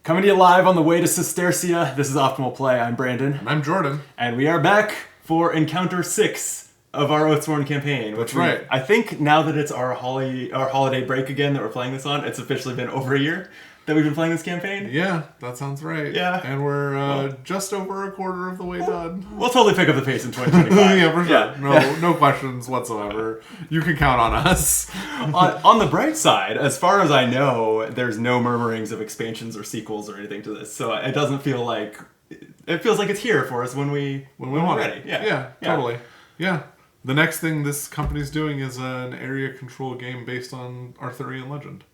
Coming to you live on the way to Sestercia. This is Optimal Play. I'm Brandon. And I'm Jordan. And we are back for Encounter 6 of our Oathsworn campaign. That's right. I think now that it's our holiday break again that we're playing this on, it's officially been over a year that we've been playing this campaign. Yeah, that sounds right. Yeah. And we're just over a quarter of the way done. We'll totally pick up the pace in 2025. Yeah, for sure. Yeah. No questions whatsoever. You can count on us. On the bright side, as far as I know, there's no murmurings of expansions or sequels or anything to this. So it doesn't feel like... It feels like it's here for us when we want it. it. Yeah, totally. Yeah. The next thing this company's doing is an area control game based on Arthurian legend.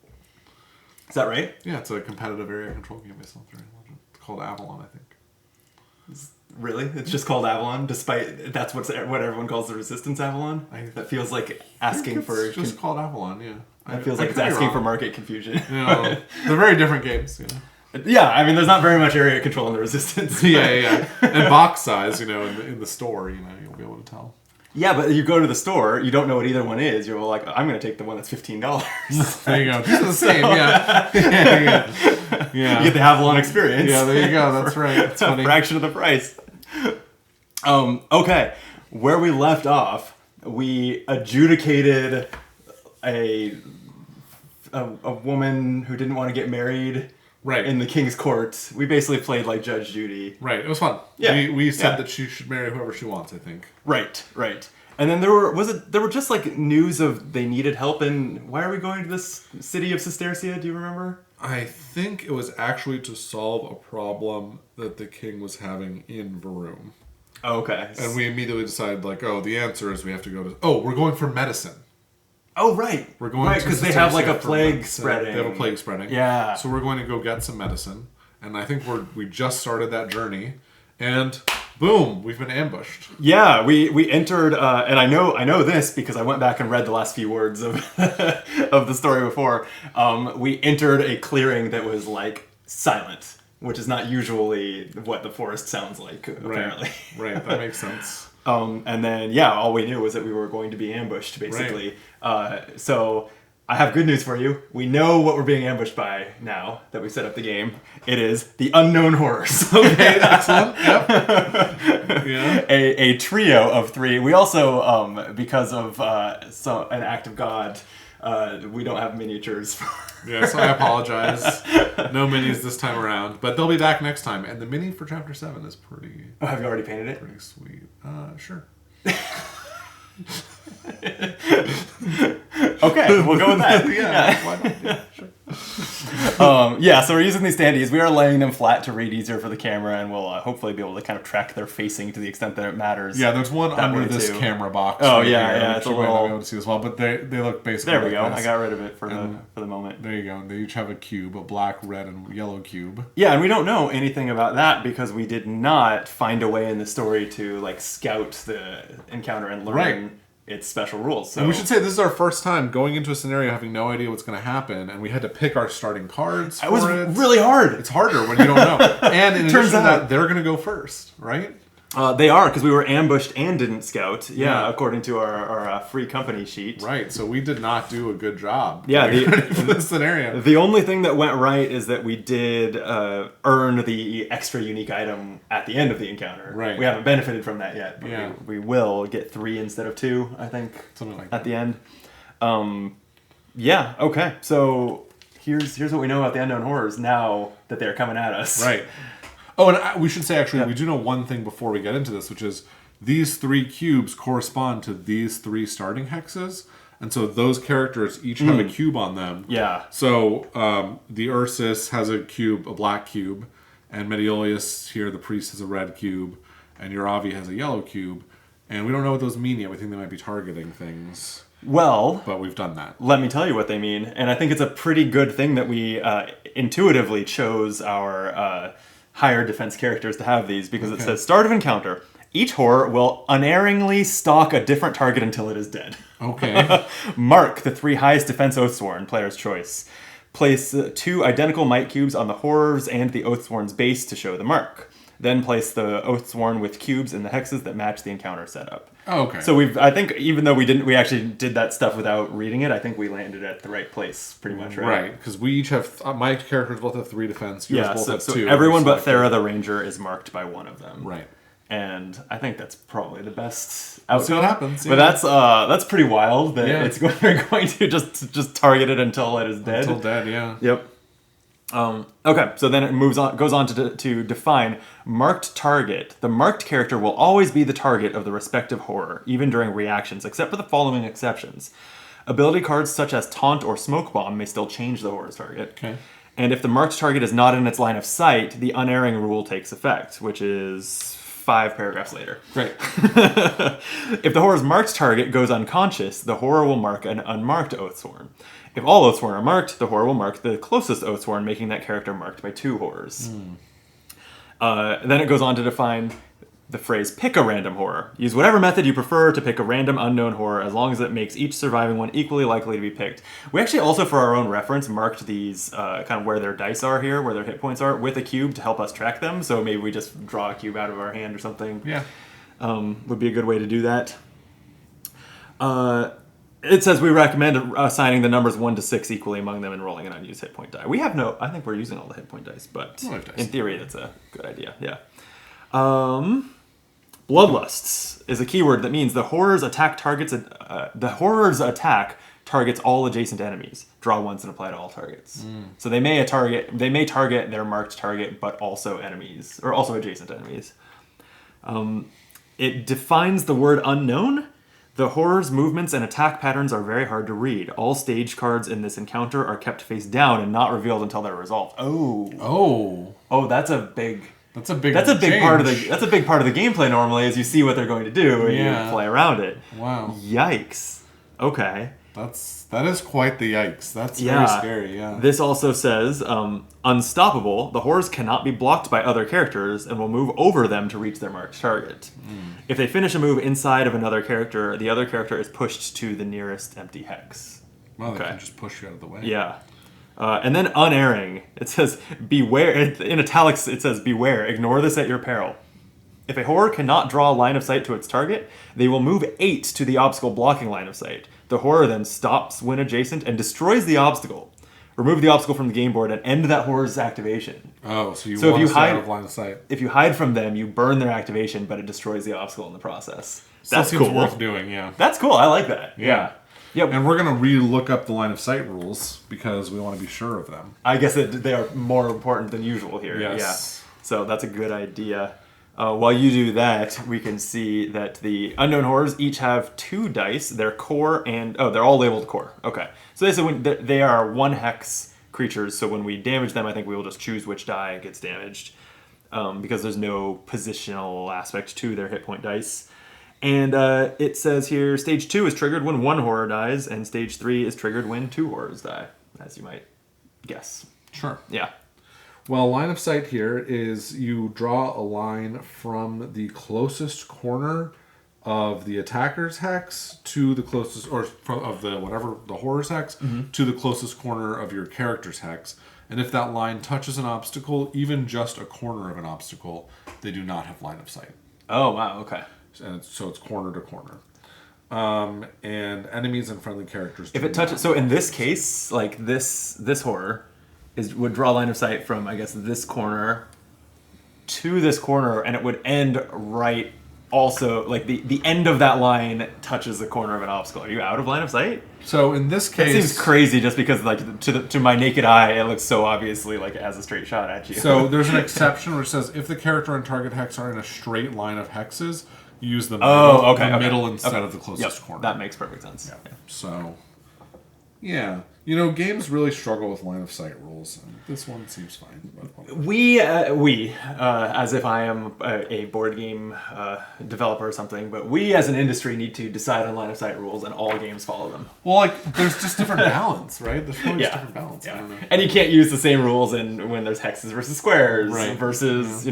Is that right? Yeah, it's a competitive area control game based on Arthurian legend. It's called Avalon, I think. Really? It's just called Avalon, despite that's what everyone calls the Resistance Avalon? That feels like asking for... It's just called Avalon, yeah. That feels like it's asking for market confusion. They're very different games, Yeah, I mean, there's not very much area control in the Resistance. Yeah. And box size, in the store, you'll be able to tell. Yeah, but you go to the store, you don't know what either one is. You're like, I'm going to take the one that's $15. There you go. These are the same, yeah. You get the Avalon experience. Yeah, there you go. That's right. It's a funny. fraction of the price. Okay, where we left off, we adjudicated a woman who didn't want to get married. Right. In the King's Court. We basically played like Judge Judy. Right. It was fun. Yeah. We said that she should marry whoever she wants, I think. Right. And then there were just like news of they needed help in... Why are we going to this city of Sestercia? Do you remember? I think it was actually to solve a problem that the king was having in Varoom. Oh, okay. And we immediately decided, the answer is we have to go to... Oh, we're going for medicine. Oh, right. We're going because they have like a plague spreading. They have a plague spreading. Yeah. So we're going to go get some medicine. And I think we just started that journey. And boom, we've been ambushed. Yeah, we entered, and I know this because I went back and read the last few words of of the story before. We entered a clearing that was like silent, which is not usually what the forest sounds like, apparently. Right, that makes sense. And then, all we knew was that we were going to be ambushed, basically. Right. So I have good news for you. We know what we're being ambushed by now that we set up the game. It is the unknown horrors. Okay, excellent. Yep. Yeah. A trio of 3. We also, because of an act of God, we don't have miniatures. Yes, I apologize. No minis this time around, but they'll be back next time. And the mini for Chapter 7 is pretty... Oh, have you already painted it? Pretty sweet. Sure. Okay, we'll go with that. Yeah. Why not? Yeah, sure. So we're using these standees. We are laying them flat to read easier for the camera, and we'll hopefully be able to kind of track their facing to the extent that it matters. Yeah, there's one under this camera box. Oh, right yeah, here, it's a you might not little... be able to see as well, but they look basically There we go. this. I got rid of it for the moment. There you go. They each have a cube, a black, red, and yellow cube. Yeah, and we don't know anything about that because we did not find a way in the story to scout the encounter and learn its special rules. So. And we should say this is our first time going into a scenario having no idea what's going to happen, and we had to pick our starting cards for it. It was really hard. It's harder when you don't know. And in addition to that, they're going to go first, right? They are, because we were ambushed and didn't scout. Yeah, according to our free company sheet. Right, so we did not do a good job. Yeah, for this scenario. The only thing that went right is that we did earn the extra unique item at the end of the encounter. Right. We haven't benefited from that yet, but we will get 3 instead of 2, I think. Something like at that. The end. Okay. So here's what we know about the unknown horrors now that they're coming at us. Right. Oh, and we should say, actually, we do know one thing before we get into this, which is these 3 cubes correspond to these 3 starting hexes. And so those characters each have a cube on them. Yeah. So the Ursus has a cube, a black cube, and Mediolius here, the priest, has a red cube, and Uravi has a yellow cube. And we don't know what those mean yet. We think they might be targeting things. Well, but we've done that. Let me tell you what they mean. And I think it's a pretty good thing that we intuitively chose our... higher defense characters to have these because it says start of encounter. Each horror will unerringly stalk a different target until it is dead. Okay. Mark the 3 highest defense Oathsworn, player's choice. Place 2 identical might cubes on the horrors and the Oathsworn's base to show the mark. Then place the Oathsworn with cubes in the hexes that match the encounter setup. Oh, okay. So I think even though we actually did that stuff without reading it, I think we landed at the right place pretty much, right? Right, because we each have, my characters both have 3 defense, yours both have 2. So everyone but Thera the Ranger is marked by one of them. Right. And I think that's probably the best outcome. Let's see what happens. But that's pretty wild that it's they're going to just target it until it is dead. Until dead, yeah. Yep. Okay, so then it goes on to define marked target. The marked character will always be the target of the respective horror, even during reactions, except for the following exceptions. Ability cards such as Taunt or Smoke Bomb may still change the horror's target. Okay. And if the marked target is not in its line of sight, the unerring rule takes effect, which is 5 paragraphs later. Great. If the horror's marked target goes unconscious, the horror will mark an unmarked Oathsworn. If all Oathsworn are marked, the horror will mark the closest Oathsworn, making that character marked by 2 horrors. Then it goes on to define the phrase pick a random horror. Use whatever method you prefer to pick a random unknown horror as long as it makes each surviving one equally likely to be picked. We actually also, for our own reference, marked these kind of where their dice are here, where their hit points are, with a cube to help us track them. So maybe we just draw a cube out of our hand or something. Yeah. Would be a good way to do that. It says we recommend assigning the numbers 1 to 6 equally among them and rolling an unused hit point die. We have I think we're using all the hit point dice, but in theory that's a good idea. Yeah. Bloodlusts is a keyword that means the horror's attack targets all adjacent enemies. Draw once and apply to all targets. So they may target their marked target, but also enemies or also adjacent enemies. It defines the word unknown. The horror's movements and attack patterns are very hard to read. All stage cards in this encounter are kept face down and not revealed until they're resolved. Oh, that's a big part of the gameplay normally, is you see what they're going to do and you play around it. Wow. Yikes. Okay. That is quite the yikes. That's very scary, yeah. This also says, unstoppable, the horrors cannot be blocked by other characters and will move over them to reach their marked target. If they finish a move inside of another character, the other character is pushed to the nearest empty hex. Well, they can just push you out of the way. Yeah. And then unerring, it says, beware, in italics it says, beware, ignore this at your peril. If a horror cannot draw a line of sight to its target, they will move 8 to the obstacle blocking line of sight. The horror then stops when adjacent and destroys the obstacle. Remove the obstacle from the game board and end that horror's activation. Oh, so if you hide out of line of sight. If you hide from them, you burn their activation, but it destroys the obstacle in the process. That's cool. Worth doing, yeah. That's cool. I like that. Yeah. Yep. And we're going to re-look up the line of sight rules because we want to be sure of them. I guess they are more important than usual here. Yes. Yeah. So that's a good idea. While you do that, we can see that the unknown horrors each have 2 dice. Their core and they're all labeled core. Okay, so they are 1 hex creatures. So when we damage them, I think we will just choose which die gets damaged because there's no positional aspect to their hit point dice. And it says here, stage 2 is triggered when 1 horror dies, and stage 3 is triggered when 2 horrors die, as you might guess. Sure. Yeah. Well, line of sight here is you draw a line from the closest corner of the attacker's hex to the closest, or of the horror's hex, to the closest corner of your character's hex. And if that line touches an obstacle, even just a corner of an obstacle, they do not have line of sight. Oh, wow, okay. And so it's corner to corner. And enemies and friendly characters. If it touches, so in this case, like this horror would draw line of sight from, I guess, this corner to this corner, and it would end right. Also, like the end of that line touches the corner of an obstacle. Are you out of line of sight? So in this case, that seems crazy, just because like to my naked eye, it looks so obviously like it has a straight shot at you. So there's an exception which says if the character and target hex are in a straight line of hexes, use the middle instead of the closest corner. That makes perfect sense. Yeah. So, yeah. Games really struggle with line of sight rules, and this one seems fine. We, as if I am a board game developer or something, but we as an industry need to decide on line of sight rules, and all games follow them. Well, like, there's just different balance, right? There's probably just different balance. Yeah. I don't know. And you can't use the same rules when there's hexes versus squares, versus,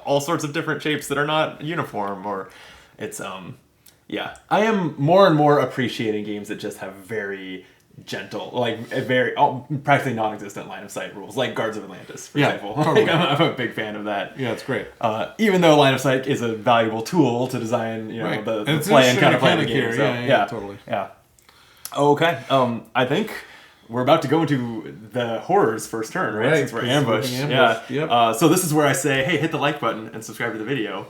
all sorts of different shapes that are not uniform, or it's, I am more and more appreciating games that just have very gentle, like a practically non-existent line of sight rules, like Guards of Atlantis, for Yeah, example. totally. Like, I'm a big fan of that. Yeah, it's great. Even though line of sight is a valuable tool to design, Right. the And it's play and interesting counterplay of the mechanic game. here. So, Yeah, totally. Yeah. Okay. I think we're about to go into the horror's first turn, right? Since we're ambushed. Yeah. Yep. So this is where I say, hey, hit the like button and subscribe to the video.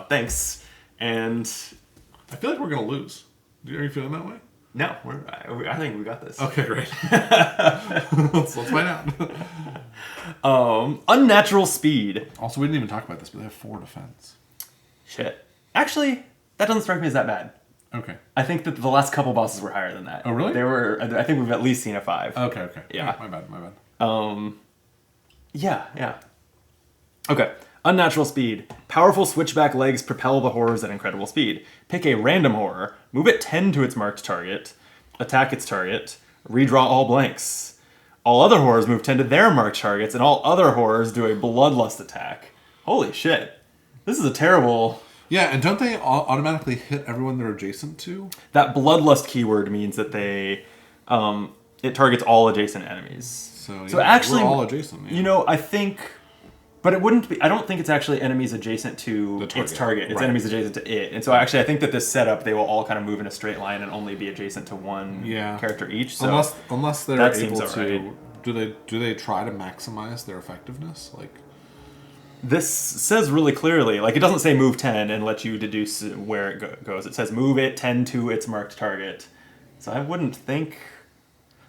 Thanks. And I feel like we're gonna lose. Are you feeling that way? no, I think we got this. Okay, great. let's find out. Unnatural speed. Also, we didn't even talk about this, but they have 4 defense. Shit. Actually, that doesn't strike me as that bad. Okay. I think that the last couple bosses were higher than that. Oh, really? They were. I think we've at least seen a 5. Okay. Yeah. My bad. Yeah. Okay. Unnatural speed. Powerful switchback legs propel the horrors at incredible speed. Pick a random horror, move it 10 to its marked target, attack its target, redraw all blanks. All other horrors move 10 to their marked targets, and all other horrors do a bloodlust attack. Holy shit. This is a terrible... Yeah, and don't they automatically hit everyone they're adjacent to? That bloodlust keyword means that they... it targets all adjacent enemies. So actually... we're all adjacent. Yeah. I think... But it wouldn't be... I don't think it's actually enemies adjacent to its target. It's right. enemies adjacent to it. And so actually I think that this setup, they will all kind of move in a straight line and only be adjacent to one character each. So unless they're that able seems to... alright. Do they try to maximize their effectiveness? Like... This says really clearly, like it doesn't say move 10 and let you deduce where it goes. It says move it 10 to its marked target. So I wouldn't think...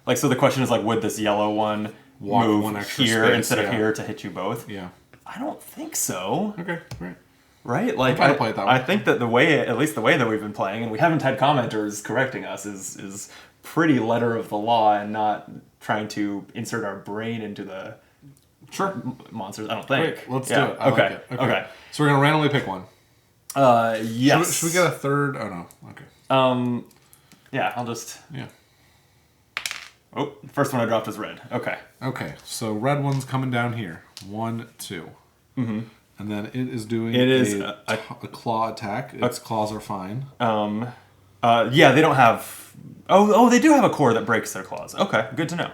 Like, so the question is like, would this yellow one move one extra here space, instead of here to hit you both? Yeah. I don't think so. Okay, great. Right? Like, I'll play it that way. I think that at least the way that we've been playing, and we haven't had commenters correcting us, is pretty letter of the law and not trying to insert our brain into the monsters, I don't think. Great, let's do it. I Okay. like it. Okay. So we're going to randomly pick one. Yes. Should we get a third? Oh, no. Okay. Yeah, I'll just... Yeah. Oh, the first one I dropped is red. Okay. Okay, so red one's coming down here. 1, 2. Mm-hmm. And then it is doing a claw attack. Its claws are fine. Yeah, they don't have... Oh, they do have a core that breaks their claws. Okay, good to know.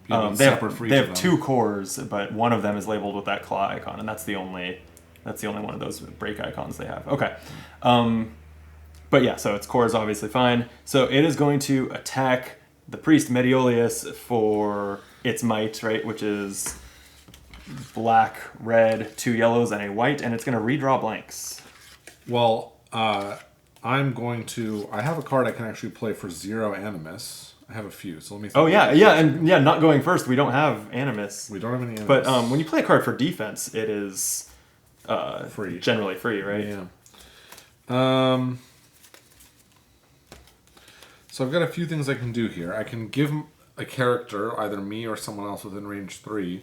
They have 2 cores, but one of them is labeled with that claw icon, and that's the only one of those break icons they have. Okay. But yeah, so its core is obviously fine. So it is going to attack the priest Mediolius for its might, right, which is black, red, 2 yellows, and a white, and it's going to redraw blanks. Well, I'm going to... I have a card I can actually play for 0 animus. I have a few, so let me think. Oh, yeah, not going first. We don't have animus. We don't have any animus. But when you play a card for defense, it is free. Generally free, right? Yeah. So I've got a few things I can do here. I can give a character, either me or someone else within range 3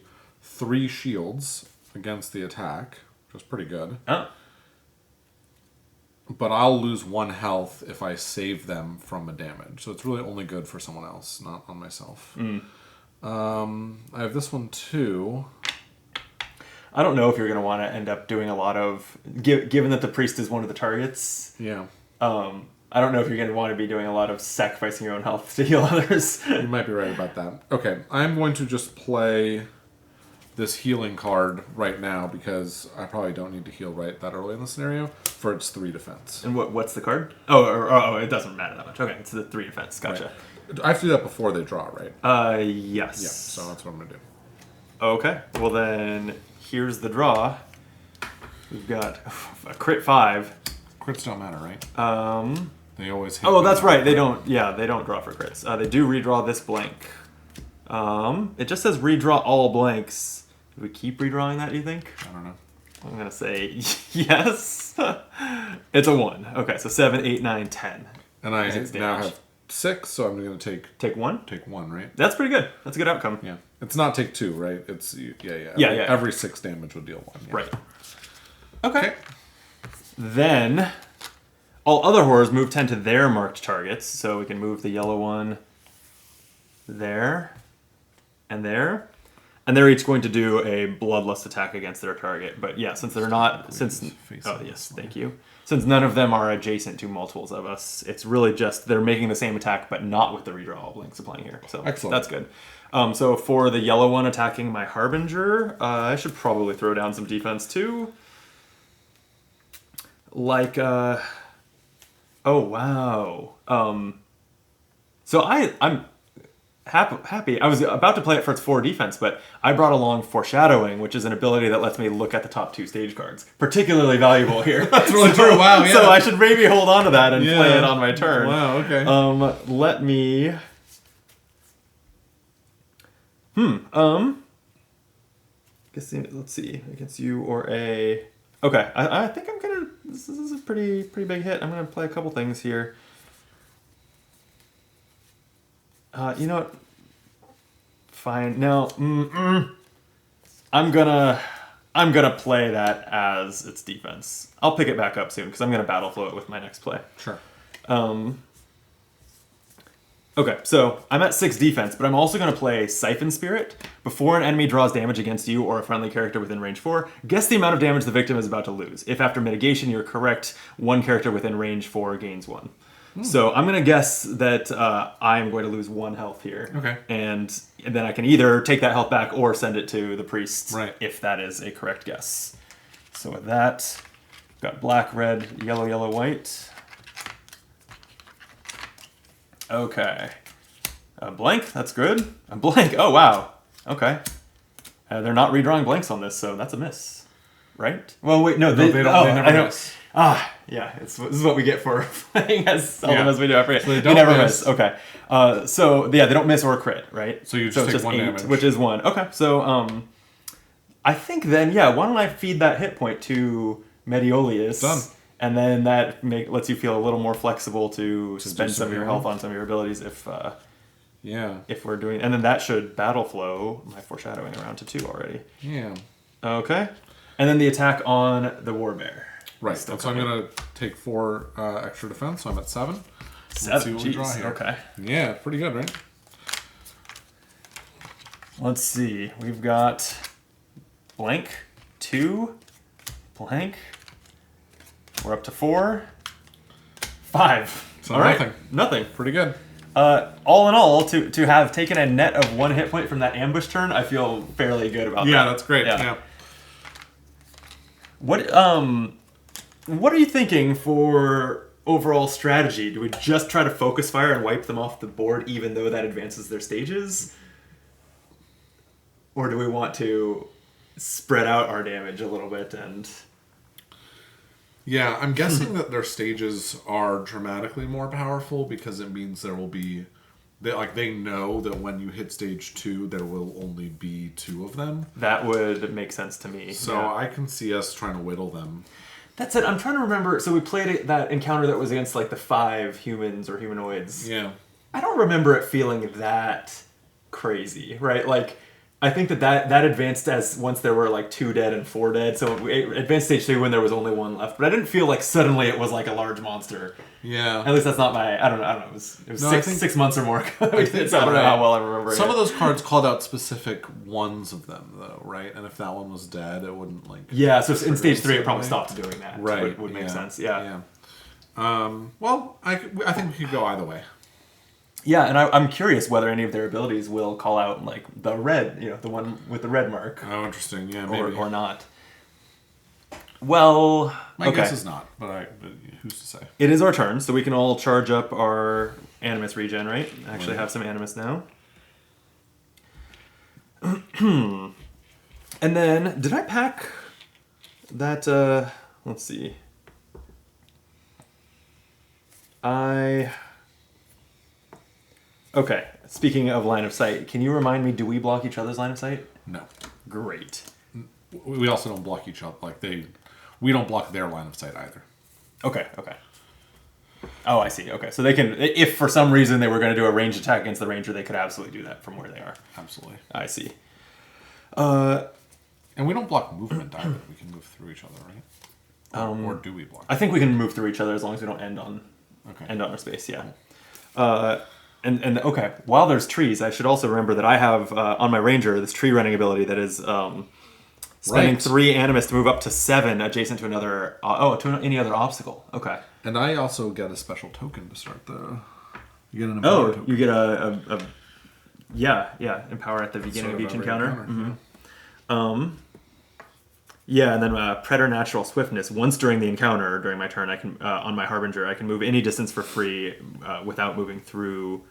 shields against the attack, which is pretty good. Oh. But I'll lose 1 health if I save them from a damage. So it's really only good for someone else, not on myself. I have this one too. I don't know if you're going to want to end up doing a lot of... Given that the priest is one of the targets... Yeah. I don't know if you're going to want to be doing a lot of sacrificing your own health to heal others. You might be right about that. Okay, I'm going to just play this healing card right now because I probably don't need to heal right that early in the scenario for its 3 defense. And what's the card? Oh, it doesn't matter that much. Okay, it's the 3 defense. Gotcha. Right. I have to do that before they draw, right? Yes. Yeah, so that's what I'm going to do. Okay, well then, here's the draw. We've got a crit 5. Crits don't matter, right? They always hit. Oh, that's right. They don't draw for crits. They do redraw this blank. It just says redraw all blanks. Do we keep redrawing that, do you think? I don't know. I'm going to say yes. It's a 1. Okay, so 7, 8, 9, 10. And I now have 6, so I'm going to take 1? Take 1, right? That's pretty good. That's a good outcome. Yeah. It's not take 2, right? It's yeah. Every 6 damage would deal 1. Yeah. Right. Okay. Then all other horrors move 10 to their marked targets, so we can move the yellow one there and there. And they're each going to do a bloodlust attack against their target. But yeah, since they're not, since thank you. Since none of them are adjacent to multiples of us, it's really just they're making the same attack, but not with the redraw of Blinks applying here. So excellent. That's good. So for the yellow one attacking my Harbinger, I should probably throw down some defense too. Like, oh wow. So I'm happy. I was about to play it for its 4 defense, but I brought along Foreshadowing, which is an ability that lets me look at the top 2 stage cards. Particularly valuable here. That's really true. Wow, yeah. So I should maybe hold on to that and play it on my turn. Wow, okay. Let me... let's see. Against you or a... Okay, I think I'm gonna... This is a pretty big hit. I'm gonna play a couple things here. You know what? Fine. No. I'm gonna play that as its defense. I'll pick it back up soon because I'm gonna battle flow it with my next play. Sure. Okay, so I'm at 6 defense, but I'm also going to play Siphon Spirit. Before an enemy draws damage against you or a friendly character within range 4, guess the amount of damage the victim is about to lose. If after mitigation you're correct, one character within range 4 gains 1. So I'm going to guess that I'm going to lose 1 health here. Okay. And then I can either take that health back or send it to the priest, right, if that is a correct guess. So with that, got black, red, yellow, yellow, white. Okay. A blank, that's good. A blank, oh wow. Okay. They're not redrawing blanks on this, so that's a miss. Right? Well, wait, no, they never miss. Yeah, this is what we get for playing as seldom as we do. I forget. So they never miss. Okay. So, yeah, they don't miss or crit, right? So you just take 1 damage. Which is 1. Okay, so, I think then, yeah, why don't I feed that hit point to Mediolius? Done. And then that lets you feel a little more flexible to spend some of your health on some of your abilities if we're doing... And then that should battle flow my Foreshadowing around to 2 already. Yeah. Okay. And then the attack on the Warbear. Right. So I'm going to take 4 extra defense, so I'm at 7. 7? Let's see what we draw here. Okay. Yeah, pretty good, right? Let's see. We've got blank, 2, blank... We're up to 4, 5. So all right, nothing. Nothing. Pretty good. All in all, to have taken a net of 1 hit point from that ambush turn, I feel fairly good about that. Yeah, that's great. Yeah. What are you thinking for overall strategy? Do we just try to focus fire and wipe them off the board, even though that advances their stages, or do we want to spread out our damage a little bit and? Yeah, I'm guessing that their stages are dramatically more powerful because it means there will be... They know that when you hit stage 2, there will only be 2 of them. That would make sense to me. So I can see us trying to whittle them. That's it. I'm trying to remember. So we played that encounter that was against like the 5 humans or humanoids. Yeah. I don't remember it feeling that crazy, right? Like... I think that advanced as once there were like 2 dead and 4 dead. So it advanced stage 2 when there was only 1 left. But I didn't feel like suddenly it was like a large monster. Yeah. At least that's not my... I don't know. It was no, 6 months or more. I don't know how well I remember Some of those cards called out specific ones of them, though, right? And if that one was dead, it wouldn't like... Yeah, so in stage 3 it probably stopped doing that. Right. Would make sense, yeah. Well, I think we could go either way. Yeah, and I'm curious whether any of their abilities will call out like the red, the one with the red mark. Oh, interesting. Yeah, maybe. Or not. Well, my guess is not, but who's to say? It is our turn, so we can all charge up our Animus regen, right? I actually have some Animus now. And then, did I pack that, let's see. Okay, speaking of line of sight, can you remind me, do we block each other's line of sight? No. Great. We also don't block each other. We don't block their line of sight either. Okay. Oh, I see. Okay, so they can, if for some reason they were going to do a ranged attack against the ranger, they could absolutely do that from where they are. Absolutely. I see. And we don't block movement either. We can move through each other, right? Or do we block? I think we can move through each other as long as we don't end on our space, yeah. And okay, while there's trees, I should also remember that I have on my ranger this tree running ability that is spending Right. 3 animus to move up to 7 adjacent to another. To any other obstacle. Okay. And I also get a special token to start the. You get an empower Oh, token. you get a empower at the beginning of each encounter. Yeah, and then preternatural swiftness. Once during the encounter, during my turn, I can on my harbinger, I can move any distance for free without moving through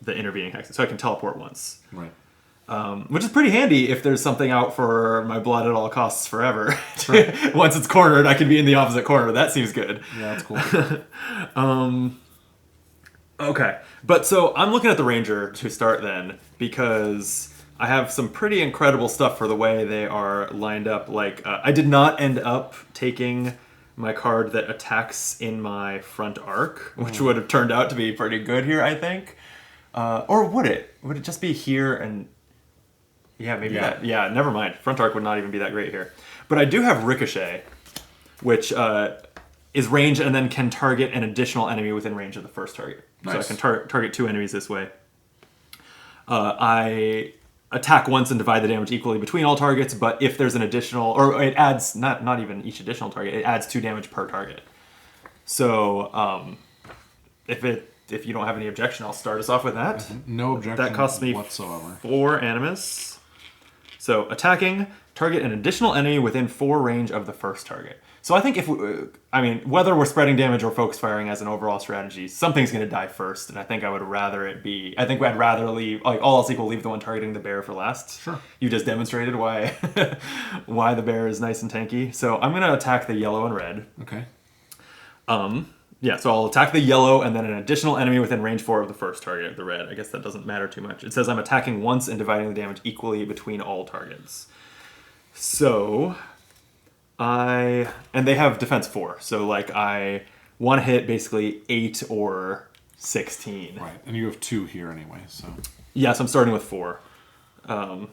the intervening hexes. So I can teleport once, Right. which is pretty handy if there's something out for my blood at all costs forever. Once it's cornered, I can be in the opposite corner. That seems good. Yeah, that's cool. Okay, but so I'm looking at the ranger to start then because I have some pretty incredible stuff for the way they are lined up. Like, I did not end up taking my card that attacks in my front arc, which would have turned out to be pretty good here, I think. Or would it? Would it just be here and... Yeah, maybe that. Yeah, never mind. Front arc would not even be that great here. But I do have Ricochet, which is range and then can target an additional enemy within range of the first target. Nice. So I can target 2 enemies this way. I attack once and divide the damage equally between all targets, but if there's an additional, or it adds, not even each additional target, it adds 2 damage per target. So if you don't have any objection, I'll start us off with that. No objection That costs me whatsoever. 4 animus. So attacking, target an additional enemy within 4 range of the first target. So I think whether we're spreading damage or focus firing as an overall strategy, something's going to die first, and I think I'd rather leave, like all else equal, leave the one targeting the bear for last. Sure. You just demonstrated why why the bear is nice and tanky. So I'm going to attack the yellow and red. Okay. Yeah, so I'll attack the yellow and then an additional enemy within range 4 of the first target, the red. I guess that doesn't matter too much. It says I'm attacking once and dividing the damage equally between all targets. So and they have defense 4. So like I one hit basically 8 or 16. Right, and you have 2 here anyway, so. Yes, I'm starting with 4. Two.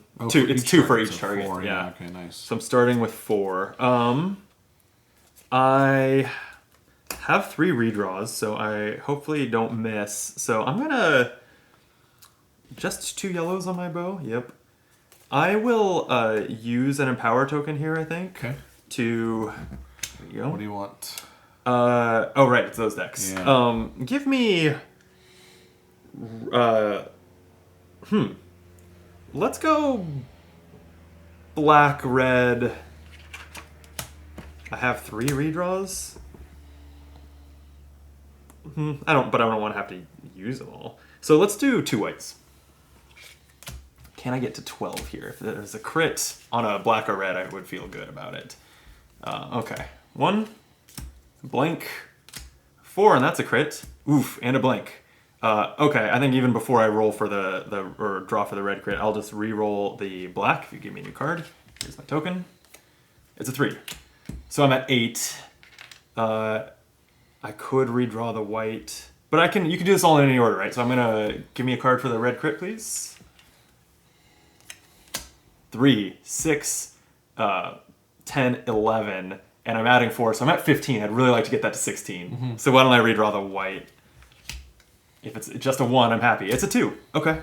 It's 2 for each so target. 4, yeah. Okay, nice. So I'm starting with 4. I have 3 redraws, so I hopefully don't miss. So I'm gonna just 2 yellows on my bow. Yep. I will use an empower token here, I think. Okay. There you go. What do you want? Oh right, it's those decks. Yeah. Give me let's go black, red. I have 3 redraws. I don't want to have to use them all. So let's do 2 whites. Can I get to 12 here? If there's a crit on a black or red, I would feel good about it. Okay. 1, blank, 4, and that's a crit. Oof, and a blank. Okay, I think even before I roll for or draw for the red crit, I'll just re-roll the black if you give me a new card. Here's my token. It's a 3. So I'm at 8. I could redraw the white, but you can do this all in any order, right? So I'm gonna give me a card for the red crit, please. 3, 6, 10, 11, and I'm adding 4, so I'm at 15. I'd really like to get that to 16. Mm-hmm. So why don't I redraw the white? If it's just a 1, I'm happy. It's a 2. Okay.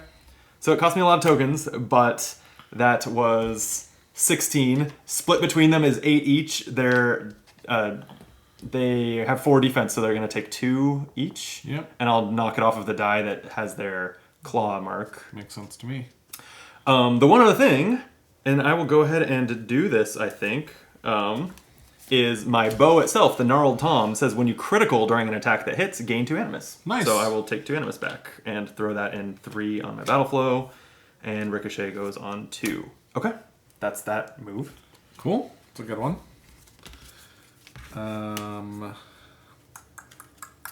So it cost me a lot of tokens, but that was 16. Split between them is 8 each. They have 4 defense, so they're going to take 2 each. Yep. And I'll knock it off of the die that has their claw mark. Makes sense to me. The one other thing, and I will go ahead and do this, I think, is my bow itself, the Gnarled Tom, says when you critical during an attack that hits, gain 2 animus. Nice. So I will take 2 animus back and throw that in 3 on my battle flow, and Ricochet goes on 2. Okay, that's that move. Cool. It's a good one.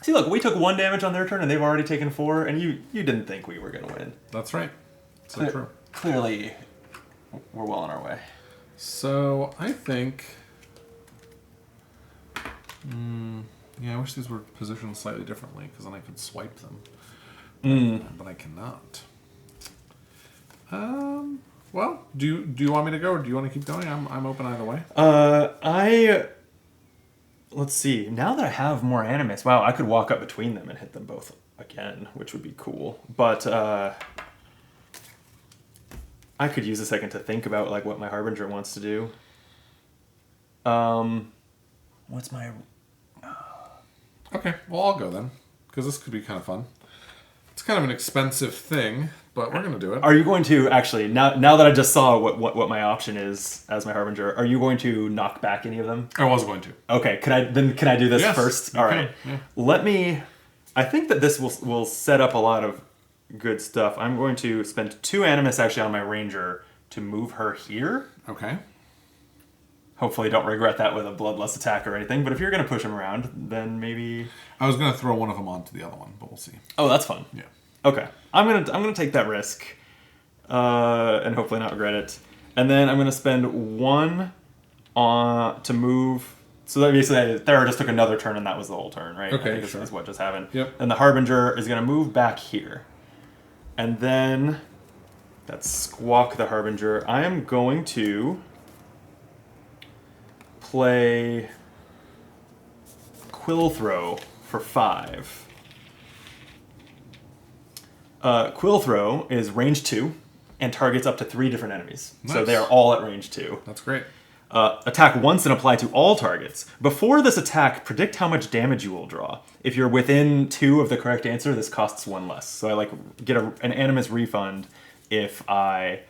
See, look, we took 1 damage on their turn, and they've already taken 4, and you didn't think we were going to win. That's right. So true. Clearly, we're well on our way. So I think. Yeah, I wish these were positioned slightly differently because then I could swipe them. But I cannot. Well, do you want me to go or do you want to keep going? I'm open either way. Let's see. Now that I have more animus, wow, I could walk up between them and hit them both again, which would be cool. But I could use a second to think about like what my Harbinger wants to do. What's my... Okay, well, I'll go then, because this could be kind of fun. It's kind of an expensive thing, but we're going to do it. Are you going to, actually, now that I just saw what my option is as my Harbinger, are you going to knock back any of them? I was going to. Okay, can I do this Yes, first? you All can, right. yeah. I think that this will set up a lot of good stuff. I'm going to spend 2 Animus actually on my Ranger to move her here. Okay. Hopefully don't regret that with a bloodlust attack or anything, but if you're going to push him around, then maybe... I was going to throw one of them onto the other one, but we'll see. Oh, that's fun. Yeah. Okay. I'm gonna take that risk, and hopefully not regret it. And then I'm going to spend 1 to move... So that basically, Thera just took another turn, and that was the whole turn, right? Okay, I think sure. is what just happened. Yep. And the Harbinger is going to move back here. And then... That's Squawk the Harbinger. I am going to... play Quill Throw for 5. Quill Throw is range 2 and targets up to 3 different enemies. Nice. So they are all at range 2. That's great. Attack once and apply to all targets. Before this attack, predict how much damage you will draw. If you're within 2 of the correct answer, this costs 1 less. So I get an Animus refund if I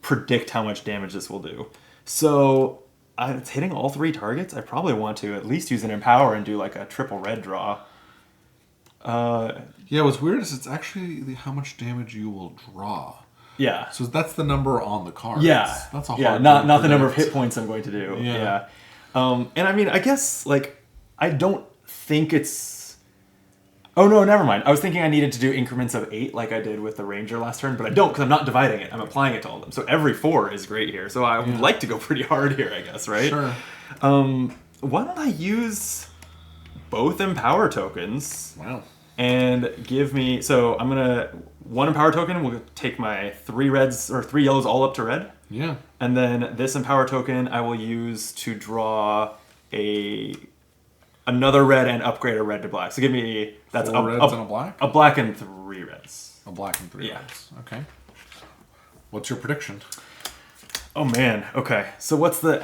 predict how much damage this will do. So it's hitting all 3 targets. I probably want to at least use an Empower and do like a triple red draw. Yeah, what's weird is it's actually how much damage you will draw. Yeah. So that's the number on the card. Yeah. That's a hard yeah, one not to the number of predict. hit points I'm going to do. Yeah. And I mean, I guess, like, I don't think it's... Oh, no, never mind. I was thinking I needed to do increments of 8 like I did with the Ranger last turn, but I don't because I'm not dividing it. I'm applying it to all of them. So every 4 is great here. So I would like to go pretty hard here, I guess, right? Sure. Why don't I use both Empower tokens? Wow. And give me... So I'm going to... 1 Empower token will take my 3 reds or 3 yellows all up to red. Yeah. And then this Empower token I will use to draw another red and upgrade a red to black. So give me... That's 4 reds and a black? A black and 3 reds. A black and 3 Yeah. reds. Okay. What's your prediction? Oh man, okay. So what's the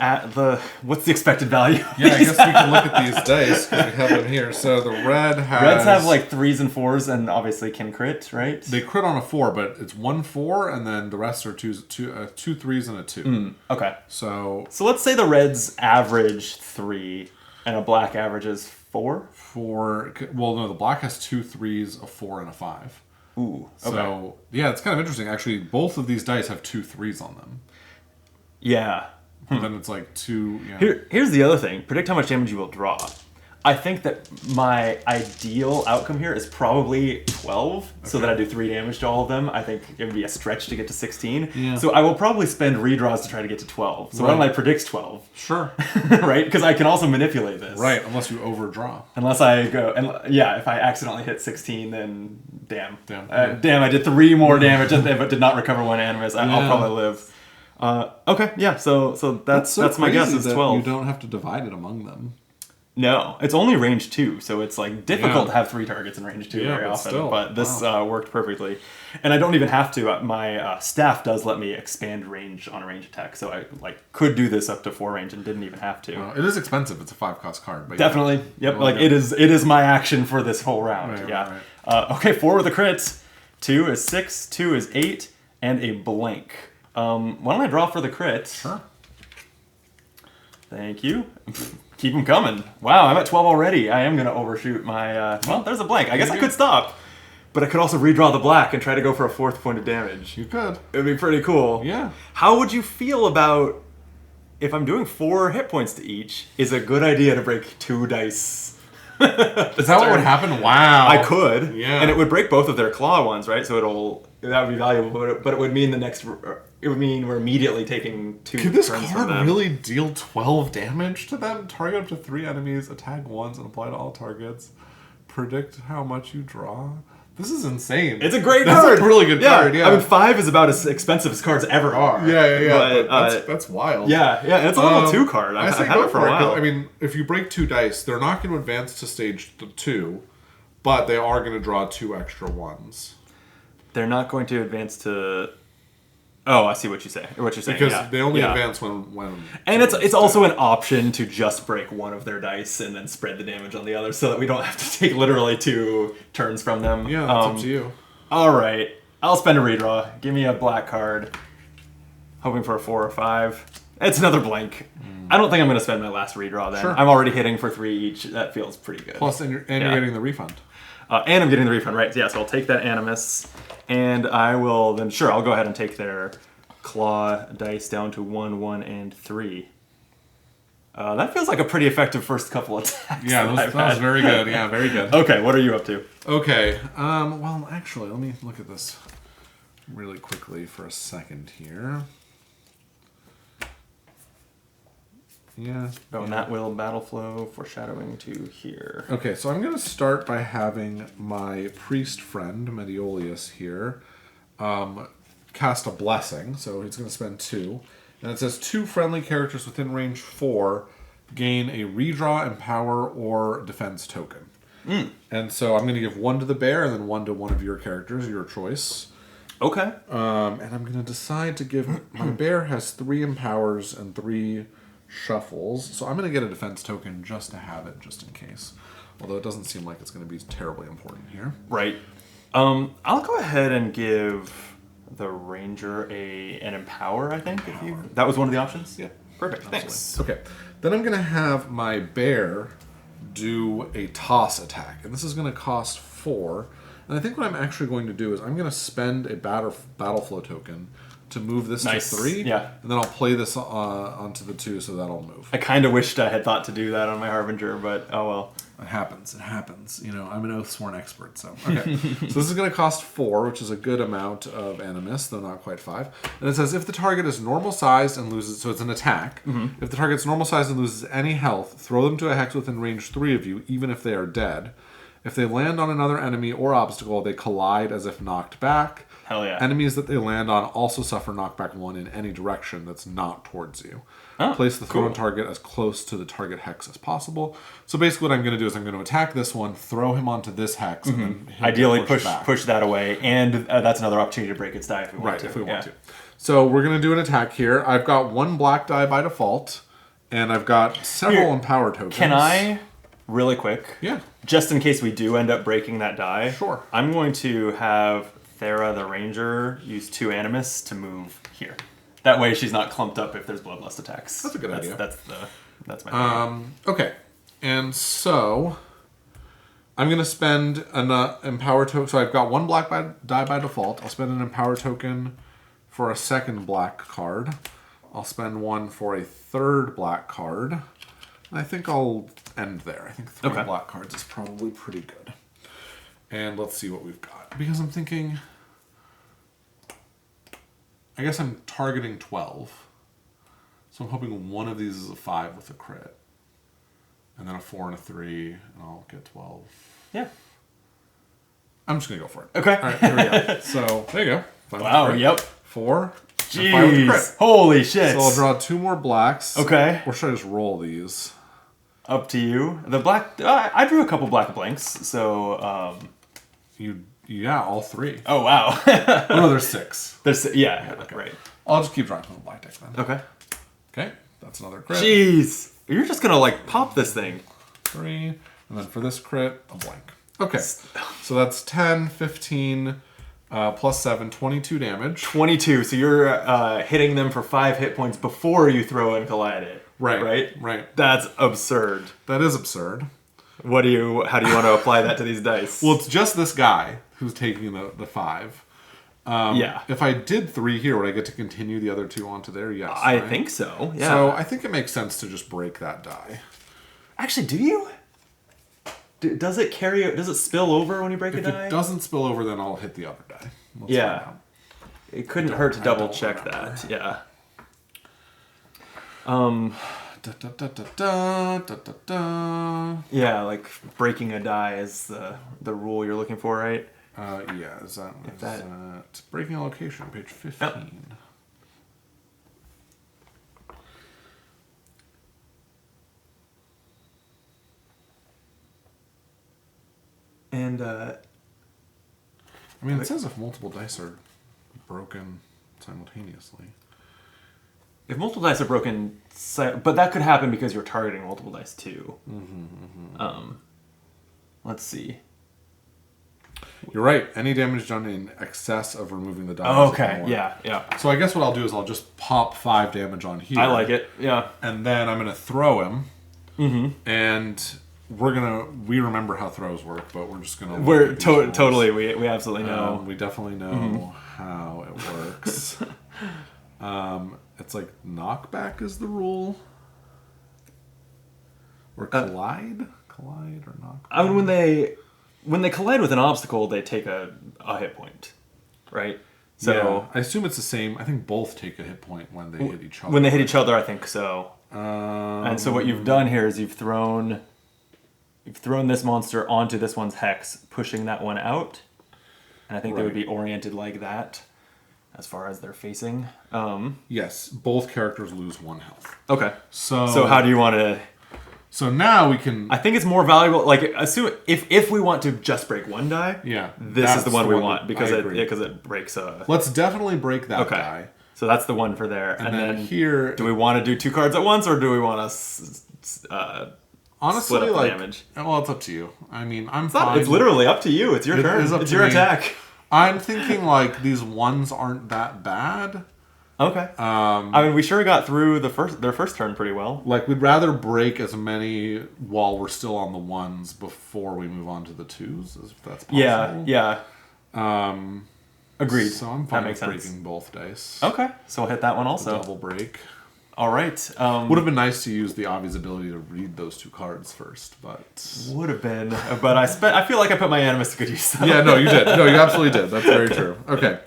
expected value? Yeah, I guess we can look at these dice because we have them here. So the red has... Reds have like 3s and 4s and obviously can crit, right? They crit on a 4, but it's 1 4 and then the rest are 2 3s and a 2. Okay. So let's say the reds average 3 and a black averages 4? well, no, the black has 2 3s, a 4, and a 5. Ooh, okay. So, yeah, it's kind of interesting. Actually, both of these dice have 2 3s on them. Yeah. And then it's like 2... Yeah. Here's the other thing. Predict how much damage you will draw. I think that my ideal outcome here is probably 12, so that I do 3 damage to all of them. I think it would be a stretch to get to 16. Yeah. So I will probably spend redraws to try to get to 12. So why don't I predict 12? Sure. Right? Because I can also manipulate this. Right, unless you overdraw. Unless I go... And yeah, if I accidentally hit 16, then damn. Damn. Damn, I did 3 more damage but did not recover 1 Animus. I'll probably live. Okay, yeah, so that's my guess is 12. You don't have to divide it among them. No, it's only range 2, so it's like difficult to have 3 targets in range 2 very but often. still, but this worked perfectly, and I don't even have to. My staff does let me expand range on a range attack, so I could do this up to 4 range and didn't even have to. Well, it is expensive. It's a 5-cost card, but Definitely, yep. Really it is my action for this whole round. Right, yeah. right. Okay, 4 with a crit. 2 is 6. 2 is 8, and a blank. Why don't I draw for the crit? Sure. Thank you. Keep them coming. Wow, I'm at 12 already. I am going to overshoot my... well, there's a blank. I guess I could stop. But I could also redraw the black and try to go for a 4th point of damage. You could. It would be pretty cool. Yeah. How would you feel about... If I'm doing 4 hit points to each, is a good idea to break 2 dice? Is that what would happen? Wow. I could. Yeah. And it would break both of their claw ones, right? So that would be valuable. But it would mean it would mean we're immediately taking 2 Could this turns from card them. really deal 12 damage to them? Target up to 3 enemies, attack once, and apply to all targets. Predict how much you draw. This is insane. It's a great That's card. a really good card, yeah. I mean, 5 is about as expensive as cards ever are. Yeah. But, That's wild. yeah, and it's a level 2 card. I I've say had go it for for a it. while. I mean, if you break 2 dice, they're not going to advance to stage 2. but they are going to draw 2 extra ones. They're not going to advance to... Oh, I see what you say. What you're saying. Because they only advance when and it's also an option to just break one of their dice and then spread the damage on the other, so that we don't have to take literally 2 turns from them. Yeah, that's up to you. All right, I'll spend a redraw. Give me a black card. Hoping for a 4 or 5. It's another blank. I don't think I'm going to spend my last redraw then. Sure. I'm already hitting for 3 each. That feels pretty good. Plus, and you're getting the refund. And I'm getting the refund, right? Yeah, so I'll take that Animus, and I will then, sure, I'll go ahead and take their claw dice down to 1, 1, and 3. That feels like a pretty effective first couple attacks. Yeah, that was very good. Yeah, very good. Okay, what are you up to? Okay, well, actually, let me look at this really quickly for a second here. Yeah. Oh, and that will battle flow, foreshadowing to here. Okay, so I'm going to start by having my priest friend, Mediolius, here, cast a blessing. So he's going to spend 2. And it says 2 friendly characters within range 4 gain a redraw, empower, or defense token. And so I'm going to give 1 to the bear and then 1 to one of your characters, your choice. Okay. And I'm going to decide to give... My bear has 3 empowers and 3... shuffles, so I'm going to get a defense token just to have it, just in case. Although it doesn't seem like it's going to be terribly important here. Right. I'll go ahead and give the ranger an empower, I think. If you... That was one of the options? Yeah. Perfect, Absolutely. thanks. Okay, then I'm going to have my bear do a toss attack, and this is going to cost 4. And I think what I'm actually going to do is I'm going to spend a battle flow token to move this to 3, yeah. And then I'll play this onto the 2, so that'll move. I kind of wished I had thought to do that on my Harbinger, but oh well. It happens. You know, I'm an Oathsworn expert, so. Okay, so this is going to cost 4, which is a good amount of Animus, though not quite 5. And it says, if the target is normal sized and loses, so it's an attack. If the target's normal sized and loses any health, throw them to a hex within range 3 of you, even if they are dead. If they land on another enemy or obstacle, they collide as if knocked back. Hell yeah. Enemies that they land on also suffer knockback 1 in any direction that's not towards you. Oh, Place the thrown cool. target as close to the target hex as possible. So basically what I'm going to do is I'm going to attack this one, throw him onto this hex, and then Ideally back. push that away, and that's another opportunity to break its die if we want Right, to. if we want to. So we're going to do an attack here. I've got 1 black die by default, and I've got several empower tokens. Can I, really quick, Yeah. just in case we do end up breaking that die, Sure. I'm going to have Thera the Ranger use 2 Animus to move here. That way she's not clumped up if there's bloodlust attacks. That's a good idea. That's my thing. Okay. And so I'm going to spend an empower token. So I've got 1 black die by default. I'll spend an empower token for a second black card. I'll spend 1 for a third black card. And I think I'll end there. I think 3 black cards is probably pretty good. And let's see what we've got. Because I'm thinking... I guess I'm targeting 12. So I'm hoping one of these is a 5 with a crit. And then a 4 and a 3, and I'll get 12. Yeah. I'm just going to go for it. Okay. All right, here we go. So, there you go. 5 Wow, with a crit. yep. 4. And 5 with a crit. Jeez. Holy shit. So I'll draw 2 more blacks. Okay. Or should I just roll these? Up to you. The black... I drew a couple black blanks, so... Yeah, all 3. Oh, wow. Oh, no, there's 6. Yeah, Okay. right. I'll just keep drawing from the black deck then. Okay. Okay, that's another crit. Jeez. You're just gonna, like, pop this thing. 3. And then for this crit, a blank. Okay, so that's 10, 15, plus 7, 22 damage. 22, so you're hitting them for 5 hit points before you throw and collide it. Right. That's absurd. That is absurd. How do you want to apply that to these dice? Well, it's just this guy who's taking the 5. Yeah. If I did 3 here, would I get to continue the other 2 onto there? Yes. I right? think so, yeah. So I think it makes sense to just break that die. Actually, do you? Does it spill over when you break a If die? it doesn't spill over, then I'll hit the other die. Let's Yeah. find out. It couldn't hurt to double don't check remember. that. Yeah. Da, da, da, da, da, da, da, da. Yeah, like breaking a die is the rule you're looking for, right? Yeah, is that breaking a location, page 15. And And I mean, it says if multiple dice are broken simultaneously. if multiple dice are broken, but that could happen because you're targeting multiple dice too. Let's see. You're right. Any damage done in excess of removing the die. Oh, okay. Yeah. So I guess what I'll do is I'll just pop 5 damage on here. I like it. Yeah. And then I'm going to throw him. And we remember how throws work, but we're just going to... Totally. We absolutely know. We definitely know how it works. It's like knockback is the rule. Or collide? Collide or knockback? I mean, when they collide with an obstacle, they take a hit point, right? So yeah, I assume it's the same. I think both take a hit point when they hit each other. When they hit each other, I think so. And so what you've done here is you've thrown this monster onto this one's hex, pushing that one out. And I think they would be oriented like that as far as they're facing. Yes, both characters lose 1 health. Okay. So how do you want to... So now we can... I think it's more valuable, like, assume if we want to just break 1 die, this is the one we want, because it breaks a... Let's definitely break that die. So that's the one for there. And then here... Do we want to do 2 cards at once, or do we want to honestly, split up the damage? Well, it's up to you. I mean, It's literally up to you. It's your turn. It's your attack. I'm thinking, like, these ones aren't that bad. Okay. I mean, we sure got through their first turn pretty well. Like, we'd rather break as many while we're still on the 1s before we move on to the 2s, if that's possible. Yeah. Agreed. So I'm fine with breaking both dice. Okay. So we'll hit that one also. Double break. All right. Would have been nice to use the obvious ability to read those 2 cards first, but... Would have been, but I feel like I put my animus to good use. Yeah, no, you did. No, you absolutely did. That's very true. Okay.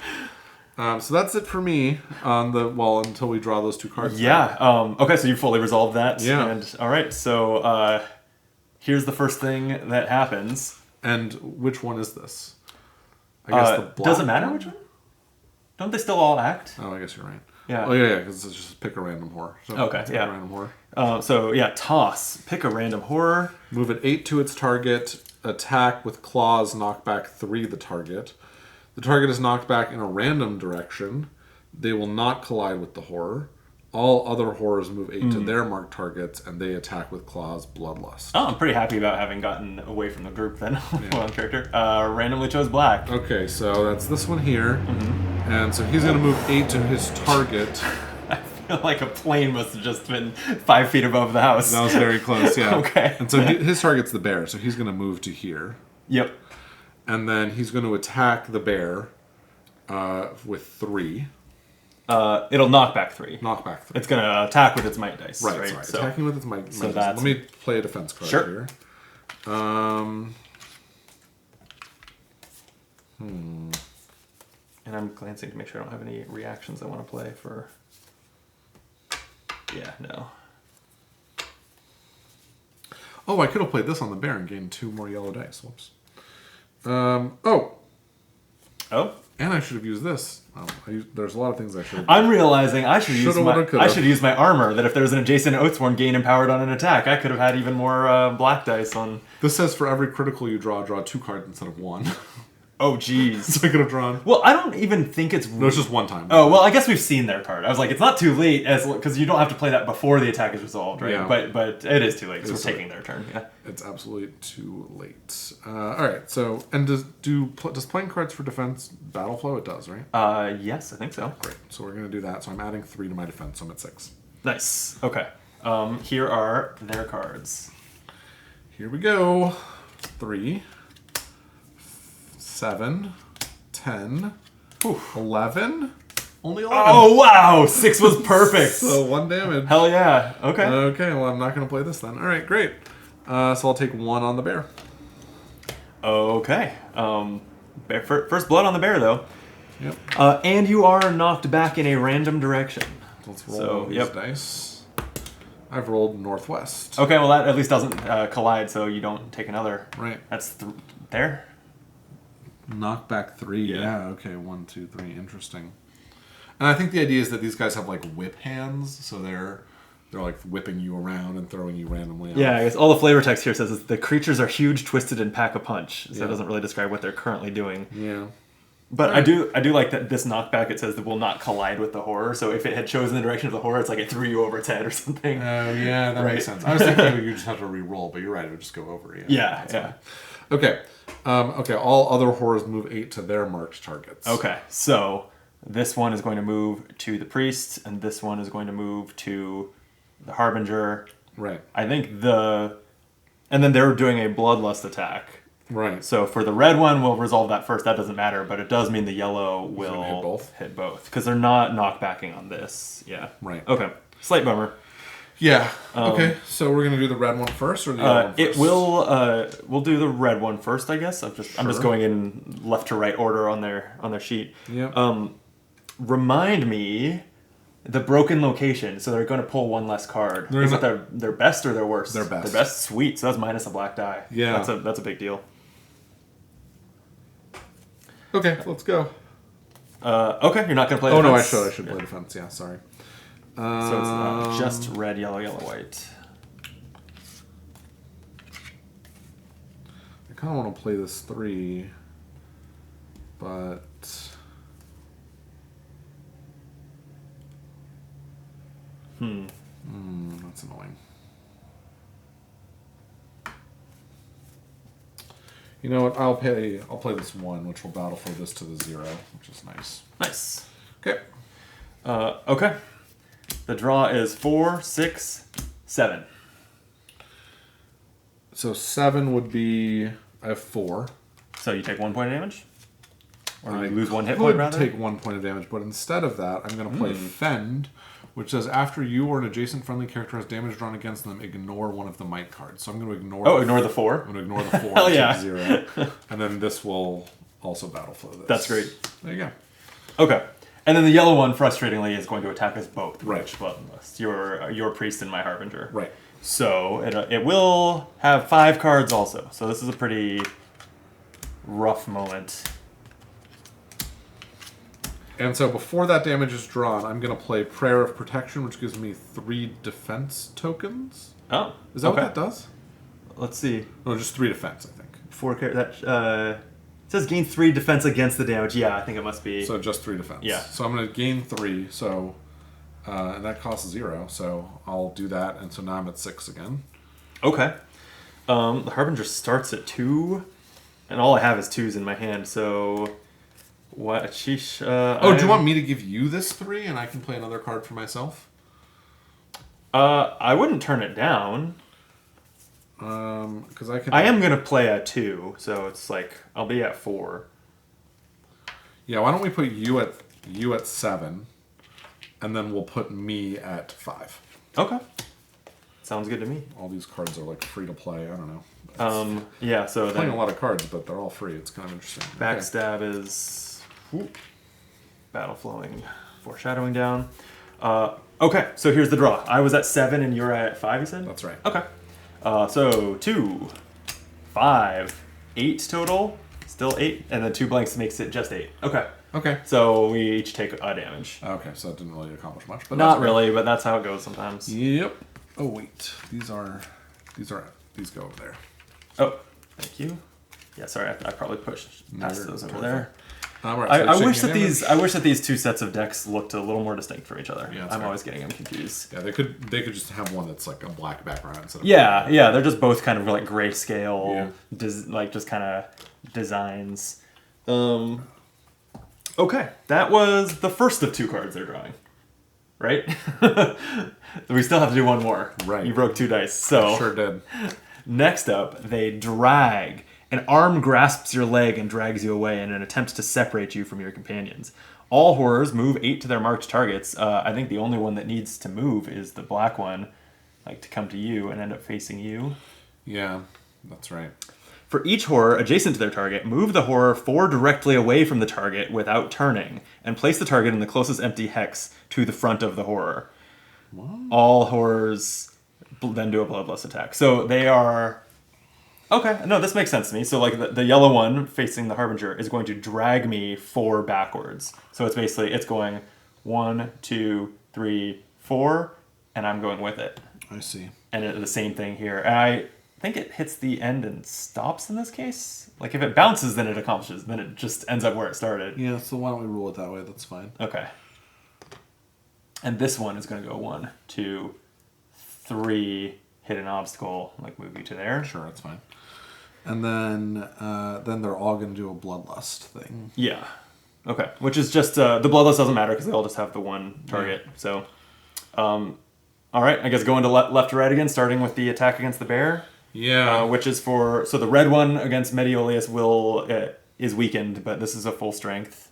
So that's it for me on until we draw those 2 cards. Yeah. Okay, so you fully resolved that. Yeah. And all right. So here's the first thing that happens. And which one is this? I guess the black. Does it matter which one? Don't they still all act? Oh, I guess you're right. Yeah. Oh yeah, because it's just pick a random horror. So okay. Pick a random horror. Toss. Pick a random horror. Move it 8 to its target. Attack with claws. Knock back 3 the target. The target is knocked back in a random direction. They will not collide with the horror. All other horrors move 8 to their marked targets, and they attack with claws, bloodlust. Oh, I'm pretty happy about having gotten away from the group then. One character. Randomly chose black. Okay, so that's this one here. And so he's going to move 8 to his target. I feel like a plane must have just been 5 feet above the house. That was very close, yeah. Okay. And so his target's the bear, so he's going to move to here. Yep. And then he's going to attack the bear with 3. It'll knock back 3. Knock back 3. It's going to attack with its might dice. Right. So, attacking with its might dice. Let me play a defense card here. And I'm glancing to make sure I don't have any reactions I want to play for... Yeah, no. Oh, I could have played this on the bear and gained 2 more yellow dice. Whoops. Oh? And I should have used this. There's a lot of things I should have I'm realizing I should use my armor, that if there's an adjacent Oathsworn gain empowered on an attack, I could have had even more black dice on... This says for every critical you draw 2 cards instead of 1. Oh, jeez. So I could have drawn... Well, I don't even think it's... No, it's just 1 time. Oh, well, I guess we've seen their card. I was like, it's not too late, because you don't have to play that before the attack is resolved, right? Yeah. But it is too late, because we're taking their turn. Yeah. It's absolutely too late. Alright, so... And does playing cards for defense battle flow? It does, right? Yes, I think so. Great. So we're going to do that. So I'm adding 3 to my defense, so I'm at 6. Nice. Okay. Here are their cards. Here we go. 3, 7, 10, 11. Only 11. Oh, wow! 6 was perfect. So 1 damage. Hell yeah. Okay. Okay, well, I'm not going to play this then. All right, great. So I'll take 1 on the bear. Okay. First blood on the bear, though. Yep. And you are knocked back in a random direction. Let's roll these dice. I've rolled northwest. Okay, well, that at least doesn't collide, so you don't take another. Right. That's there. Knock back 3. Yeah. Okay. 1, 2, 3. Interesting. And I think the idea is that these guys have like whip hands, so they're they're like whipping you around and throwing you randomly. Yeah, I guess all the flavor text here says is the creatures are huge, twisted, and pack a punch. So Yeah. it doesn't really describe what they're currently doing. Yeah. But I do like that this knockback, it says that will not collide with the horror. So if it had chosen the direction of the horror, it's like it threw you over its head or something. Oh, yeah, that Right. makes sense. I was thinking you just have to re-roll, but you're right, it would just go over. Yeah. Fine. Okay. Okay, all other horrors move 8 to their marked targets. Okay, so this one is going to move to the priest, and this one is going to move to the harbinger. Right. I think and then they're doing a bloodlust attack. Right. So for the red one, we'll resolve that first. That doesn't matter, but it does mean the yellow will hit both? because they're not knockbacking on this. Yeah. Right. Okay. Slight bummer. Yeah. Okay. So we're gonna do the red one first, or the yellow one first? It will. We'll do the red one first, I guess. I'm just going in left to right order on their sheet. Yeah. Remind me the broken location. So they're going to pull one less card. Is it their best or their worst? Their best. Their best. Sweet. So that's minus a black die. Yeah. That's a big deal. Okay. Let's go. Okay. You're not going to play. Oh no, I defense? should play defense. Yeah. Sorry. So it's just red, yellow, white. I kind of want to play this 3, but that's annoying. You know what? I'll play this 1, which will battle for this to the 0, which is nice. Nice. Okay. Okay. The draw is 4, 6, 7. So 7 would be I have 4. So you take 1 point of damage? Or I you lose 1 hit could point, rather? take 1 point of damage, but instead of that, I'm going to play Fend, which says after you or an adjacent friendly character has damage drawn against them, ignore one of the might cards. So I'm going to ignore. Oh, ignore the 4? I'm going to ignore the 4. Hell and yeah. take 0, and then this will also battle flow this. That's great. There you go. Okay. And then the yellow one, frustratingly, is going to attack us both. Right. Which bloodlust. Your priest and my harbinger. Right. So it will have 5 cards also. So this is a pretty rough moment. And so before that damage is drawn, I'm going to play Prayer of Protection, which gives me 3 defense tokens. Oh. Is that what that does? Let's see. No, just 3 defense, I think. 4 that it says gain 3 defense against the damage. Yeah, I think it must be. So just 3 defense. Yeah. So I'm going to gain 3. So and that costs 0. So I'll do that, and so now I'm at 6 again. Okay. The harbinger starts at 2, and all I have is 2s in my hand. So what? Sheesh. Do you want me to give you this 3, and I can play another card for myself? I wouldn't turn it down. Because I can. I am gonna play at 2, so it's like I'll be at 4. Yeah. Why don't we put you at 7, and then we'll put me at 5. Okay. Sounds good to me. All these cards are like free to play. I don't know. Yeah. So Playing then a lot of cards, but they're all free. It's kind of interesting. backstab is battle flowing, foreshadowing down. Okay. So here's the draw. I was at 7, and you're at 5. You said. That's right. Okay. So 2, 5, 8 total. Still 8, and then 2 blanks makes it just 8. Okay. Okay. So we each take a damage. Okay. So that didn't really accomplish much, but Not really, but that's how it goes sometimes. Yep. Oh wait, these go over there. Oh, thank you. Yeah, sorry, I probably pushed past those over there. Right, I so wish that these 2 sets of decks looked a little more distinct from each other. Yeah, I'm always getting them confused. Yeah, they could just have one that's like a black background instead of Yeah, they're just both kind of like grayscale, Yeah. like just kind of designs. Okay, that was the first of 2 cards they're drawing, right? We still have to do 1 more. Right. You broke 2 dice, so I sure did. Next up, they drag. An arm grasps your leg and drags you away in an attempt to separate you from your companions. All horrors move 8 to their marked targets. I think the only one that needs to move is the black one, like to come to you and end up facing you. Yeah, that's right. For each horror adjacent to their target, move the horror 4 directly away from the target without turning, and place the target in the closest empty hex to the front of the horror. What? All horrors then do a bloodlust attack. So they are... Okay, no, this makes sense to me. So like the yellow one facing the harbinger is going to drag me 4 backwards. So it's basically, it's going 1, 2, 3, 4, and I'm going with it. I see. And the same thing here. And I think it hits the end and stops in this case. Like, if it bounces, then it accomplishes. Then it just ends up where it started. Yeah, so why don't we rule it that way? That's fine. Okay. And this one is going to go 1, 2, 3, hit an obstacle, like move you to there. Sure, that's fine. And then they're all going to do a bloodlust thing. Yeah. Okay. Which is just, the bloodlust doesn't matter because they all just have the one target. Yeah. So, all right, I guess going to left to right again, starting with the attack against the bear. Yeah. Which is so the red one against Mediolius is weakened, but this is a full strength.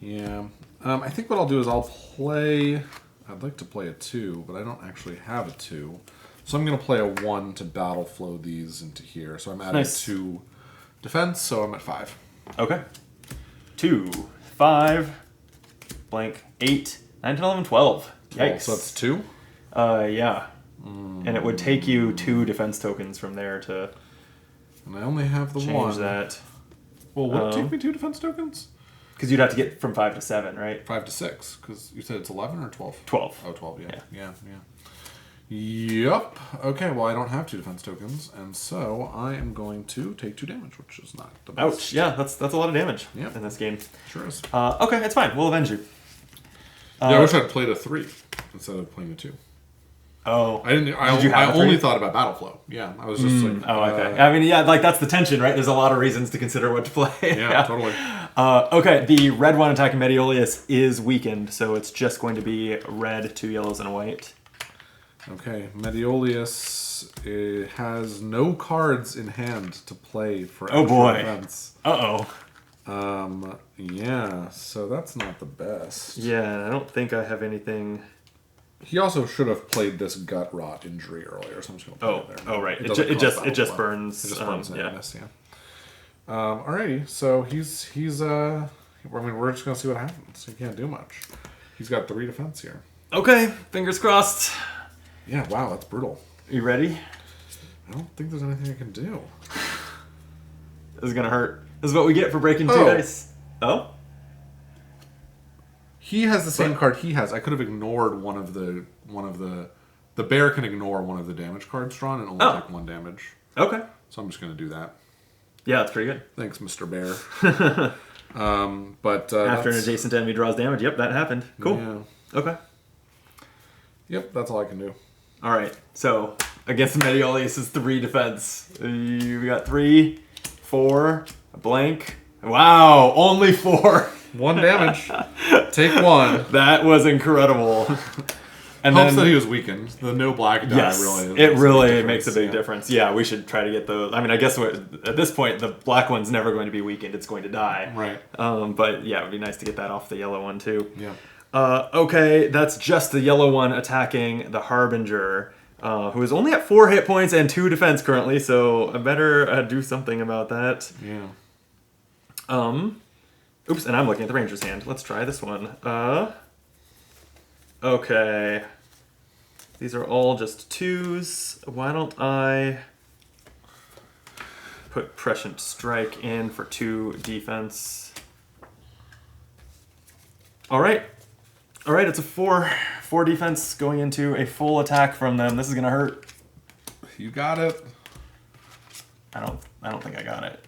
Yeah. I think what I'll do is I'd like to play a 2, but I don't actually have a 2. So I'm going to play a 1 to battle flow these into here. So I'm adding 2 defense, so I'm at 5. Okay. 2, 5, blank, 8, 9, 10, 11, 12. Yikes. So that's 2? Yeah. And it would take you 2 defense tokens from there to And I only have the change 1. that. Well, would it take me 2 defense tokens? Because you'd have to get from 5 to 7, right? 5 to 6, because you said it's 11 or 12? 12. Oh, 12, yeah. Yep. Okay, well, I don't have 2 defense tokens, and so I am going to take 2 damage, which is not the best. Ouch. Yeah, that's a lot of damage in this game. Sure is. Okay, it's fine. We'll avenge you. Yeah, I wish I'd played a 3 instead of playing a 2. Oh. I only thought about battle flow. Yeah, I was just like... Oh, okay. I mean, yeah, like, that's the tension, right? There's a lot of reasons to consider what to play. Yeah, totally. Okay, the red one attacking Mediolius is weakened, so it's just going to be red, 2 yellows, and a white. Okay, Mediolius has no cards in hand to play for extra defense. Uh-oh. Yeah, so that's not the best. Yeah, I don't think I have anything... He also should have played this gut rot injury earlier, so I'm just going to play it there. Oh, right. It just burns. It just burns yeah. Alrighty, so he's I mean, we're just going to see what happens. He can't do much. He's got 3 defense here. Okay, fingers crossed. Yeah, wow, that's brutal. Are you ready? I don't think there's anything I can do. This is going to hurt. This is what we get for breaking 2 dice. Oh? He has the same card he has. I could have ignored one of the bear can ignore one of the damage cards drawn and only take 1 damage. Okay. So I'm just going to do that. Yeah, that's pretty good. Thanks, Mr. Bear. But after an adjacent enemy draws damage, yep, that happened. Cool. Yeah. Okay. Yep, that's all I can do. All right. So against Mediolius is 3 defense. You got 3, 4, a blank. Wow, only 4. 1 damage. Take 1. That was incredible. And helps that he was weakened. The no black die really makes a big difference. Yeah, we should try to get those. I mean, I guess at this point, the black one's never going to be weakened. It's going to die. Right. But yeah, it would be nice to get that off the yellow one, too. Yeah. Okay, that's just the yellow one attacking the Harbinger, who is only at 4 hit points and 2 defense currently, so I better do something about that. Yeah. Oops, and I'm looking at the Ranger's hand. Let's try this one. Okay. These are all just 2s. Why don't I put Prescient Strike in for 2 defense? Alright. Alright, it's a 4 defense going into a full attack from them. This is gonna hurt. You got it. I don't think I got it.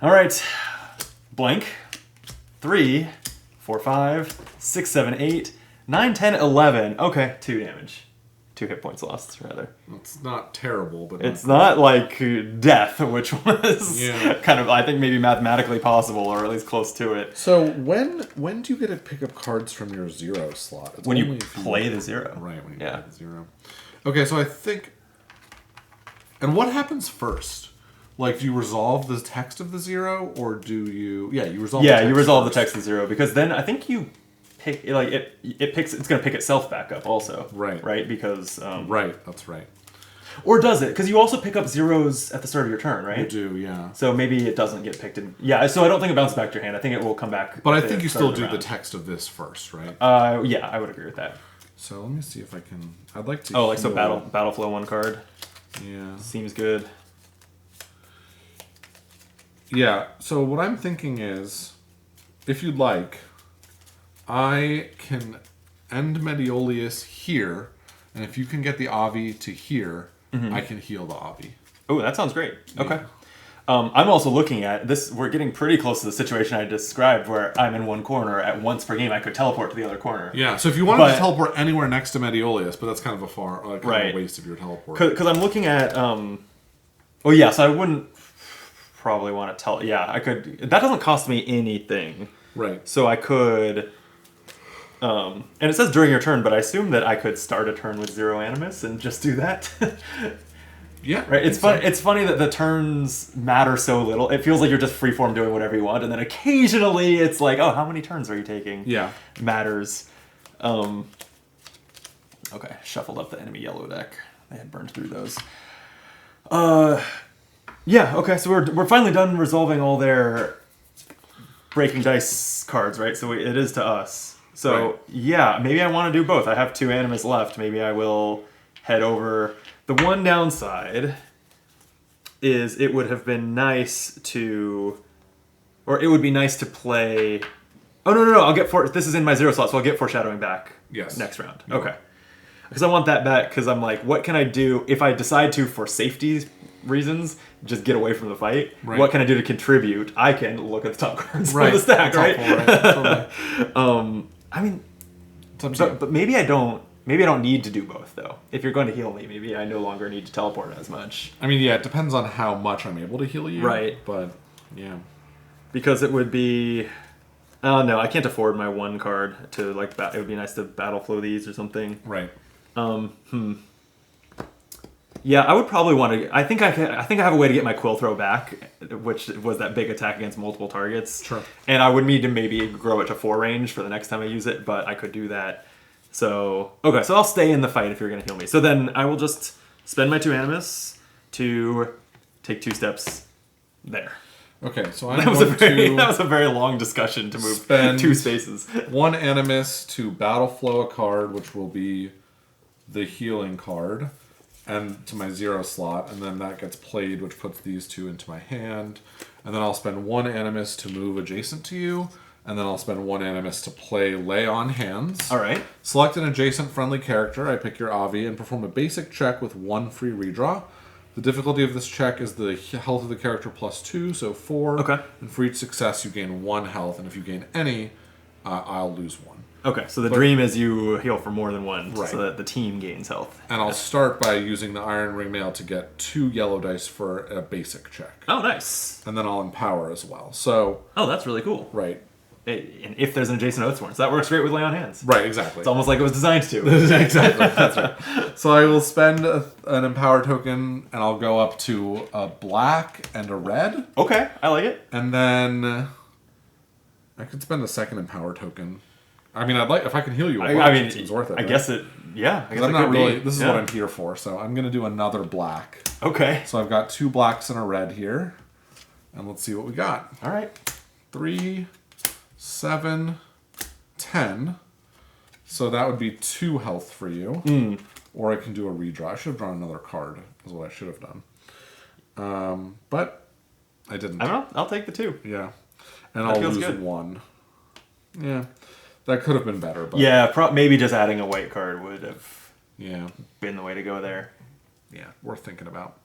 Alright. Blank. 3, 4, 5, 6, 7, 8, 9, 10, 11. Okay, 2 damage. 2 hit points lost, rather. It's not terrible, but... It's not like death, which was kind of, I think, maybe mathematically possible, or at least close to it. So when do you get to pick up cards from your 0 slot? It's when you play the 0. Right, when you play the 0. Okay, so I think... And what happens first? Like, do you resolve the text of the 0, or do you... Yeah, you resolve the text you resolve first. the text of 0, because then I think you pick... Like, it's going to pick itself back up also. Right. Right? Because... right, that's right. Or does it? Because you also pick up 0s at the start of your turn, right? You do, yeah. So maybe it doesn't get picked in... Yeah, so I don't think it bounces back to your hand. I think it will come back... But I think you still do the text of this first, right? Yeah, I would agree with that. So let me see if I can... I'd like to... Oh, like, so battle flow 1 card? Yeah. Seems good. Yeah, so what I'm thinking is, if you'd like, I can end Mediolius here, and if you can get the Avi to here, I can heal the Avi. Oh, that sounds great. Okay. I'm also looking at this. We're getting pretty close to the situation I described where I'm in one corner. At once per game, I could teleport to the other corner. Yeah, so if you wanted to teleport anywhere next to Mediolius, but that's kind of a kind of a waste of your teleport. Because I'm looking at... so I wouldn't probably want to tell... Yeah, I could... That doesn't cost me anything. Right. So I could... and it says during your turn, but I assume that I could start a turn with 0 Animus and just do that. Yeah. Right. It's fun. It's funny that the turns matter so little. It feels like you're just freeform doing whatever you want, and then occasionally it's like, oh, how many turns are you taking? Yeah. Matters. Okay. Shuffled up the enemy yellow deck. They had burned through those. Yeah. Okay. So we're finally done resolving all their breaking dice cards, right? So it is to us. So yeah, maybe I want to do both. I have 2 Animus left. Maybe I will head over. The one downside is it would have been nice to... Or it would be nice to play... Oh, no. I'll get... This is in my 0 slot, so I'll get Foreshadowing back next round. Yeah. Okay. Because I want that back, because I'm like, what can I do if I decide to, for safety reasons, just get away from the fight? Right. What can I do to contribute? I can look at the top cards from the stack, right? Totally. I mean... But maybe I don't... Maybe I don't need to do both, though. If you're going to heal me, maybe I no longer need to teleport as much. I mean, yeah, it depends on how much I'm able to heal you. Right. But, yeah. Because it would be... Oh, no, I can't afford my 1 card to, like, it would be nice to battle flow these or something. Right. Yeah, I would probably want to... I think I have a way to get my Quill Throw back, which was that big attack against multiple targets. Sure. And I would need to maybe grow it to 4 range for the next time I use it, but I could do that. So, okay, so I'll stay in the fight if you're going to heal me. So then I will just spend my 2 Animus to take 2 steps there. Okay, so that was a very long discussion to move 2 spaces. 1 Animus to battle flow a card, which will be the healing card, and to my 0 slot, and then that gets played, which puts these 2 into my hand. And then I'll spend 1 Animus to move adjacent to you. And then I'll spend 1 Animus to play Lay on Hands. All right. Select an adjacent friendly character. I pick your Avi and perform a basic check with 1 free redraw. The difficulty of this check is the health of the character plus 2, so 4. Okay. And for each success, you gain 1 health, and if you gain any, I'll lose 1. Okay, so the dream is you heal for more than 1, right, so that the team gains health. And I'll start by using the Iron Ringmail to get 2 yellow dice for a basic check. Oh, nice. And then I'll empower as well. So. Oh, that's really cool. Right. And if there's an adjacent Oathsworn, so that works great with Lay on Hands. Right, exactly. It's almost like it was designed to. Exactly, that's right. So I will spend an Empower token, and I'll go up to a black and a red. Okay, I like it. And then I could spend a second Empower token. I mean, I'd like if I can heal you. It seems worth it. I guess it. Yeah, I guess I'm not really. This is what I'm here for. So I'm gonna do another black. Okay. So I've got 2 blacks and a red here, and let's see what we got. All right. 3, 7, 10. So that would be 2 health for you. Or I can do a redraw. I should have drawn another card, is what I should have done. But I didn't. I don't know. I'll take the 2. Yeah. And I'll lose 1. Yeah. That could have been better. But yeah, maybe just adding a white card would have been the way to go there. Yeah, worth thinking about.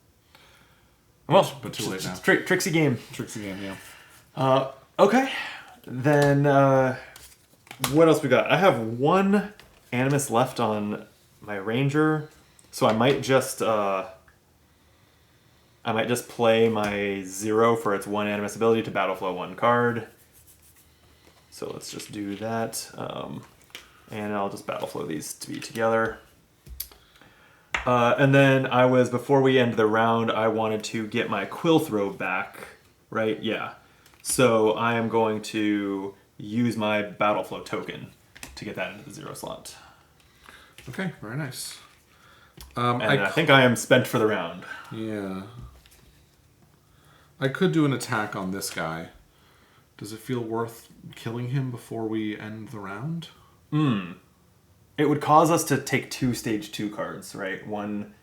Well, but too late now. Tricksy game. Tricksy game, yeah. Okay. Then, what else we got? I have 1 Animus left on my Ranger, so I might just play my 0 for its 1 Animus ability to battle flow 1 card. So let's just do that, and I'll just battle flow these to be together. And then before we end the round, I wanted to get my Quill Throw back, right? Yeah. So I am going to use my Battle Flow token to get that into the 0 slot. Okay, very nice. I think I am spent for the round. Yeah. I could do an attack on this guy. Does it feel worth killing him before we end the round? It would cause us to take 2 stage 2 cards, right? One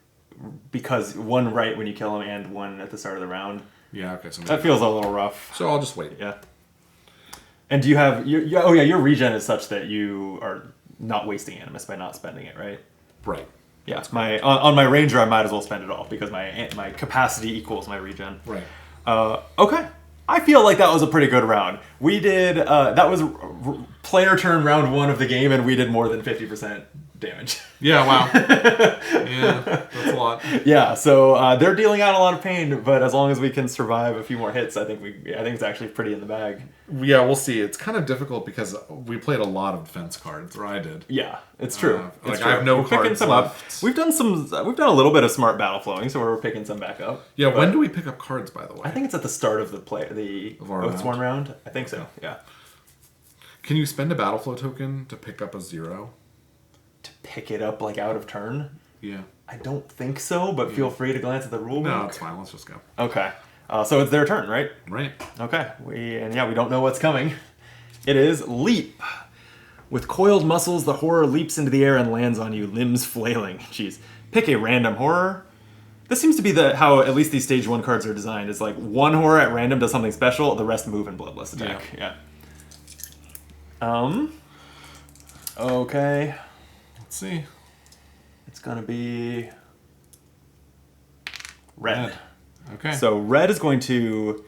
right when you kill him and 1 at the start of the round. Yeah, okay. So that feels a little rough. So I'll just wait. Yeah. And do you have... oh, yeah, your regen is such that you are not wasting animus by not spending it, right? Right. Yeah, on my ranger, I might as well spend it all because my capacity equals my regen. Right. Okay. I feel like that was a pretty good round. We did... that was player turn round 1 of the game, and we did more than 50% damage. Yeah, wow. Yeah, that's a lot. Yeah, so they're dealing out a lot of pain, but as long as we can survive a few more hits, I think it's actually pretty in the bag. Yeah, we'll see. It's kind of difficult because we played a lot of defense cards, or I did. Yeah, it's true. I have no we're picking cards some left. up. We've done a little bit of smart battle flowing, so we're picking some back up. Yeah, when do we pick up cards, by the way? I think it's at the start of the Oathsworn round. I think so. Yeah. Can you spend a battle flow token to pick up a 0? To pick it up like out of turn? Yeah. I don't think so, but feel free to glance at the rule book. No, it's fine. Let's just go. Okay. So it's their turn, right? Right. Okay. We don't know what's coming. It is Leap. With coiled muscles, the horror leaps into the air and lands on you, limbs flailing. Jeez. Pick a random horror. This seems to be how at least these stage 1 cards are designed. It's like one horror at random does something special, the rest move and bloodless attack. Yeah. Okay. Let's see. It's gonna be red. Okay. So red is going to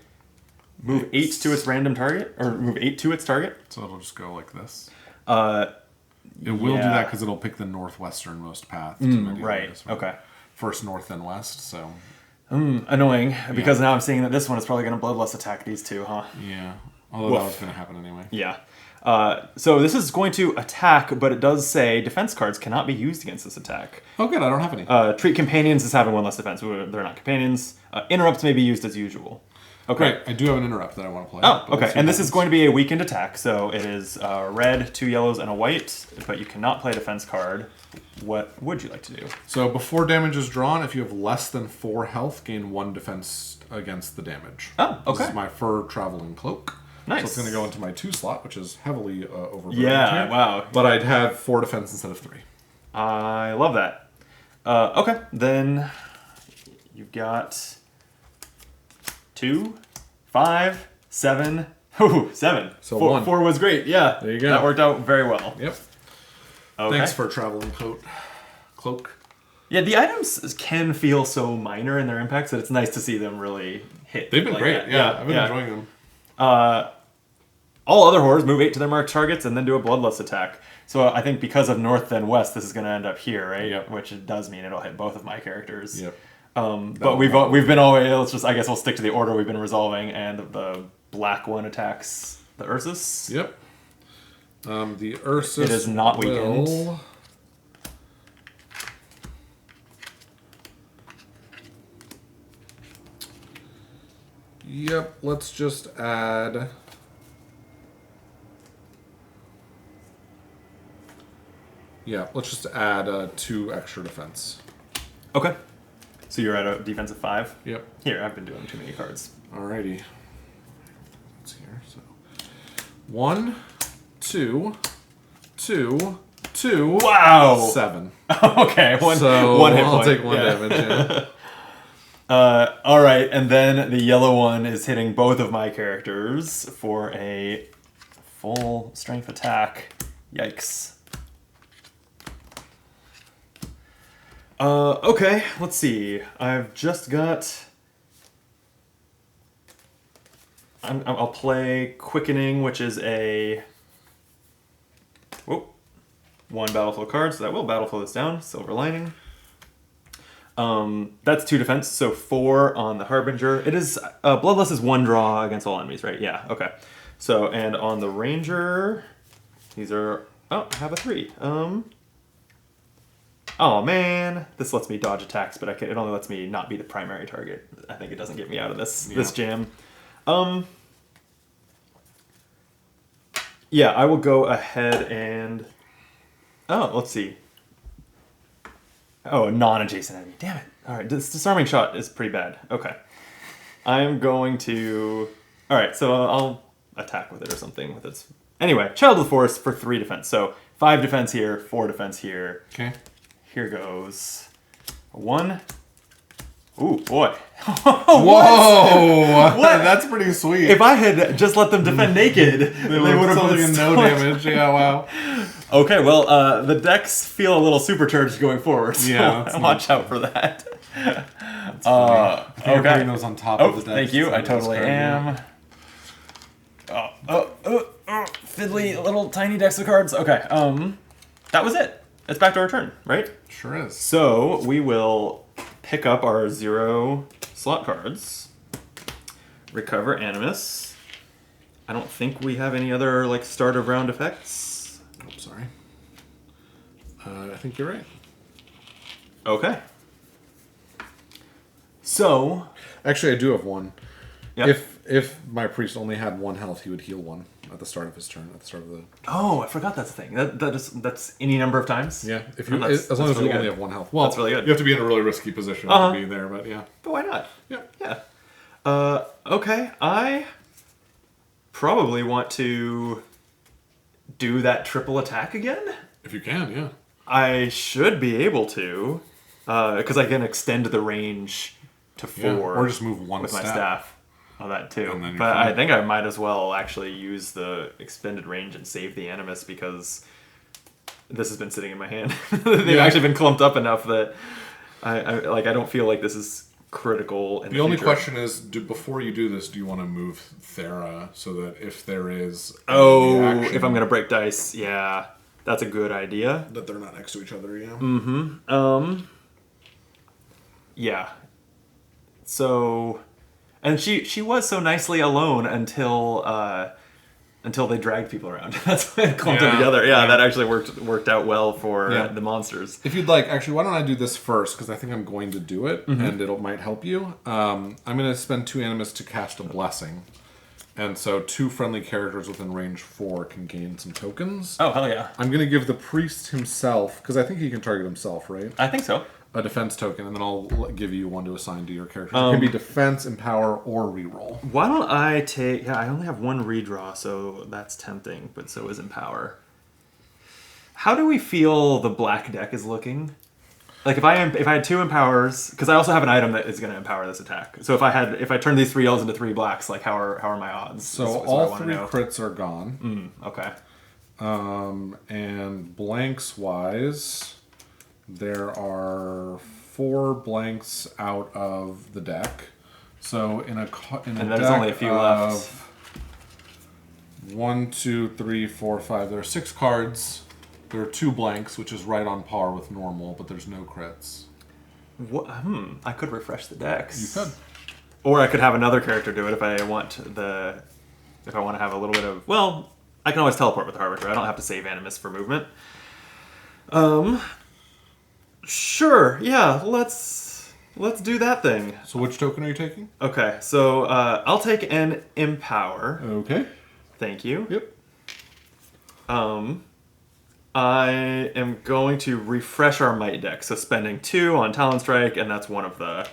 move 8 to its random target, or move 8 to its target. So it'll just go like this. It will do yeah. that because it'll pick the northwesternmost path. Right. Okay. First north and west, so... Annoying, because now I'm seeing that this one is probably going to bloodlust attack these two, huh? Yeah. Although that was going to happen anyway. Yeah. So this is going to attack, but it does say defense cards cannot be used against this attack. Oh, good. I don't have any. Treat companions as having 1 less defense. They're not companions. Interrupts may be used as usual. Okay. Right. I do have an interrupt that I want to play. Oh, okay. And this is going to be a weakened attack, so it is red, 2 yellows, and a white, but you cannot play a defense card. What would you like to do? So before damage is drawn, if you have less than 4 health, gain 1 defense against the damage. Oh, okay. This is my fur traveling cloak. Nice. So it's going to go into my 2 slot, which is heavily overburdened Yeah, here. wow. But I'd have 4 defense instead of 3. I love that. Okay, then you've got 2, 5, 7. Ooh, 7. So 4, 1. 4 was great. Yeah. There you go. That worked out very well. Yep. Okay. Thanks for traveling cloak. Yeah, the items can feel so minor in their impacts that it's nice to see them really hit. They've been like great. that. Yeah, I've been enjoying them. All other horrors move 8 to their marked targets and then do a bloodlust attack. So I think because of north and west, this is going to end up here, right? Yep. Which it does mean it'll hit both of my characters. Yep. But we've been always, I guess we'll stick to the order we've been resolving, and the black one attacks the Ursus. Yep. The Ursus. It is not weakened. Yep. Let's just add. Yeah, let's just add 2 extra defense. Okay. So you're at a defensive 5? Yep. Here, I've been doing too many cards. Alrighty. Let's see here. So 1, 2, 2, 2. Wow! 7. Okay, one hit point. I'll take 1 damage. Yeah. All right, and then the yellow one is hitting both of my characters for a full strength attack. Yikes. Okay, let's see. I've just got... I'll play Quickening, which is a... Whoop. 1 battleflow card, so that will battleflow this down. Silver Lining. That's 2 defense, so 4 on the Harbinger. It is... Bloodlust is 1 draw against all enemies, right? Yeah, okay. So, and on the Ranger... These are... Oh, I have a 3. Oh man, this lets me dodge attacks, but it only lets me not be the primary target. I think it doesn't get me out of this jam. Yeah, I will go ahead and... Oh, let's see. Oh, a non-adjacent enemy. Damn it. All right, this disarming shot is pretty bad. Okay. I'm going to... All right, so I'll attack with it or something with its... Anyway, Child of the Forest for 3 defense. So 5 defense here, 4 defense here. Okay. Here goes 1, Ooh, boy. Whoa! What? That's pretty sweet. If I had just let them defend naked, they would have taken no damage. Yeah, wow. Okay, well, the decks feel a little supercharged going forward, so Yeah, watch out for that. I think you're putting those on top of the deck. Thank you. So I totally am. Fiddly little tiny decks of cards. Okay, that was it. It's back to our turn, right? Sure is. So we will pick up our 0 slot cards, recover Animus. I don't think we have any other like start of round effects. Oh, sorry. I think you're right. Okay. So, actually, I do have one. Yep. If my priest only had 1 health, he would heal 1 at the start of his turn. At the start of the. Oh, I forgot that's a thing. That's any number of times. Yeah, if you as long as really you only good. have 1 health. Well, That's really good. You have to be in a really risky position to be there, but yeah. But why not? Yeah. Yeah. Okay. I probably want to do that triple attack again. If you can, yeah. I should be able to, because I can extend the range to 4. Yeah, or just move 1 with step. my staff. Oh, that too. And then you're But fine. I think I might as well actually use the extended range and save the Animus because this has been sitting in my hand. They've actually been clumped up enough that I don't feel like this is critical. In The only future. question is, before you do this, do you want to move Thera so that if there is a Oh, reaction, if I'm gonna break dice, yeah, that's a good idea. that they're not next to each other, yeah. Yeah. So, and she was so nicely alone until they dragged people around. That's why it clumped them together. Yeah, that actually worked out well for the monsters. If you'd like, actually, why don't I do this first? Because I think I'm going to do it, and it might help you. I'm going to spend 2 Animus to cast a Blessing. And so 2 friendly characters within range 4 can gain some tokens. Oh, hell yeah. I'm going to give the priest himself, because I think he can target himself, right? I think so. A defense token, and then I'll give you 1 to assign to your character. It can be defense, empower, or reroll. Why don't I take... Yeah, I only have 1 redraw, so that's tempting, but so is Empower. How do we feel the black deck is looking? Like, if I had 2 Empowers... Because I also have an item that is going to empower this attack. So if I turn these 3 yellows into 3 blacks, like, how are my odds? So is what I all wanna 3 know. crits are gone. Okay. And blanks-wise, there are 4 blanks out of the deck. So in a And deck there's only a few left. of 1, 2, 3, 4, 5. There are 6 cards. There are 2 blanks, which is right on par with normal, but there's no crits. I could refresh the decks. You could. Or I could have another character do it if I want to have a little bit of... Well, I can always teleport with the Harbinger. I don't have to save Animus for movement. Sure. Yeah, let's do that thing. So which token are you taking? Okay, so I'll take an Empower. Okay. Thank you. Yep. I am going to refresh our Might deck, so spending 2 on Talon Strike, and that's one of the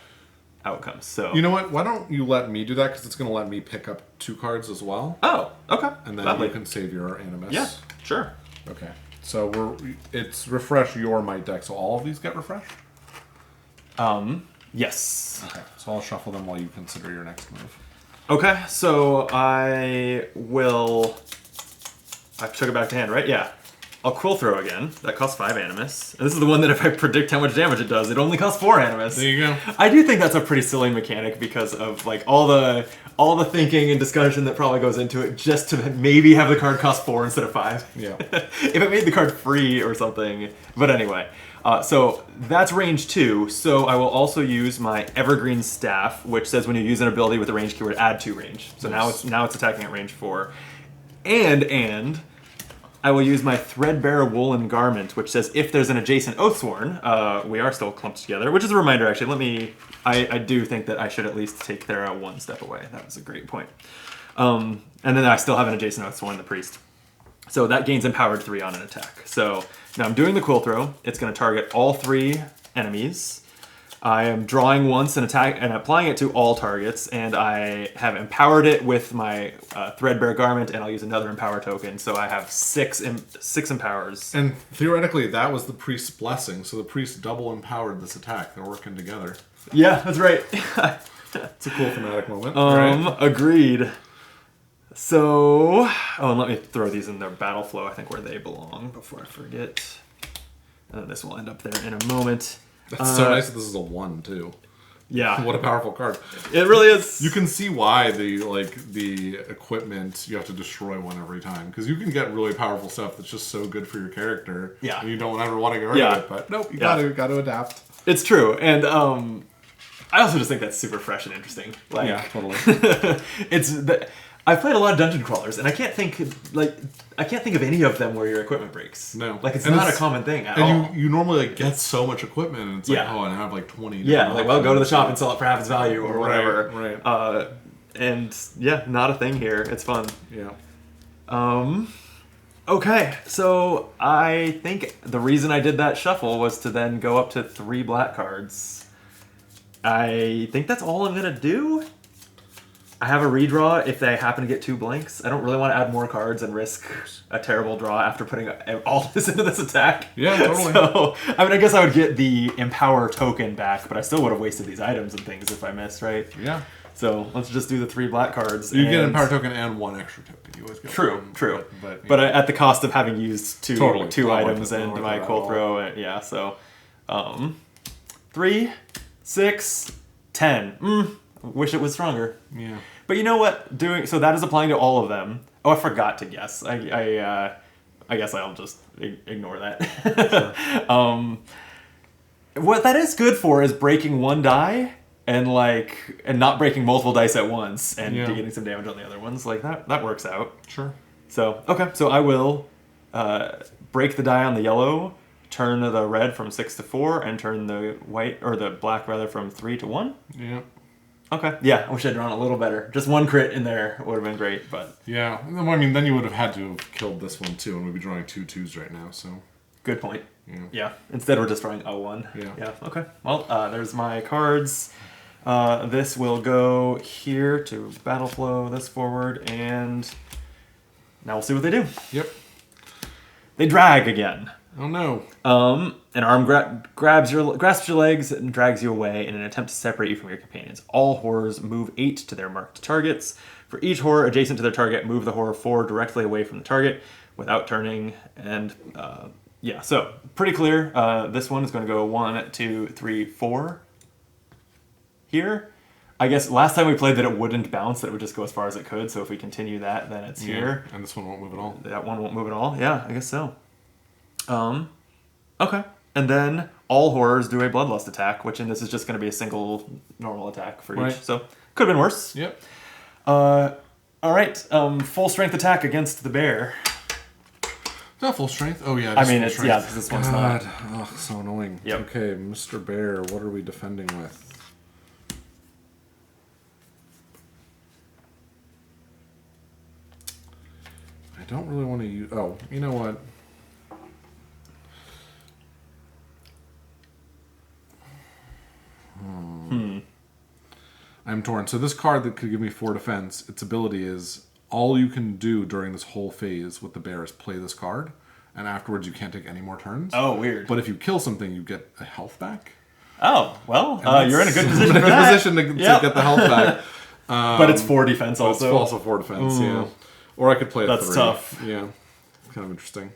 outcomes. So You know what? Why don't you let me do that? Because it's going to let me pick up 2 cards as well. Oh, okay. And then Lovely. you can save your Animus. Yeah, sure. Okay. So it's refresh your Might deck, so all of these get refreshed? Yes. Okay. So I'll shuffle them while you consider your next move. Okay, so I took it back to hand, right? Yeah. I'll Quill Throw again. That costs 5 Animus. And this is the one that if I predict how much damage it does, it only costs 4 Animus. There you go. I do think that's a pretty silly mechanic because of like all the thinking and discussion that probably goes into it just to maybe have the card cost 4 instead of 5. Yeah. If it made the card free or something. But anyway. So that's range 2. So I will also use my Evergreen Staff, which says when you use an ability with a range keyword, add 2 range. So now it's attacking at range 4. And I will use my Threadbare Woolen Garment, which says if there's an adjacent Oathsworn, we are still clumped together. Which is a reminder, actually. I do think that I should at least take Thera 1 step away. That was a great point. And then I still have an adjacent Oathsworn, the Priest. So that gains Empowered 3 on an attack. So now I'm doing the Quill Throw. It's going to target all 3 enemies. I am drawing once and applying it to all targets, and I have empowered it with my Threadbare Garment, and I'll use another Empower token, so I have 6 empowers. And theoretically, that was the priest's blessing, so the priest double empowered this attack. They're working together. Yeah, that's right. It's a cool thematic moment. Right? Agreed. So, and let me throw these in their battle flow, I think, where they belong before I forget. This will end up there in a moment. That's so nice that this is a 1, too. Yeah. What a powerful card. It really is. You can see why the equipment, you have to destroy one every time. Because you can get really powerful stuff that's just so good for your character. Yeah. And you don't ever want to get rid of it. But nope, you gotta adapt. It's true. And I also just think that's super fresh and interesting. Like, yeah, totally. I've played a lot of dungeon crawlers, and I can't think of any of them where your equipment breaks. No, like it's not a common thing at all. And you normally get so much equipment, and it's like, and I have 20. Yeah, go to the shop and sell it for half its value or whatever. Right. And not a thing here. It's fun. Yeah. Okay, so I think the reason I did that shuffle was to then go up to 3 black cards. I think that's all I'm gonna do. I have a redraw if they happen to get 2 blanks. I don't really want to add more cards and risk a terrible draw after putting all this into this attack. Yeah, totally. So, I guess I would get the Empower token back, but I still would have wasted these items and things if I missed, right? Yeah. So let's just do the 3 black cards. You get an Empower token and 1 extra token. You always get True. But at the cost of having used two items and my cold throw. Yeah, so 3, 6, 10. Wish it was stronger. Yeah. But you know what? So that is applying to all of them. Oh, I forgot to guess. I guess I'll just ignore that. Sure. What that is good for is breaking 1 die and not breaking multiple dice at once and getting some damage on the other ones. Like that works out. Sure. So okay, so I will break the die on the yellow, turn the red from 6 to 4, and turn the white or the black rather from 3 to 1. Yeah. Okay. Yeah, I wish I'd drawn a little better. Just 1 crit in there would have been great, but... Yeah. I mean, then you would have had to have killed this one, too, and we'd be drawing 2 2s right now, so... Good point. Yeah. Instead, we're just drawing a 1. Yeah. Okay. Well, there's my cards. This will go here to battle flow this forward, and... Now we'll see what they do. Yep. They drag again. Oh, no. An arm grasps your legs and drags you away in an attempt to separate you from your companions. All horrors move 8 to their marked targets. For each horror adjacent to their target, move the horror 4 directly away from the target without turning. And so pretty clear. This one is going to go 1, 2, 3, 4 here. I guess last time we played that it wouldn't bounce, that it would just go as far as it could. So if we continue that, then it's here. And this one won't move at all. That one won't move at all. Yeah, I guess so. Okay. And then all horrors do a bloodlust attack, which in this is just going to be a single normal attack for each. So could have been worse. Yep. All right. Full strength attack against the bear. Not full strength. Oh yeah. I mean, it's strength. Yeah. This one's not. Oh, so annoying. Yep. Okay, Mr. Bear. What are we defending with? I don't really want to use. Oh, you know what? I'm torn. So this card that could give me 4 defense, its ability is all you can do during this whole phase with the bear is play this card, and afterwards you can't take any more turns. Oh, weird. But if you kill something, you get a health back. Oh, well, you're in a good position for that. In a good position to get the health back. But it's 4 defense also. It's also 4 defense, yeah. Or I could play a 3. That's tough. Yeah. Kind of interesting.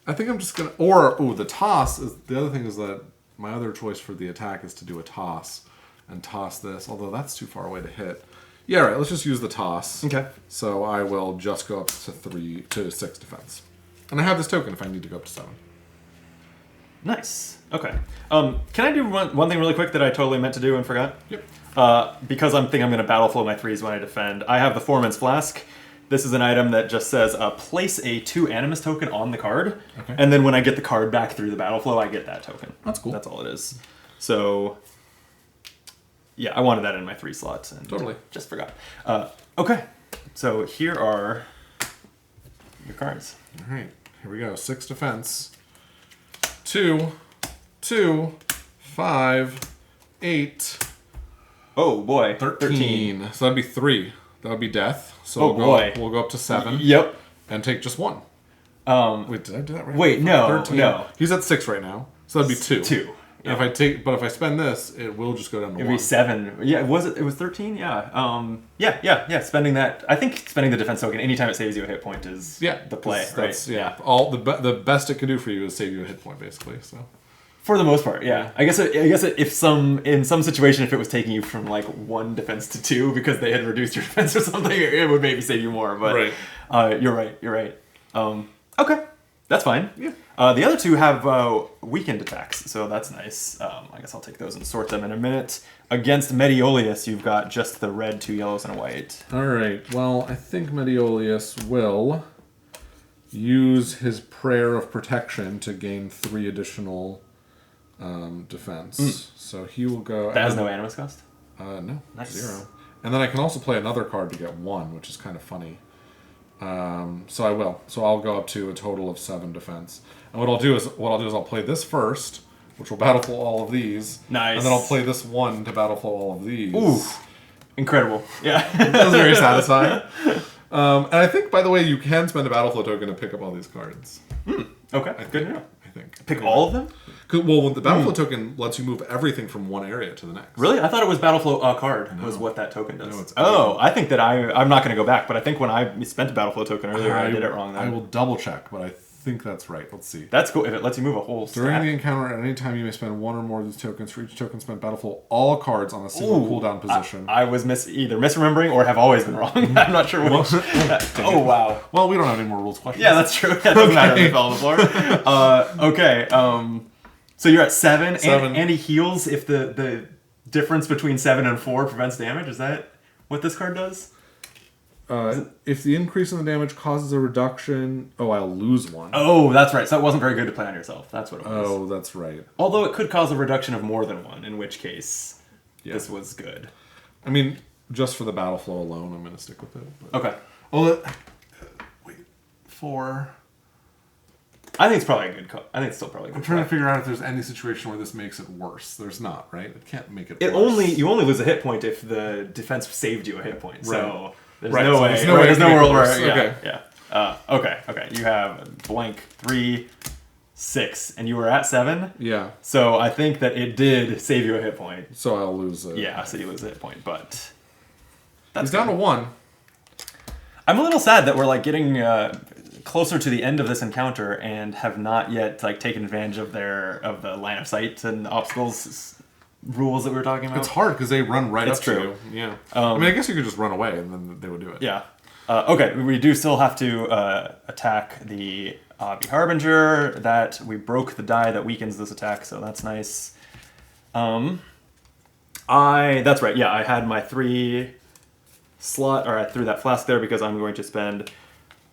I think I'm just going to... the toss. The other thing is that my other choice for the attack is to do a toss. And toss this, although that's too far away to hit. Yeah, right, let's just use the toss. Okay. So I will just go up to 6 defense. And I have this token if I need to go up to 7. Nice. Okay. Can I do one thing really quick that I totally meant to do and forgot? Yep. Because I'm going to battle flow my 3s when I defend. I have the Foreman's Flask. This is an item that just says, place a 2 Animus token on the card. Okay. And then when I get the card back through the battle flow, I get that token. That's cool. That's all it is. So... yeah, I wanted that in my 3 slots. And totally. Just forgot. Okay. So here are your cards. All right. Here we go. 6 defense. 2, 2, 5, 8. Oh, boy. 13. So that'd be 3. That would be death. So we'll go up to 7. Yep. And take just 1. Wait, did I do that right? Wait, no. 13. No. He's at 6 right now. So that'd be 2. 2. Yeah. If I spend this, it will just go down to It'd 1. be 7. Yeah, was it? It was 13. Yeah. Yeah. Spending that. I think spending the defense token anytime it saves you a hit point is the play. That's, right. yeah. All the best it can do for you is save you a hit point, basically. So. For the most part, yeah. I guess in some situation, if it was taking you from like 1 defense to 2 because they had reduced your defense or something, it would maybe save you more. But you're right. Okay, that's fine. Yeah. The other 2 have weakened attacks, so that's nice. I guess I'll take those and sort them in a minute. Against Mediolius, you've got just the red, 2 yellows, and a white. All right. Well, I think Mediolius will use his Prayer of Protection to gain 3 additional defense. So he will go. That has no animus cost? No. Nice. 0. And then I can also play another card to get 1, which is kind of funny. So I will. So I'll go up to a total of 7 defense. And what I'll do is I'll play this first, which will battle for all of these. Nice. And then I'll play this 1 to battle for all of these. Ooh. Incredible. Yeah. That was very satisfying. And I think, by the way, you can spend a battle flow token to pick up all these cards. Okay. Good to know. I think. Pick all of them? Well, the battle flow token lets you move everything from one area to the next. Really? I thought it was battle flow card was what that token does. No, it's I think that I'm not going to go back, but I think when I spent a battle flow token earlier, I did it wrong then. I will double check, but I think that's right. Let's see. That's cool if it lets you move a whole During stack. the encounter, at any time you may spend 1 or more of these tokens. For each token spent battle flow, all cards on a single cooldown position. I was either misremembering or have always been wrong. I'm not sure which. Oh, wow. Well, we don't have any more rules questions. Yeah, that's true. That doesn't matter if they fell on the floor. Okay. So you're at 7, and he heals if the difference between 7 and 4 prevents damage. Is that what this card does? If the increase in the damage causes a reduction... Oh, I'll lose 1. Oh, that's right. So that wasn't very good to play on yourself. That's what it was. Oh, that's right. Although it could cause a reduction of more than 1, in which case this was good. I mean, just for the battle flow alone, I'm going to stick with it. But... Okay. Well, wait. 4... I think it's probably a good call. I think it's still probably a good I'm trying call. to figure out if there's any situation where this makes it worse. There's not, right? It can't make it worse. You only lose a hit point if the defense saved you a hit point. So there's Right, no so way. there's no way There's to no make it world worse. where. Okay. Yeah. Okay. You have blank 3, 6, and you were at 7. Yeah. So I think that it did save you a hit point. So I'll lose it. Yeah. So you lose a hit point, but He's down to 1. I'm a little sad that we're like getting closer to the end of this encounter and have not yet like taken advantage of the line of sight and obstacles rules that we were talking about. It's hard because they run right It's up true. to you. Yeah. I mean, I guess you could just run away and then they would do it. Yeah. Okay, we do still have to attack the Avi Harbinger. That we broke the die that weakens this attack, so that's nice. That's right. Yeah, I had my 3 slot, or I threw that flask there because I'm going to spend.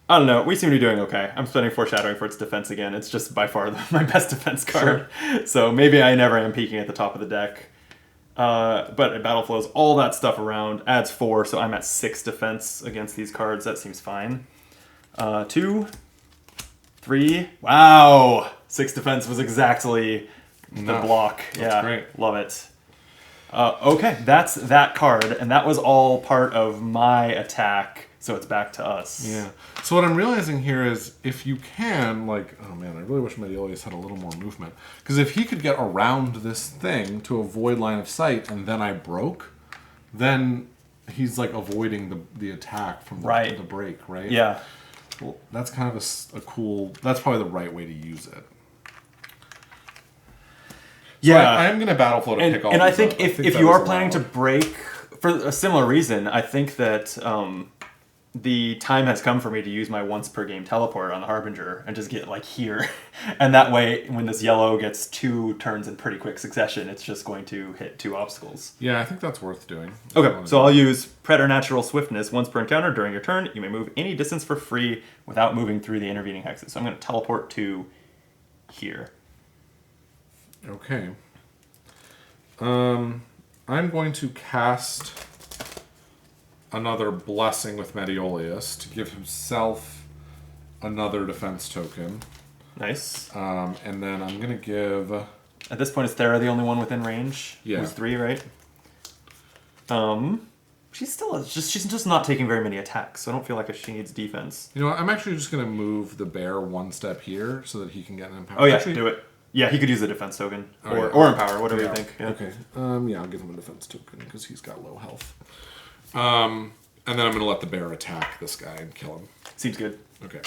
I don't know. We seem to be doing okay. I'm spending Foreshadowing for its defense again. It's just by far my best defense card. Sure. So maybe I never am peaking at the top of the deck. But it battle flows all that stuff around, adds 4, so I'm at 6 defense against these cards. That seems fine. 2, 3. Wow! 6 defense was exactly the block. That's great. Love it. Okay, that's that card, and that was all part of my attack. So it's back to us. Yeah. So what I'm realizing here is if you can, like, oh man, I really wish Mediolius had a little more movement. Because if he could get around this thing to avoid line of sight and then I broke, then he's like avoiding the attack from the break, right? Yeah. Well, that's kind of a cool, that's probably the right way to use it. So yeah. I am going to battle flow to pick all and these I think up. if that you is are planning to allowed. break, for a similar reason, I think that the time has come for me to use my once per game teleport on the Harbinger and just get like here. And that way, when this yellow gets 2 turns in pretty quick succession, it's just going to hit 2 obstacles. Yeah, I think that's worth doing. Okay, so I'll use Preternatural Swiftness once per encounter. During your turn, you may move any distance for free without moving through the intervening hexes. So I'm going to teleport to here. Okay. I'm going to cast another Blessing with Mediolius to give himself another defense token. Nice. And then I'm going to give... At this point, is Thera the only one within range? Yeah. Who's 3, right? She's just not taking very many attacks, so I don't feel like she needs defense. You know what? I'm actually just going to move the bear 1 step here so that he can get an impact. Oh yeah, actually, do it. Yeah, he could use a defense token. Oh, or empower, whatever you think. Yeah. Okay. Yeah, I'll give him a defense token because he's got low health. And then I'm going to let the bear attack this guy and kill him. Seems good. Okay.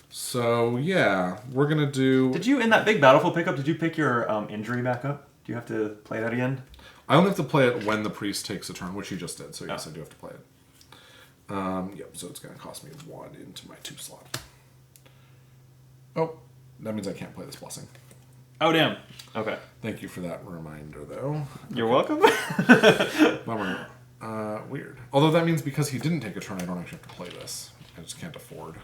So, yeah, we're going to do... Did you, in that big battlefield pickup, did you pick your injury back up? Do you have to play that again? I only have to play it when the priest takes a turn, which you just did, so yes, I do have to play it. Yep, so it's going to cost me 1 into my 2 slot. Oh, that means I can't play this blessing. Oh, damn. Okay. Thank you for that reminder, though. You're welcome. Bummer. Weird. Although that means because he didn't take a turn, I don't actually have to play this. I just can't afford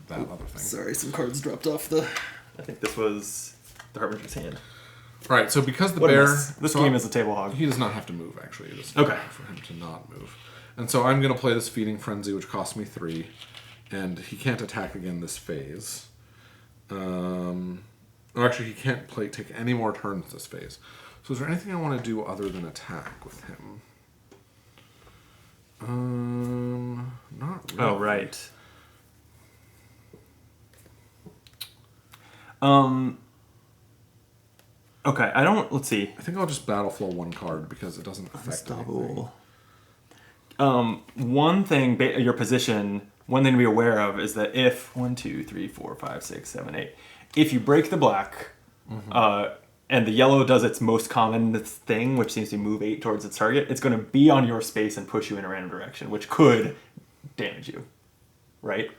that other thing. Sorry, some cards dropped off the... I think this was the Harbinger's Hand. All right, so because the bear... This game is a table hog. He does not have to move, actually. It is okay. For him to not move. And so I'm going to play this Feeding Frenzy, which costs me 3. And he can't attack again this phase. Or actually, he can't take any more turns this phase. So is there anything I want to do other than attack with him? Not really. Oh, right. Okay, I don't... Let's see. I think I'll just battle flow 1 card because it doesn't affect anything. One thing, your position, one thing to be aware of is that if 1, 2, 3, 4, 5, 6, 7, 8, if you break the black, and the yellow does its most common thing, which seems to move 8 towards its target, it's going to be on your space and push you in a random direction, which could damage you, right?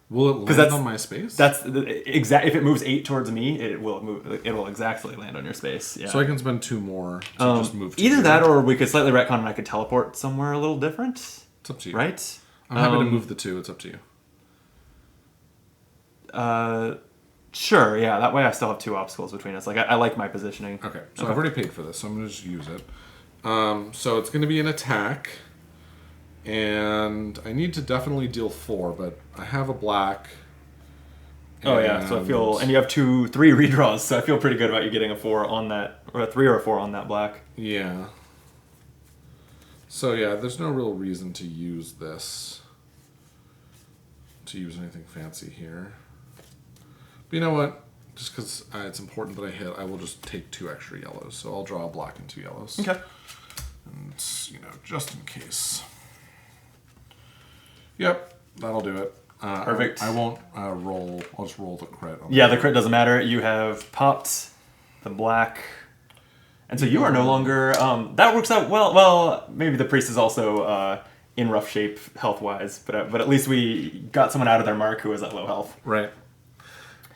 Will it land on my space? That's exact. If it moves 8 towards me, it will move. It will exactly land on your space. Yeah. So I can spend 2 more to just move. To either you. that, or we could slightly retcon, and I could teleport somewhere a little different. It's up to you. Right. I'm happy to move the 2. It's up to you. Sure. Yeah. That way, I still have 2 obstacles between us. Like I like my positioning. Okay. So I've already paid for this, so I'm gonna just use it. So it's gonna be an attack. And I need to definitely deal 4, but I have a black. Oh yeah, so I feel, and you have 3 redraws, so I feel pretty good about you getting a 4 on that, or a 3 or a 4 on that black. Yeah. So yeah, there's no real reason to use this. To use anything fancy here. But you know what? Just because it's important that I hit, I will just take 2 extra yellows. So I'll draw a black and 2 yellows. Okay. And just in case. Yep, that'll do it. Perfect. I won't roll. I'll just roll the crit. Yeah, the crit doesn't matter. You have popped the black, and so you are no longer. That works out well. Well, maybe the priest is also in rough shape health-wise, but at least we got someone out of their mark who was at low health. Right.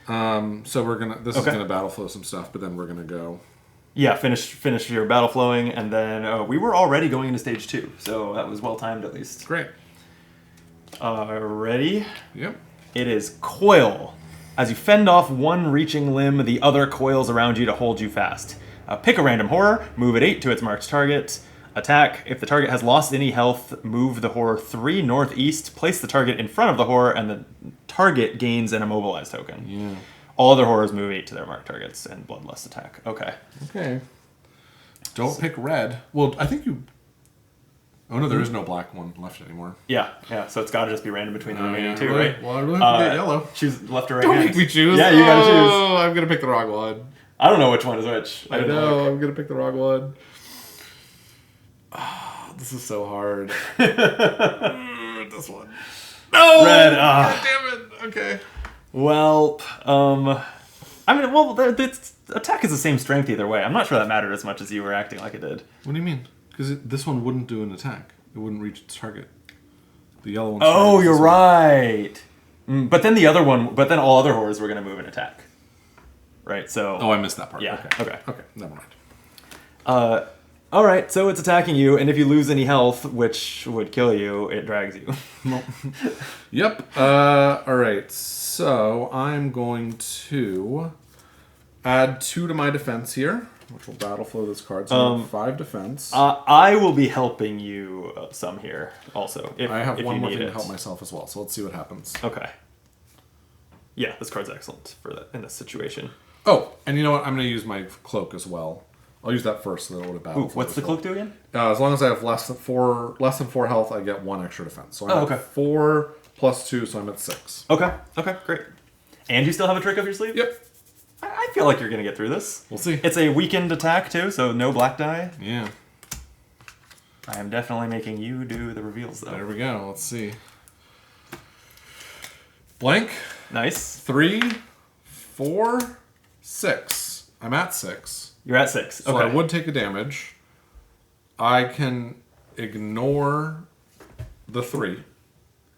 So we're gonna. This is gonna battle flow some stuff, but then we're gonna go. Yeah, finish your battle flowing, and then we were already going into stage 2, so that was well timed at least. Great. Ready? Yep. It is coil. As you fend off one reaching limb, the other coils around you to hold you fast. Pick a random horror, move it 8 to its marked target. Attack. If the target has lost any health, move the horror 3 northeast, place the target in front of the horror, and the target gains an immobilized token. Yeah. All other horrors move 8 to their marked targets and bloodlust attack. Okay. Okay. Don't pick red. Well, I think you... Oh no, there is no black one left anymore. Yeah. So it's got to just be random between the remaining 2, really? right? Well, I really have to get yellow. Choose left or right Don't hand. make me choose. Yeah, you gotta choose. Oh, I'm gonna pick the wrong one. I don't know which one is which. I know, I'm gonna pick the wrong one. Oh, this is so hard. This one. No! Red. God damn it. Okay. Well, the attack is the same strength either way. I'm not sure that mattered as much as you were acting like it did. What do you mean? Because this one wouldn't do an attack. It wouldn't reach its target. The yellow one. Oh, you're right. But then all other horrors were going to move and attack. Right, so... Oh, I missed that part. Yeah, okay. Never mind. All right, so it's attacking you, and if you lose any health, which would kill you, it drags you. Yep. All right, so I'm going to add 2 to my defense here, which will battle flow this card. So I have 5 defense. I will be helping you some here, also. I have if one you more need thing it. to help myself as well, so let's see what happens. Okay. Yeah, this card's excellent for that in this situation. Oh, and you know what? I'm going to use my cloak as well. I'll use that first, so that it would battle. What's the cloak do again? As long as I have less than 4 health, I get 1 extra defense. So I'm okay. at 4 plus 2, so I'm at 6. Okay, great. And you still have a trick up your sleeve? Yep. I feel like you're going to get through this. We'll see. It's a weakened attack, too, so no black die. Yeah. I am definitely making you do the reveals, though. There we go. Let's see. Blank. Nice. 3, 4, 6. I'm at 6. You're at 6. So Okay. I would take a damage. I can ignore the 3,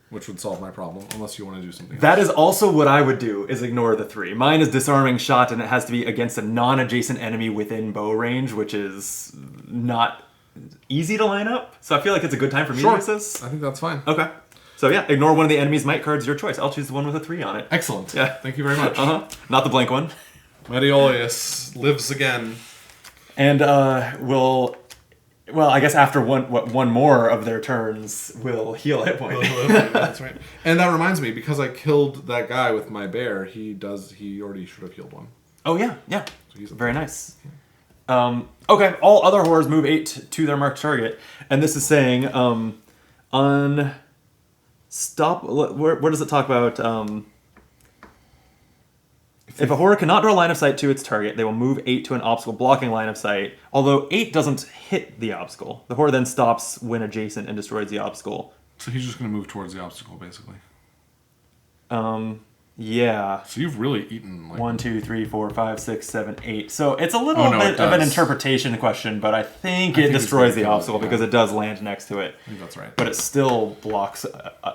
which would solve my problem, unless you want to do something That else. is also what I would do, is ignore the 3. Mine is disarming shot, and it has to be against a non-adjacent enemy within bow range, which is not easy to line up. So I feel like it's a good time for me to use this. I think that's fine. Okay. So yeah, ignore one of the enemy's might cards, your choice. I'll choose the one with a 3 on it. Excellent. Yeah. Thank you very much. Not the blank one. Metioleus lives again. And well, I guess after one more of their turns, we'll heal hit point. That's right. And that reminds me, because I killed that guy with my bear, he already should have healed one. Oh yeah. So he's Very nice. Okay, all other horrors move 8 to their marked target, and this is saying stop. Where does it talk about? If a horror cannot draw line of sight to its target, they will move 8 to an obstacle blocking line of sight. Although 8 doesn't hit the obstacle, the horror then stops when adjacent and destroys the obstacle. So he's just going to move towards the obstacle, basically. Yeah. So you've really eaten like 1, 2, 3, 4, 5, 6, 7, 8. So it's a little no, bit it of an does. interpretation question, but I think it think it's destroys gonna the kill it, obstacle yeah. because it does land next to it. I think that's right. But it still blocks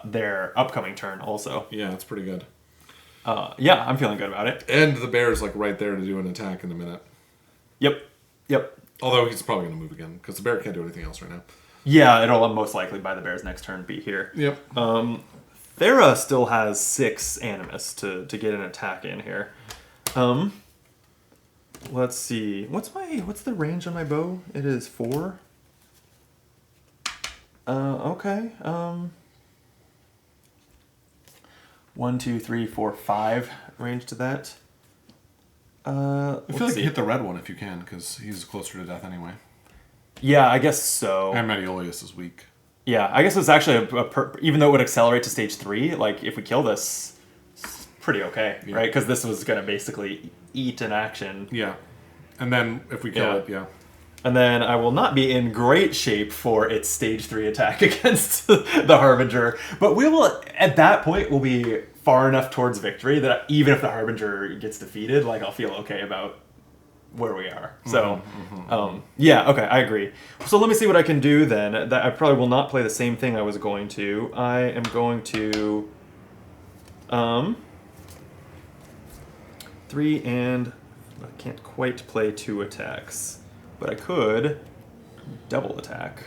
their upcoming turn also. Yeah, it's pretty good. Yeah, I'm feeling good about it. And the bear's like right there to do an attack in a minute. Yep. Although he's probably going to move again, because the bear can't do anything else right now. Yeah, it'll most likely by the bear's next turn be here. Yep. Thera still has 6 animus to get an attack in here. Let's see. What's the range on my bow? It is 4. Okay. 1, 2, 3, 4, 5 range to that. I feel like hit the red one if you can, because he's closer to death anyway. Yeah, I guess so. And Metioleus is weak. Yeah, I guess it's actually even though it would accelerate to stage 3, like if we kill this, it's pretty okay, right? Because this was going to basically eat an action. Yeah. And then if we kill it, yeah. And then I will not be in great shape for its stage 3 attack against the Harbinger. But we will, at that point, we'll be far enough towards victory that even if the Harbinger gets defeated, like I'll feel okay about where we are. So, yeah, okay, I agree. So let me see what I can do then. That I probably will not play the same thing I was going to. I am going to 3 and I can't quite play 2 attacks. But I could double attack.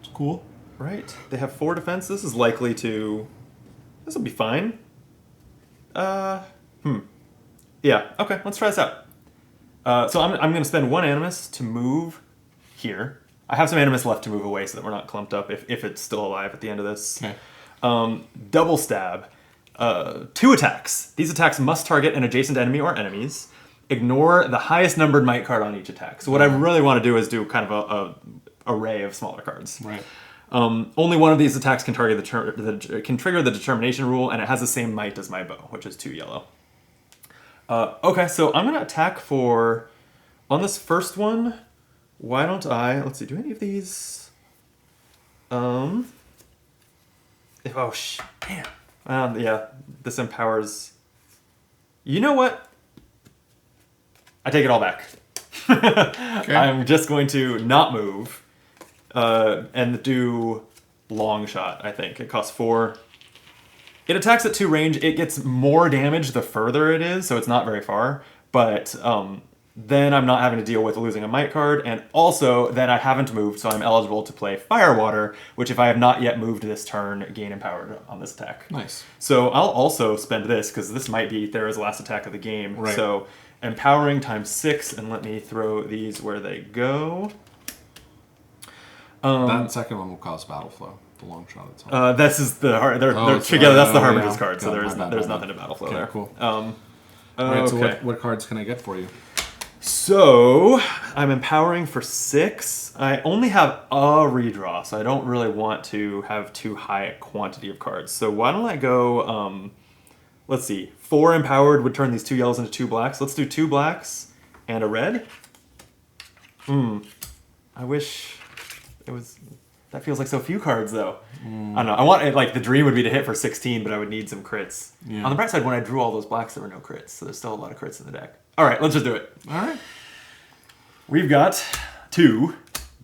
It's cool. Right. They have 4 defense. This is likely to... This will be fine. Yeah. Okay, let's try this out. So I'm going to spend 1 animus to move here. I have some animus left to move away so that we're not clumped up if it's still alive at the end of this. Okay. Double stab. 2 attacks. These attacks must target an adjacent enemy or enemies. Ignore the highest numbered might card on each attack. So what I really want to do is do kind of a array of smaller cards. Right. Only one of these attacks can target can trigger the determination rule, and it has the same might as my bow, which is 2 yellow. Okay, so I'm gonna attack for on this first one. Why don't I? Let's see. Do any of these? Damn. Yeah. This empowers. You know what? I take it all back. Okay. I'm just going to not move and do long shot, I think. It costs 4. It attacks at 2 range. It gets more damage the further it is, so it's not very far. But then I'm not having to deal with losing a might card. And also, then I haven't moved, so I'm eligible to play Firewater, which if I have not yet moved this turn, gain empowered on this attack. Nice. So I'll also spend this, because this might be Thera's last attack of the game. Right. So empowering times 6, and let me throw these where they go. That second one will cause battle flow. The long shot itself. This is the they're Oh, together. That's the yeah. Harbinger's card. So Yeah, there's my bad. nothing to battle flow Okay, there. cool. All Alright, so okay. what cards can I get for you? So I'm empowering for 6. I only have a redraw, so I don't really want to have too high a quantity of cards. So why don't I go let's see. 4 empowered would turn these 2 yellows into 2 blacks. Let's do 2 blacks and a red. I wish it was... That feels like so few cards, though. I don't know. I want it, like, the dream would be to hit for 16, but I would need some crits. Yeah. On the bright side, when I drew all those blacks, there were no crits, so there's still a lot of crits in the deck. All right, let's just do it. All right. We've got 2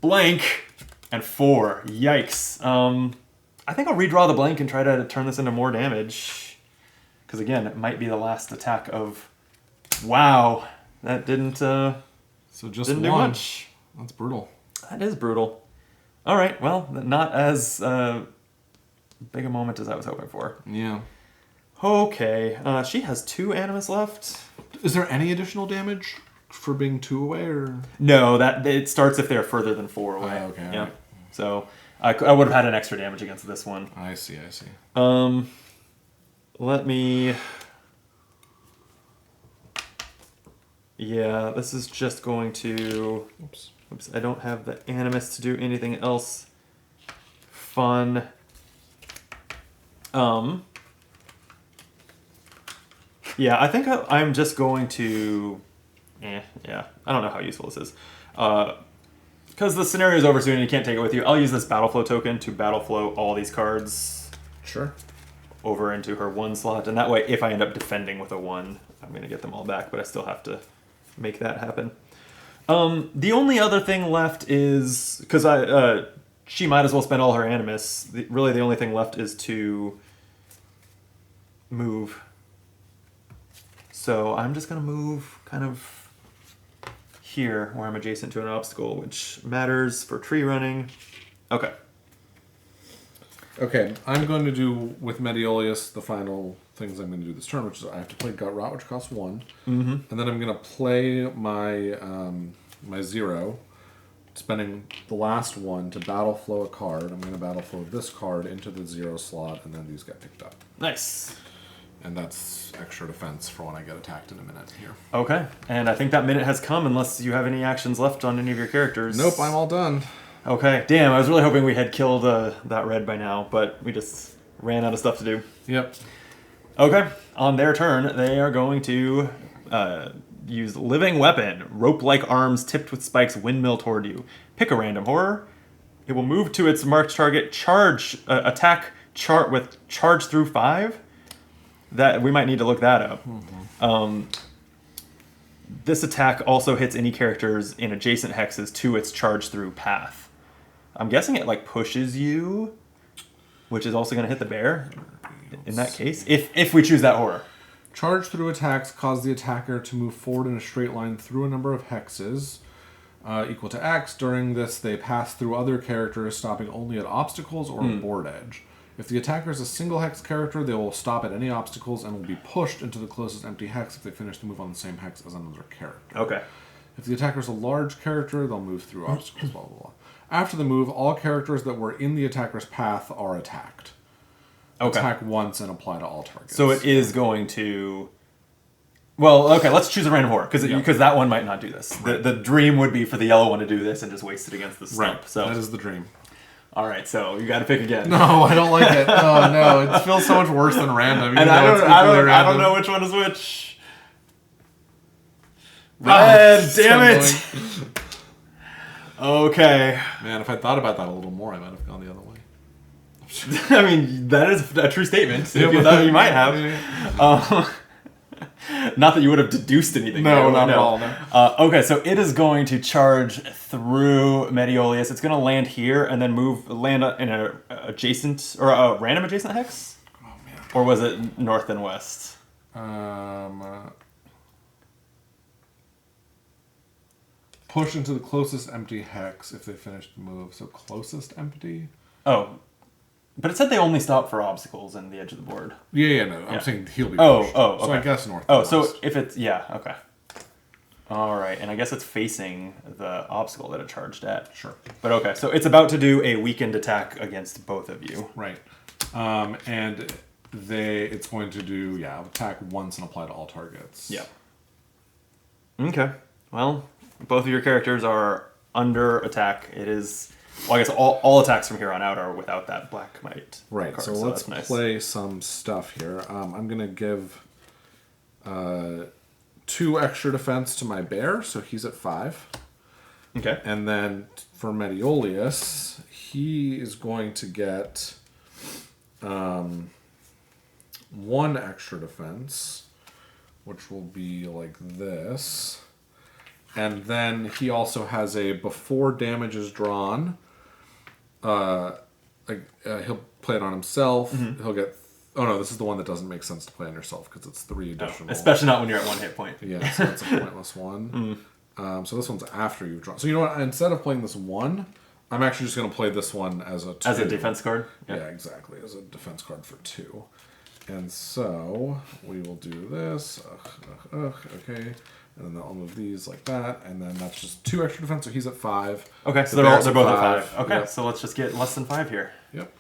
blank and 4. Yikes. I think I'll redraw the blank and try to turn this into more damage. Because, again, it might be the last attack of... Wow. That didn't, so just didn't one. do much. That's brutal. That is brutal. All right, well, not as big a moment as I was hoping for. Yeah. Okay, she has 2 animus left. Is there any additional damage for being 2 away, or...? No, that it starts if they're further than 4 away. Okay. Yeah. Right. So I would have had an extra damage against this one. I see. Let me... Yeah, this is just going to... Oops, I don't have the animus to do anything else fun. Yeah, I think I'm just going to... yeah, I don't know how useful this is. Because the scenario is over soon and you can't take it with you, I'll use this battle flow token to battle flow all these cards. Sure. Over into her 1 slot, and that way, if I end up defending with a 1, I'm going to get them all back, but I still have to make that happen. The only other thing left is, because she might as well spend all her animus, really the only thing left is to move. So I'm just going to move kind of here, where I'm adjacent to an obstacle, which matters for tree running. Okay. Okay, I'm going to do, with Mediolius, the final things I'm going to do this turn, which is I have to play Gut Rot, which costs 1. Mm-hmm. And then I'm going to play my my 0, spending the last one to battle flow a card. I'm going to battle flow this card into the 0 slot, and then these get picked up. Nice. And that's extra defense for when I get attacked in a minute here. Okay, and I think that minute has come unless you have any actions left on any of your characters. Nope, I'm all done. Okay, damn, I was really hoping we had killed that red by now, but we just ran out of stuff to do. Yep. Okay, on their turn, they are going to use Living Weapon. Rope-like arms tipped with spikes windmill toward you. Pick a random horror. It will move to its marked target, attack with charge through 5. That we might need to look that up. Mm-hmm. This attack also hits any characters in adjacent hexes to its charge through path. I'm guessing it like pushes you, which is also going to hit the bear. In that case, if we choose that horror. Charge through attacks cause the attacker to move forward in a straight line through a number of hexes equal to X. During this, they pass through other characters, stopping only at obstacles or a board edge. If the attacker is a single hex character, they will stop at any obstacles and will be pushed into the closest empty hex if they finish the move on the same hex as another character. Okay. If the attacker is a large character, they'll move through obstacles, blah, blah, blah. After the move, all characters that were in the attacker's path are attacked. Okay. Attack once and apply to all targets. So it is going to... Well, okay, let's choose a random horror, because that one might not do this. Right. The dream would be for the yellow one to do this and just waste it against the stump. Right, So that is the dream. All right, so you got to pick again. No, I don't like it. Oh, no, it feels so much worse than random. And I don't know which one is which. Red, damn it! Okay. Man, if I thought about that a little more, I might have gone the other way. I mean, that is a true statement. If you thought you might have. Not that you would have deduced anything. No, not at all. No. Okay, so it is going to charge through Mediolius. It's going to land here and then land in a adjacent or a random adjacent hex. Oh man. Or was it north and west? Push into the closest empty hex if they finish the move. So closest empty. Oh. But it said they only stop for obstacles in the edge of the board. No. I'm saying he'll be pushed. Okay. So I guess north. So if it's... Yeah, okay. All right, and I guess it's facing the obstacle that it charged at. Sure. But okay, so it's about to do a weakened attack against both of you. Right. And it's going to do, attack once and apply to all targets. Yeah. Okay. Well, both of your characters are under attack. It is Well, I guess all attacks from here on out are without that black might. Right, card, so let's that's nice. play some stuff here. I'm going to give 2 extra defense to my bear, so he's at 5. Okay. And then for Mediolius, he is going to get 1 extra defense, which will be like this. And then he also has a before damage is drawn. He'll play it on himself. Mm-hmm. He'll get. Oh no, this is the one that doesn't make sense to play on yourself because it's 3 additional. Especially not when you're at 1 hit point. Yeah, so that's a pointless one. So this one's after you've drawn. So you know what? Instead of playing this one, I'm actually just going to play this one as a 2. As a defense card? Yeah, exactly. As a defense card for 2. And so we will do this. Okay. And then I'll move these like that. And then that's just 2 extra defense. So he's at 5. Okay, so The they're bear's both at at 5. 5. Okay, Yep. so let's just get less than 5 here. Yep.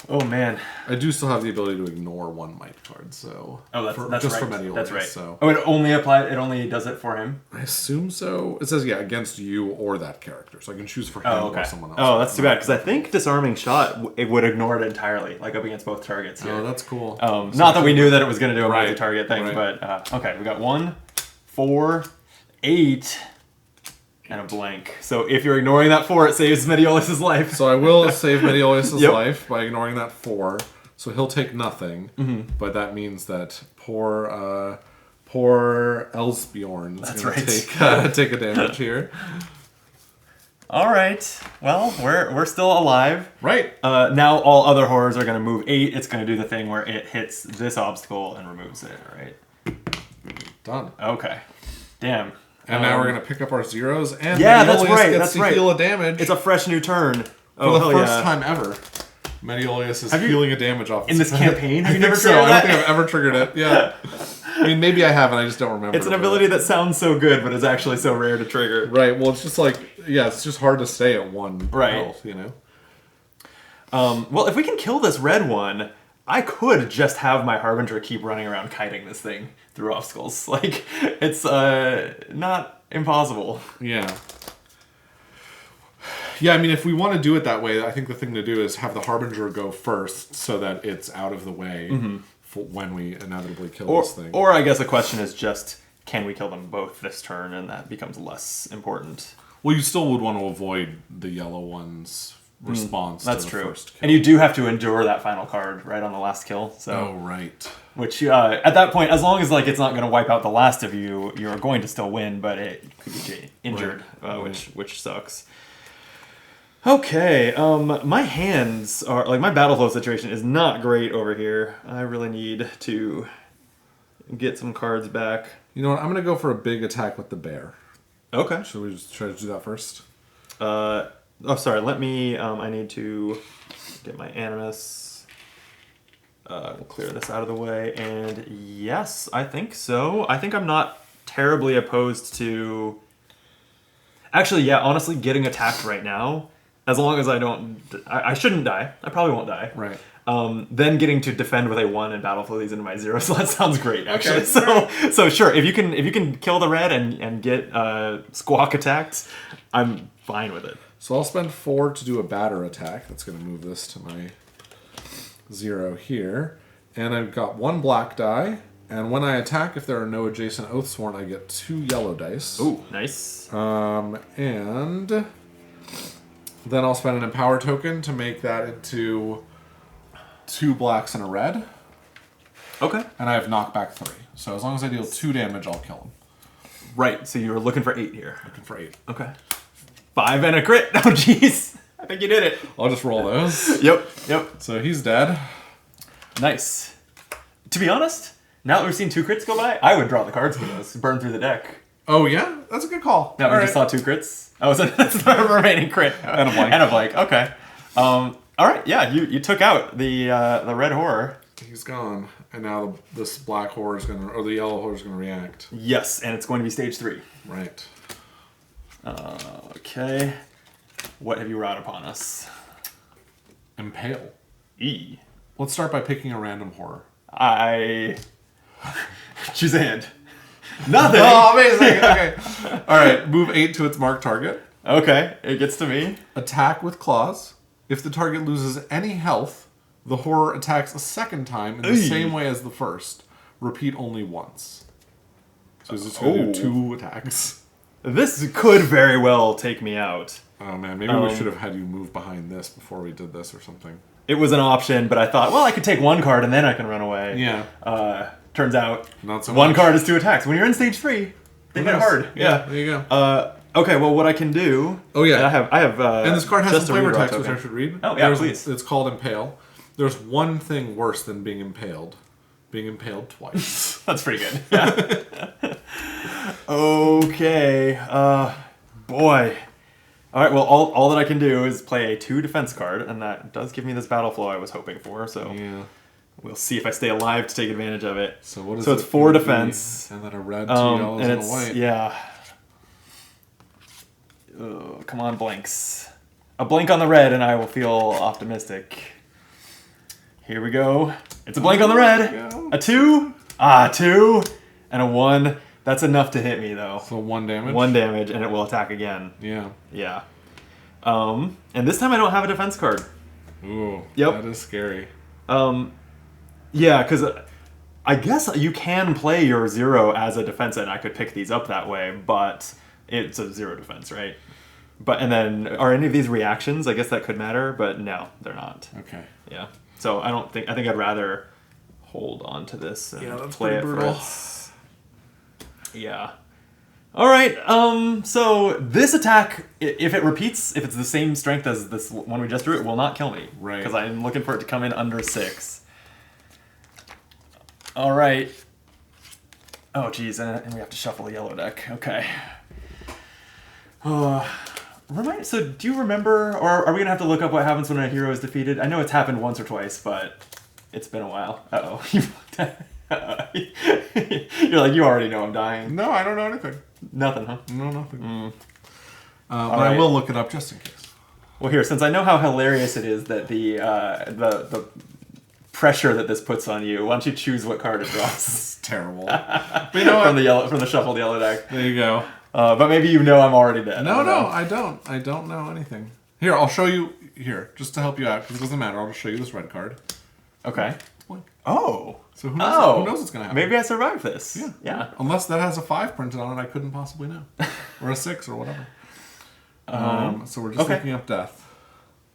Oh, man. I do still have the ability to ignore 1 might card, so... Oh, that's just right. for Mediolius, That's right. So. Oh, it only does it for him? I assume so. It says, yeah, against you or that character. So I can choose for him or someone else. Oh, that's too bad, because I think Disarming Shot, it would ignore it entirely, like up against both targets here. Oh, that's cool. Not that we knew that it was going to do a Right, multi-target thing, right. but okay, we got 1, 4, 8, and a blank. So if you're ignoring that 4, it saves Mediolius' life. So I will save Mediolius' Yep. life by ignoring that 4. So he'll take nothing. Mm-hmm. But that means that poor Elsbjorn is going to take a damage here. All right. Well, we're still alive. Right. Now all other horrors are going to move 8. It's going to do the thing where it hits this obstacle and removes it, right? Done. Okay. Damn. And now we're going to pick up our zeros. And Yeah, that's Mediolius right. gets That's to right. heal a damage. It's a fresh new turn. For the first time ever. Mediolius is healing a damage off in this campaign? Have you I never think so. triggered I that? don't think I've ever triggered it. Yeah. I mean, maybe I haven't. I just don't remember. It's an ability that sounds so good, but is actually so rare to trigger. Right. Well, it's just like, yeah, it's just hard to stay at 1 Right. health, you know? Well, if we can kill this red one, I could just have my Harbinger keep running around kiting this thing through obstacles. Like, it's not impossible. Yeah. Yeah, I mean, if we want to do it that way, I think the thing to do is have the Harbinger go first so that it's out of the way for when we inevitably kill this thing. Or I guess the question is just, can we kill them both this turn, and that becomes less important. Well, you still would want to avoid the yellow one's response That's to the true. first kill. And you do have to endure that final card right on the last kill. So, Oh, right. which at that point, as long as like it's not going to wipe out the last of you, you're going to still win, but it could be injured, which sucks. Okay, my hands are like my battle flow situation is not great over here. I really need to get some cards back. You know what? I'm going to go for a big attack with the bear. Okay. Should we just try to do that first? Sorry. Let me. I need to get my animus. We'll clear this out of the way, and yes, I think so. I think I'm not terribly opposed to. Actually, yeah. Honestly, getting attacked right now. As long as I don't... I shouldn't die. I probably won't die. Right. Then getting to defend with a 1 and battle flow these into my 0 slot sounds great, actually. Okay. So sure, if you can kill the red and get squawk attacked, I'm fine with it. So I'll spend 4 to do a batter attack. That's going to move this to my 0 here. And I've got 1 black die. And when I attack, if there are no adjacent Oathsworn, I get 2 yellow dice. Ooh, nice. And... then I'll spend an empower token to make that into 2 blacks and a red. Okay. And I have knockback 3. So as long as I deal 2 damage, I'll kill him. Right, so you were looking for 8 here. Looking for 8. Okay. 5 and a crit. Oh, jeez. I think you did it. I'll just roll those. Yep. So he's dead. Nice. To be honest, now that we've seen 2 crits go by, I would draw the cards for those. Burn through the deck. Oh, yeah? That's a good call. Now we just saw 2 crits. Oh, so that's the remaining crit. And a blank. And a blank. Okay. All right. Yeah, you took out the red horror. He's gone. And now this black horror is going to... or the yellow horror is going to react. Yes, and it's going to be stage 3. Right. Okay. What have you wrought upon us? Impale. E. Let's start by picking a random horror. I... choose a hand. Nothing! Oh, amazing! Okay. Alright, move 8 to its marked target. Okay, it gets to me. Attack with claws. If the target loses any health, the horror attacks a second time in the same way as the first. Repeat only once. So it's just going to do 2 attacks. This could very well take me out. Oh man, maybe we should have had you move behind this before we did this or something. It was an option, but I thought, well, I could take 1 card and then I can run away. Yeah. Turns out, Not so 1 much. card is 2 attacks. When you're in stage 3, they get hard. Yeah, there you go. Okay, well, what I can do... Oh, yeah. I have. And this card has just some a flavor redraw text, which token. I should read. Oh, yeah, please. It's called Impale. There's one thing worse than being impaled. Being impaled twice. That's pretty good. Yeah. Okay. Boy. All right, well, all that I can do is play a 2 defense card, and that does give me this battle flow I was hoping for, so Yeah. we'll see if I stay alive to take advantage of it. So what is So it? it's 4 gonna be? defense. And then a red, 2 yellows, and and a it's, white. yeah. Come on, blanks. A blank on the red, and I will feel optimistic. Here we go. It's a blank on the red. Yeah. A 2. 2. And a 1. That's enough to hit me, though. So 1 damage? 1 damage, and it will attack again. Yeah. Yeah. And this time I don't have a defense card. Ooh. Yep. That is scary. Yeah, because I guess you can play your 0 as a defense, and I could pick these up that way, but it's a 0 defense, right? And then, are any of these reactions? I guess that could matter, but no, they're not. Okay. Yeah. So I think I'd rather hold on to this and Yeah, that's play it pretty for brutal. its... Yeah. All right. So this attack, if it repeats, if it's the same strength as this one we just drew, it will not kill me. Right. Because I'm looking for it to come in under 6. All right. Oh, geez, and we have to shuffle the yellow deck. Okay. So do you remember, or are we gonna have to look up what happens when a hero is defeated? I know it's happened once or twice, but it's been a while. Uh-oh. You're like, you already know I'm dying. No, I don't know anything. Nothing, huh? No, nothing. But right. I will look it up just in case. Well, here, since I know how hilarious it is that the pressure that this puts on you, why don't you choose what card it draws? It's terrible. But you know what? from the shuffled yellow deck. There you go. But maybe you know I'm already dead. No, I don't. I don't know anything. Here, I'll show you. Here, just to help you out, because it doesn't matter. I'll just show you this red card. Okay. It's blank. Oh. So who knows what's going to happen? Maybe I survived this. Yeah. Unless that has a 5 printed on it, I couldn't possibly know. Or a 6 or whatever. So we're just looking up death.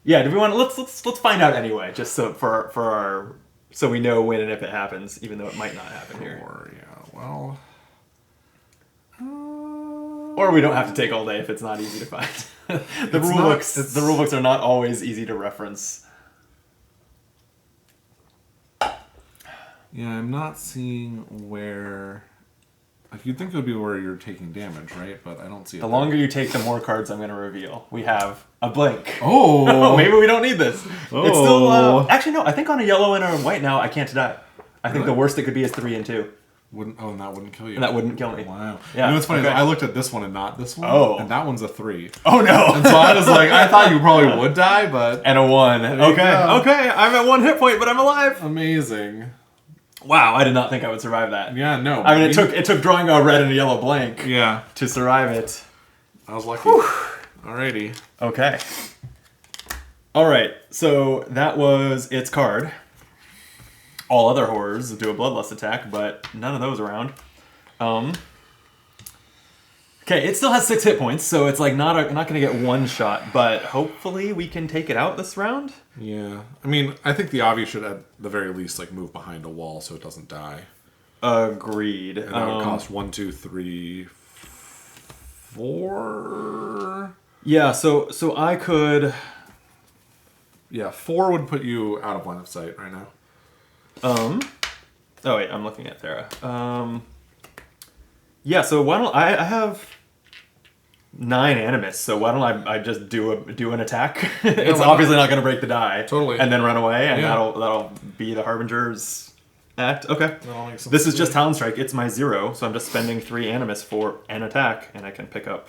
Yeah, do we want to let's find out anyway, just so for our so we know when and if it happens, even though it might not happen here. Or yeah, well. Or we don't have to take all day if it's not easy to find. The rule books are not always easy to reference. Yeah, I'm not seeing where. Like you'd think it would be where you're taking damage, right? But I don't see it. The longer you take, the more cards I'm going to reveal. We have a blank. Oh, Maybe we don't need this. Oh. It's still actually no. I think on a yellow and a white now I can't die. I think Really? the worst it could be is 3 and 2. And that wouldn't kill you. And that wouldn't kill me. Wow. Yeah. You know what's funny? Okay. Is I looked at this one and not this one. Oh. And that one's a 3. Oh no. And so I was like, I thought you probably would die, but And a 1. you Okay. go. Okay. I'm at 1 hit point, but I'm alive. amazing. Wow. I did not think I would survive that. Yeah, no. I mean, it took drawing a red and a yellow blank Yeah, to survive it. I was lucky. Alrighty. Okay. All right. So that was its card. All other horrors do a bloodlust attack, but none of those around. Okay, it still has 6 hit points, so it's like not going to get one shot, but hopefully we can take it out this round. Yeah. I mean, I think the obvious should at the very least like move behind a wall so it doesn't die. Agreed. And that would cost 1, 2, 3, 4. Yeah, so I could. Yeah, 4 would put you out of line of sight right now. Oh wait, I'm looking at Thera. Yeah, so why don't I have 9 animus, so why don't I just do an attack? It's obviously not going to break the die. Totally. And then run away, and Yeah. that'll be the Harbinger's act. Okay. That'll make sense. This is just Talon Strike. It's my 0, so I'm just spending 3 animus for an attack, and I can pick up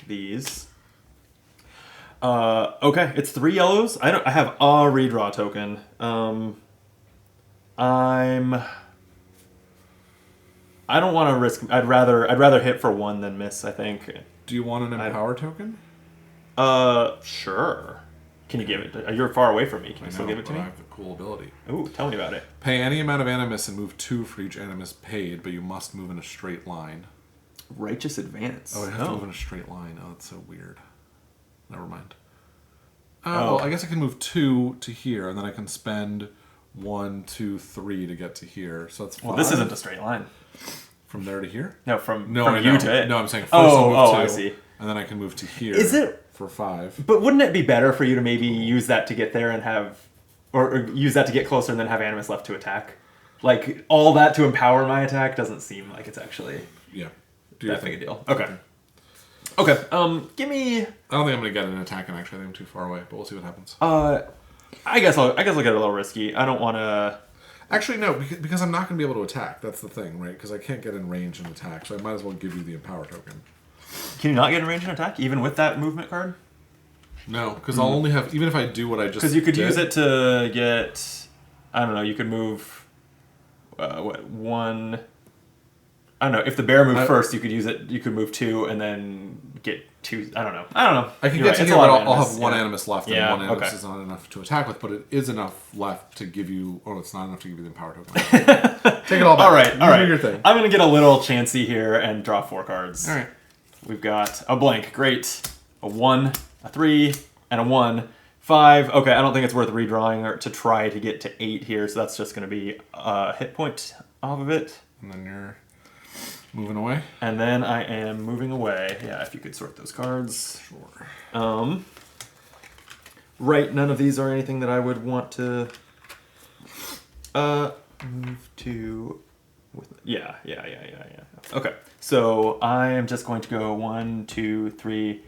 these. Okay, it's 3 yellows. I have a redraw token. I don't want to risk. I'd rather hit for 1 than miss, I think. Do you want an empower token? Sure. Can you give it? You're far away from me. Can you still give it to me? I have a cool ability. Ooh, tell me about it. Pay any amount of animus and move 2 for each animus paid, but you must move in a straight line. Righteous advance. Oh, I have to move in a straight line. Oh, that's so weird. Never mind. Well, I guess I can move 2 to here, and then I can spend 1, 2, 3 to get to here. So that's 5. Well, this isn't a straight line. From there to here? No, from I you know. to it. No, I'm saying first I'll move 2, I see. and then I can move to here. Is it for 5? But wouldn't it be better for you to maybe use that to get there and have, or use that to get closer and then have animus left to attack? Like all that to empower my attack doesn't seem like it's actually that big a deal. Okay. Give me. I don't think I'm gonna get an attack, and actually I think I'm too far away. But we'll see what happens. I guess I'll get a little risky. I don't want to. Actually, no, because I'm not going to be able to attack. That's the thing, right? Because I can't get in range and attack, so I might as well give you the empower token. Can you not get in range and attack, even with that movement card? No, because I'll only have... Even if I do what I just Because you could use it to get... I don't know, you could move... one... I don't know, if the bear moved first, you could use it... You could move 2 and then get 2... I don't know. I can get to here, but I'll have 1 animus left, and 1 animus is not enough to attack with, but it is enough left to give you... Oh, it's not enough to give you the empower token. Take it all back. All right. Do your thing. I'm going to get a little chancy here and draw 4 cards. All right. We've got a blank. Great. A 1, a 3, and a 1. 5. Okay, I don't think it's worth redrawing or to try to get to 8 here, so that's just going to be a hit point off of it. And then you're moving away? And then I am moving away. Yeah, if you could sort those cards. Sure. Right, none of these are anything that I would want to move to... Yeah. Okay, so I am just going to go 1, 2, 3.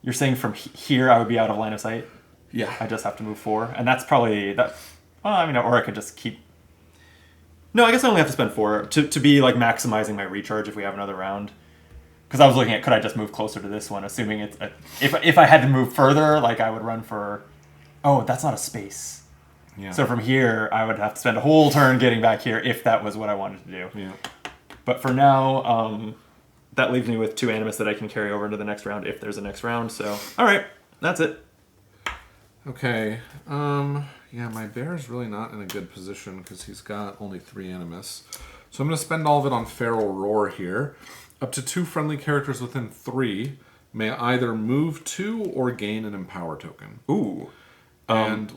You're saying from here I would be out of line of sight? Yeah. I just have to move 4, and that's probably that. Well, I mean, or I could just keep. No, I guess I only have to spend 4 to be like maximizing my recharge if we have another round. Because I was looking at could I just move closer to this one, assuming it's if I had to move further, like I would run for. Oh, that's not a space. Yeah. So from here, I would have to spend a whole turn getting back here if that was what I wanted to do. Yeah. But for now, that leaves me with 2 animus that I can carry over into the next round if there's a next round. So, all right, that's it. Okay. Yeah, my bear is really not in a good position because he's got only 3 animus. So I'm going to spend all of it on Feral Roar here. Up to 2 friendly characters within 3 may either move 2 or gain an empower token. Ooh. And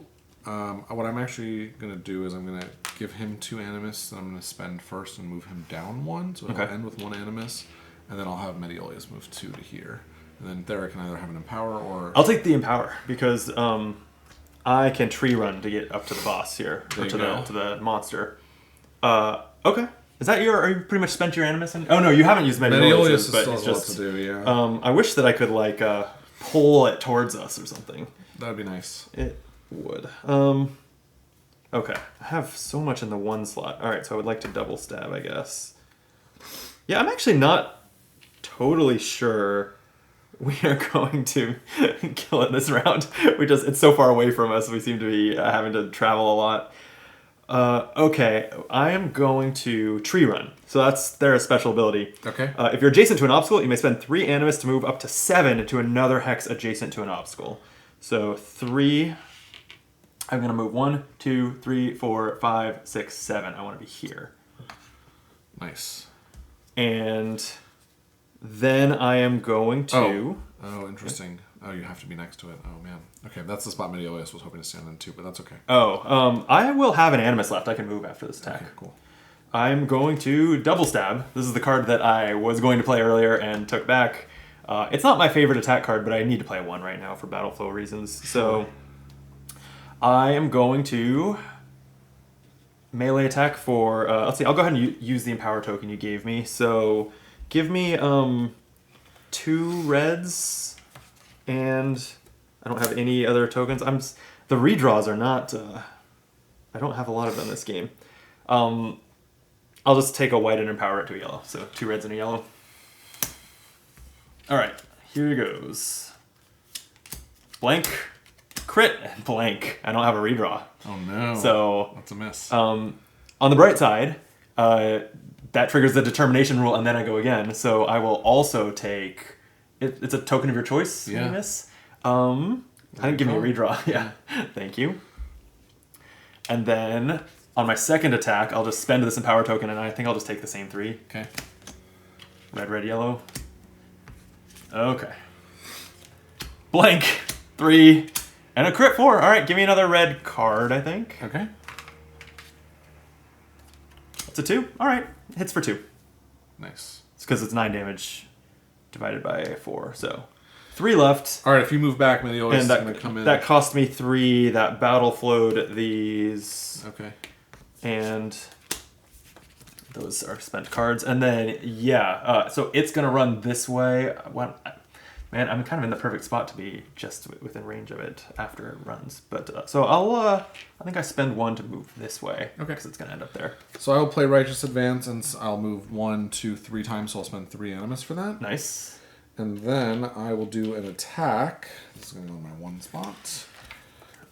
what I'm actually going to do is I'm going to give him 2 animus, and I'm going to spend first and move him down 1, so it'll end with 1 animus, and then I'll have Mediolius move 2 to here. And then there I can either have an empower or... I'll take the empower, because I can tree run to get up to the boss here, or to the monster. Okay. Is that are you pretty much spent your animus? Oh no, you haven't used Mediolius, but it's just... to do, yeah. I wish that I could, like, pull it towards us or something. That'd be nice. It would. Okay. I have so much in the 1 slot. Alright, so I would like to double stab, I guess. Yeah, I'm actually not totally sure we are going to kill it this round. It's so far away from us, we seem to be having to travel a lot. Okay, I am going to tree run. So that's their special ability. Okay. If you're adjacent to an obstacle, you may spend 3 animus to move up to 7 to another hex adjacent to an obstacle. So 3, I'm going to move 1, 2, 3, 4, 5, 6, 7. I want to be here. Nice. And then I am going to... Oh, interesting. Oh, you have to be next to it. Oh, man. Okay, that's the spot Mediolius was hoping to stand in too, but that's okay. I will have an animus left. I can move after this attack. Okay, cool. I'm going to double stab. This is the card that I was going to play earlier and took back. It's not my favorite attack card, but I need to play 1 right now for battle flow reasons. So I am going to melee attack for... let's see, I'll go ahead and use the empower token you gave me. So give me 2 reds, and I don't have any other tokens. The redraws are not... I don't have a lot of them this game. I'll just take a white and empower it to a yellow. So 2 reds and a yellow. Alright, here goes. Blank, crit, and blank. I don't have a redraw. Oh no. So that's a miss. On the bright side, that triggers the determination rule, and then I go again. So I will also take... It's a token of your choice, yeah. miss. I didn't give me a redraw. Yeah. Thank you. And then on my second attack, I'll just spend this Empower token, and I think I'll just take the same 3. Okay. Red, red, yellow. Okay. Blank. 3. And a crit 4. All right, give me another red card, I think. Okay. That's a 2. All right. Hits for 2. Nice. It's because it's 9 damage divided by 4, so 3 left. All right, if you move back, Meteor's And going to come in. that cost me 3. That battle flowed these. Okay. And those are spent cards. And then, so it's going to run this way. Man, I'm kind of in the perfect spot to be just within range of it after it runs. But so I think I spend 1 to move this way. Okay. Because it's going to end up there. So I will play Righteous Advance, and I'll move 1, 2, 3 times, so I'll spend 3 animus for that. Nice. And then I will do an attack. This is going to go in my 1 spot.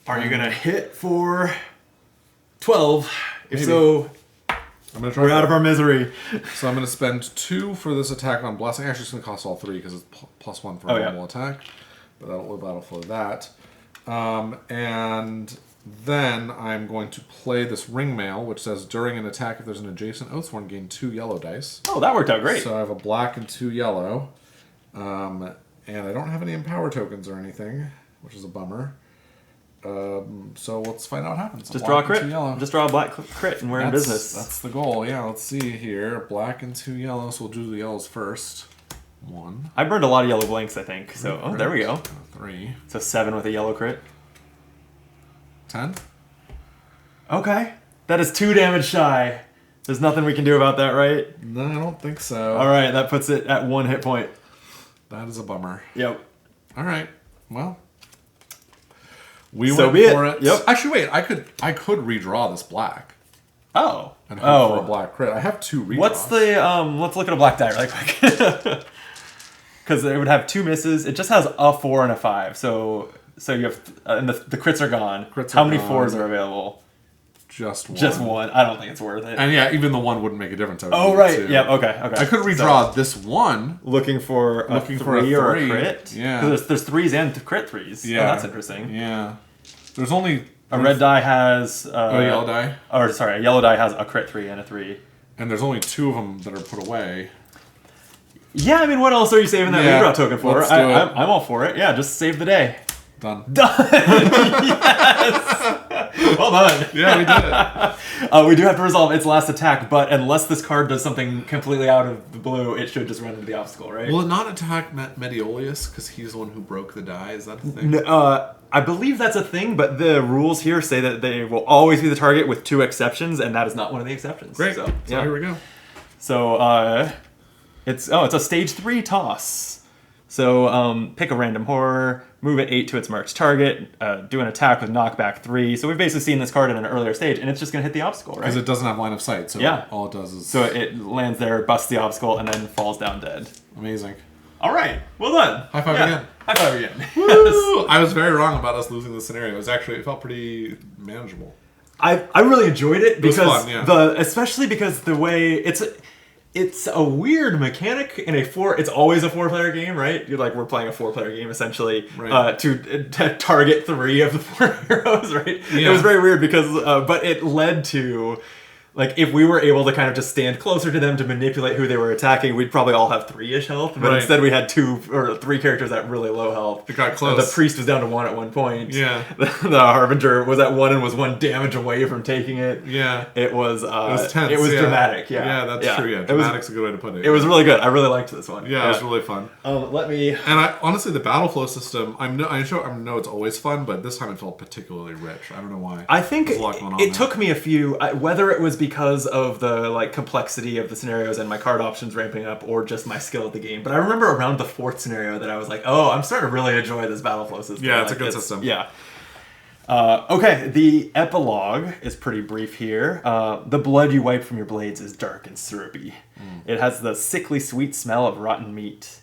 Are you going to hit for 12? If Maybe. so, I'm gonna try we're out of our misery. So I'm going to spend 2 for this attack on Blessing. Actually, it's going to cost all 3 because it's +1 for a normal attack. But that'll flow that. And then I'm going to play this Ringmail, which says during an attack, if there's an adjacent Oathsworn, gain 2 yellow dice. Oh, that worked out great. So I have a black and 2 yellow. And I don't have any Empower tokens or anything, which is a bummer. So let's find out what happens. Just draw a Black and crit. 2 yellow. Just draw a black crit and we're in business. That's the goal. Yeah, let's see here. Black and 2 yellow, so we'll do the yellows first. 1. I burned a lot of yellow blanks, I think. So, there we go. 3. So 7 with a yellow crit. 10. Okay. That is 2 damage shy. There's nothing we can do about that, right? No, I don't think so. All right, that puts it at 1 hit point. That is a bummer. Yep. All right. Well, we So went be it. for it. Yep. Actually, wait. I could redraw this black Oh. and hope for a black crit. I have 2 redraws. What's the let's look at a black die really quick. Cuz it would have 2 misses. It just has a 4 and a 5. So you have and the crits are gone. How many 4s are available? Just 1. Just 1. I don't think it's worth it. And yeah, even the 1 wouldn't make a difference. Oh right. Yeah, okay. I could redraw this 1. Looking for a 3 or a crit? Yeah. Because there's 3s and crit 3s. Yeah. Oh, that's interesting. Yeah. There's only... A red die has... a yellow die? Or, sorry, a yellow die has a crit 3 and a 3. And there's only 2 of them that are put away. Yeah, I mean, what else are you saving that redraw token for? Let's do it. I'm all for it. Yeah, just save the day. Done. Done! Yes! Well done. Yeah, we did it. We do have to resolve its last attack, but unless this card does something completely out of the blue, it should just run into the obstacle, right? Will it not attack Meteolius because he's the one who broke the die? Is that a thing? I believe that's a thing, but the rules here say that they will always be the target with 2 exceptions, and that is not one of the exceptions. Great. So Here we go. So it's a stage 3 toss. So pick a random horror, move it 8 to its marked target, do an attack with knockback 3. So we've basically seen this card in an earlier stage, and it's just going to hit the obstacle, right? Because it doesn't have line of sight, so all it does is... So it lands there, busts the obstacle, and then falls down dead. Amazing. All right, well done. High five again. High five again. Woo! I was very wrong about us losing the scenario. It felt pretty manageable. I really enjoyed it because was fun, yeah. Especially because the way it's a weird mechanic in a 4. It's always a 4-player game, right? You're like, we're playing a 4-player game essentially, right. to target 3 of the 4 heroes, right? Yeah. It was very weird because, but it led to, like, if we were able to kind of just stand closer to them to manipulate who they were attacking, we'd probably all have 3-ish health. But instead we had 2 or 3 characters at really low health. It got close. The priest was down to 1 at one point. Yeah. The harbinger was at 1 and was 1 damage away from taking it. Yeah. It was tense. It was dramatic. Yeah. Yeah, that's true. Yeah, dramatic's a good way to put it. It was really good. I really liked this one. Yeah, it was really fun. Let me. And honestly, the battle flow system. I know it's always fun, but this time it felt particularly rich. I don't know why. I think There's a lot going on it there. took me a few. Whether it was because of the complexity of the scenarios and my card options ramping up, or just my skill at the game. But I remember around the 4th scenario that I was like, "Oh, I'm starting to really enjoy this battle flow system." Yeah, it's a good system. Yeah. Okay, the epilogue is pretty brief here. The blood you wipe from your blades is dark and syrupy. It has the sickly sweet smell of rotten meat.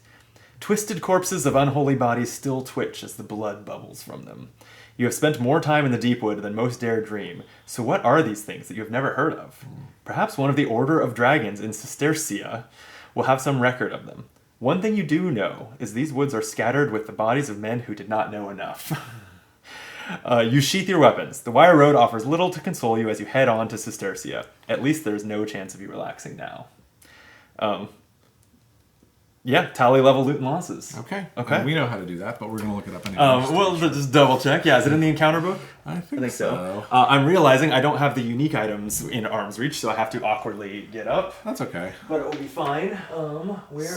Twisted corpses of unholy bodies still twitch as the blood bubbles from them. You have spent more time in the Deepwood than most dare dream. So what are these things that you have never heard of? Perhaps one of the Order of Dragons in Cistercia will have some record of them. One thing you do know is these woods are scattered with the bodies of men who did not know enough. You sheath your weapons. The wire road offers little to console you as you head on to Cistercia. At least there's no chance of you relaxing now. Yeah, tally level loot and losses. Okay. Okay. We know how to do that, but we're going to look it up anyway. We'll just double check. Yeah, is it in the encounter book? I think so. I'm realizing I don't have the unique items in arm's reach, so I have to awkwardly get up. That's okay. But it will be fine.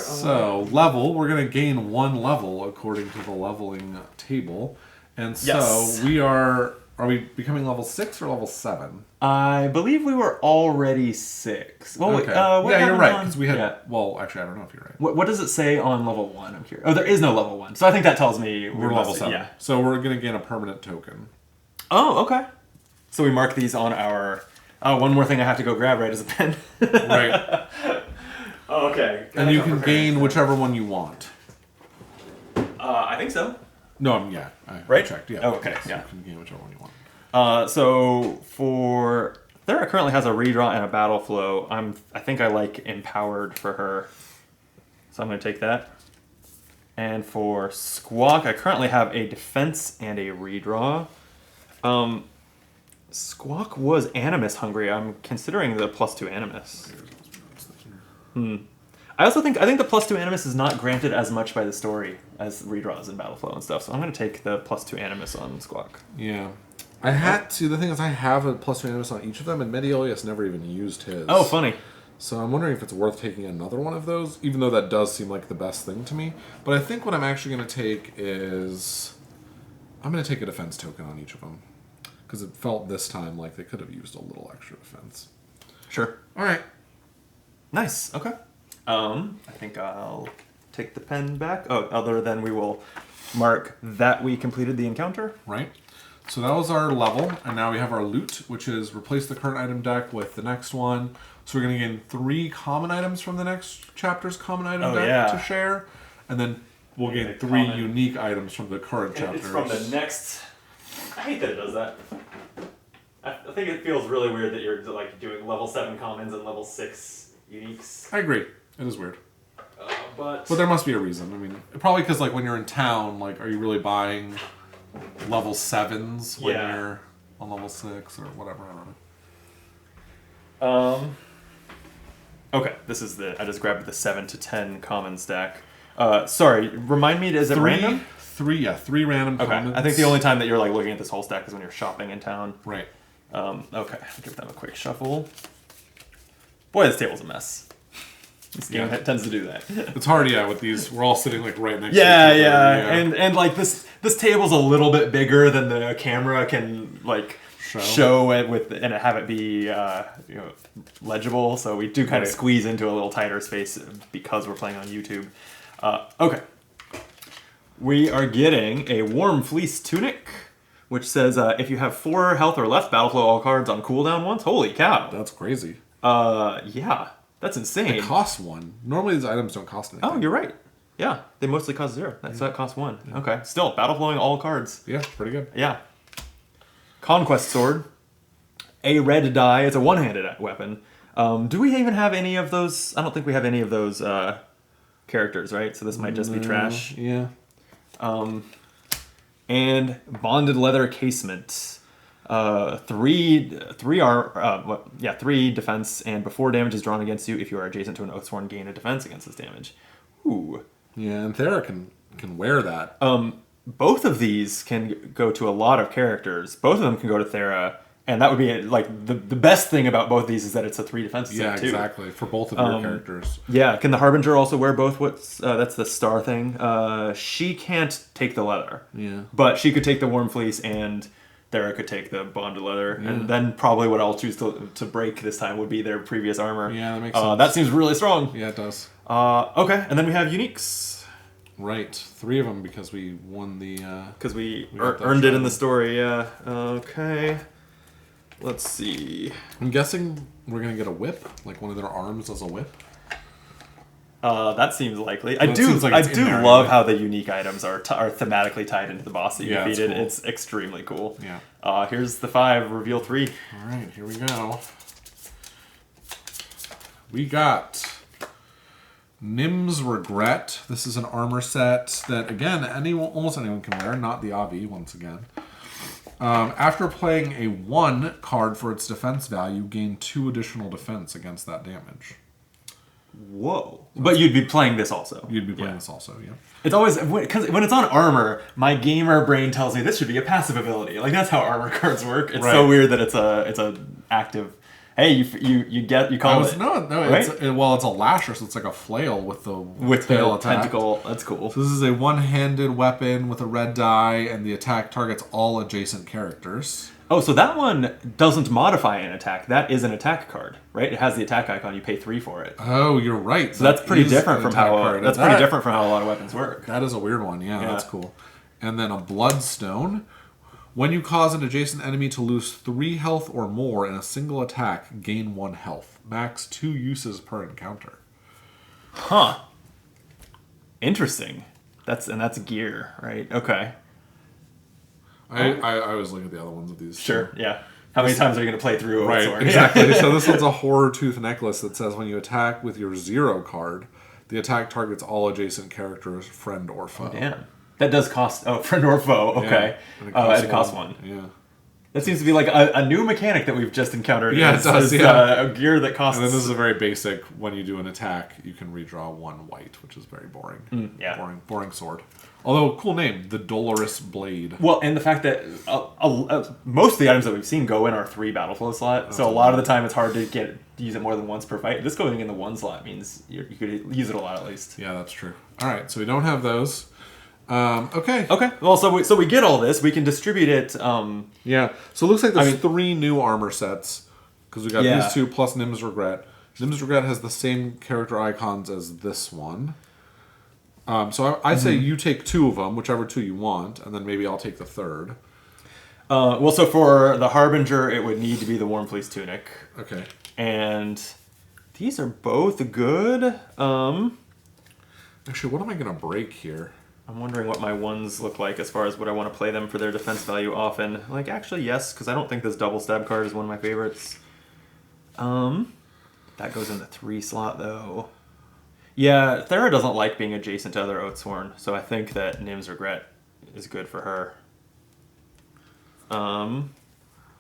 So, level, we're going to gain 1 level according to the leveling table. And so, Yes. are we becoming level 6 or level 7? I believe we were already 6. Well, Okay. what Yeah, you're happened right, on- because we had... yeah. Well, actually, I don't know if you're right. What does it say on level 1? I'm curious. Oh, there is no level 1. So I think that tells me We're level 7. Yeah. So, we're going to gain a permanent token. Oh, okay. So we mark these on our... Oh, one more thing I have to go grab, right, is a pen. Right. Oh, okay. And you can gain whichever one you want. I think so. No, I Right? checked. Yeah. Oh, okay, So yeah. you can gain whichever one you want. So for... Thera currently has a redraw and a battle flow. I think I like Empowered for her. So I'm going to take that. And for Squawk, I currently have a defense and a redraw. Squawk was Animus hungry. I'm considering the +2 Animus. I think the +2 Animus is not granted as much by the story as redraws and battle flow and stuff. So I'm going to take the +2 Animus on Squawk. Yeah. I had to. The thing is, I have a +2 Animus on each of them, and Mediolius never even used his. Oh, funny. So I'm wondering if it's worth taking another one of those, even though that does seem like the best thing to me. But I think what I'm actually going to take is... I'm going to take a defense token on each of them. Because it felt this time like they could have used a little extra defense. Sure. All right. Nice. Okay. I think I'll take the pen back. Oh, other than we will mark that we completed the encounter. Right. So that was our level, and now we have our loot, which is replace the current item deck with the next one. So we're going to gain 3 common items from the next chapter's common item deck to share, and then we'll gain 3 unique items from the current chapters. It's from the next... I hate that it does that. I think it feels really weird that you're like doing level 7 commons and level 6 uniques. I agree. It is weird. But there must be a reason. I mean, probably because like when you're in town, like, are you really buying level 7s when you're on level 6 or whatever? I don't know. Okay, this is I just grabbed the 7 to 10 common stack. Sorry, remind me, is it random? 3 random commons. I think the only time that you're like looking at this whole stack is when you're shopping in town. Right. Okay, I'll give them a quick shuffle. Boy, this table's a mess. This game tends to do that. It's hard, with these. We're all sitting like right next to each Yeah, other. yeah. And like this table's a little bit bigger than the camera can like show it with and have it be legible. So we do kind of squeeze into a little tighter space because we're playing on YouTube. Okay. We are getting a Warm Fleece Tunic, which says if you have 4 health or left, battle flow all cards on cooldown once. Holy cow. That's crazy. Yeah. That's insane. It costs 1. Normally these items don't cost anything. Oh, you're right. Yeah, they mostly cost 0. So that costs 1. Yeah. Okay. Still, battle flowing all cards. Yeah, pretty good. Yeah. Conquest Sword. A red die. It's a one-handed weapon. Do we even have any of those? I don't think we have any of those characters, right? So this might just be trash. Yeah. And bonded leather casement. 3 defense, and before damage is drawn against you, if you are adjacent to an Oathsworn, gain a defense against this damage. Ooh. Yeah, and Thera can wear that. Both of these can go to a lot of characters. Both of them can go to Thera, and that would be like the best thing about both of these is that it's a 3 defense set too. Exactly, for both of your characters. Yeah, can the Harbinger also wear both? That's the star thing. She can't take the leather. Yeah. But she could take the Warm Fleece, and Thera could take the bonded leather, and then probably what I'll choose to break this time would be their previous armor. Yeah, that makes sense. That seems really strong. Yeah, it does. Okay, and then we have uniques. Right, 3 of them because we won the... Because we earned it in the story, yeah. Okay. Let's see. I'm guessing we're going to get a whip, like one of their arms as a whip. That seems likely. I That do seems like it's in there love anyway. how the unique items are thematically tied into the boss that you defeated. Cool. It's extremely cool. Yeah. Here's the 5, reveal 3. All right, here we go. We got Nim's Regret. This is an armor set that, again, almost anyone can wear, not the Avi, once again. After playing a 1 card for its defense value, gain 2 additional defense against that damage. Whoa. But you'd be playing this also. You'd be playing this also, yeah. It's always, because when it's on armor, my gamer brain tells me this should be a passive ability. Like, that's how armor cards work. It's so weird that it's a active... Hey, you call it. No, right? It's a lasher, so it's like a flail with the tail attack. Tentacle. That's cool. So this is a one-handed weapon with a red die, and the attack targets all adjacent characters. Oh, so that one doesn't modify an attack. That is an attack card, right? It has the attack icon. You pay 3 for it. Oh, you're right. So that's pretty different from how pretty different from how a lot of weapons work. That is a weird one. Yeah, that's cool. And then a Bloodstone. When you cause an adjacent enemy to lose 3 health or more in a single attack, gain 1 health. Max 2 uses per encounter. Huh. Interesting. That's gear, right? Okay. I always look at the other ones of these. Sure, yeah. How many times are you going to play through Oathsworn? Right, exactly. So this one's a Horror Tooth necklace that says when you attack with your 0 card, the attack targets all adjacent characters, friend or foe. Damn. That does cost... Oh, friend or foe. Okay. Yeah, it costs 1. Yeah. That seems to be like a new mechanic that we've just encountered. Yeah, it does, yeah. A gear that costs... And then this is a very basic, when you do an attack, you can redraw 1 white, which is very boring. Yeah. Boring sword. Although, cool name, the Dolorous Blade. Well, and the fact that most of the items that we've seen go in our 3 battle flow slot, so a lot of the time it's hard to use it more than once per fight. This going in the 1 slot means you could use it a lot at least. Yeah, that's true. All right, so we don't have those. Okay. Well, so we get all this. We can distribute it. Yeah. So it looks like there's 3 new armor sets because we got these 2 plus Nim's Regret. Nim's Regret has the same character icons as this one. So I'd say you take 2 of them, whichever 2 you want, and then maybe I'll take the 3rd. Well, so for the Harbinger, it would need to be the Warm Fleece Tunic. Okay. And these are both good. Actually, what am I going to break here? I'm wondering what my ones look like as far as what I want to play them for their defense value often. Like, actually, yes, because I don't think this double stab card is one of my favorites. That goes in the 3 slot, though. Yeah, Thera doesn't like being adjacent to other Oathsworn, so I think that Nim's Regret is good for her.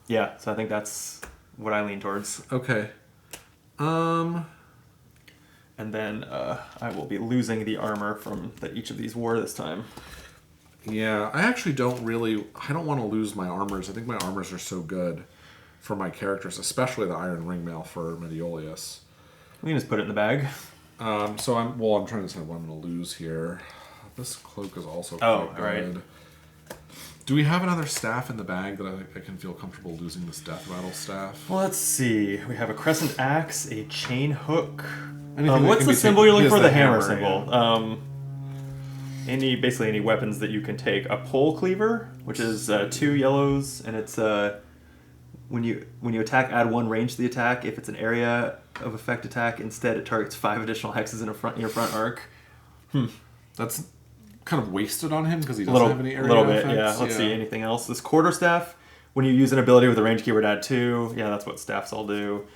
Yeah, so I think that's what I lean towards. Okay. And then I will be losing the armor that each of these wore this time. Yeah, I actually don't want to lose my armors. I think my armors are so good for my characters, especially the Iron Ringmail for Mediolius. We can just put it in the bag. So I'm trying to decide what I'm going to lose here. This cloak is also quite good. Right. Do we have another staff in the bag that I can feel comfortable losing this death rattle staff? Well, let's see. We have a crescent axe, a chain hook. Anything what's the symbol you're looking for? The hammer symbol. Yeah. Basically any weapons that you can take. A pole cleaver, which is 2 yellows, and it's when you attack, add 1 range to the attack. If it's an area of effect attack, instead it targets 5 additional hexes in your front arc. That's kind of wasted on him because he doesn't have any area effects. Yeah. Let's see, anything else? This quarterstaff, when you use an ability with a range keyword, add 2. Yeah, that's what staffs all do.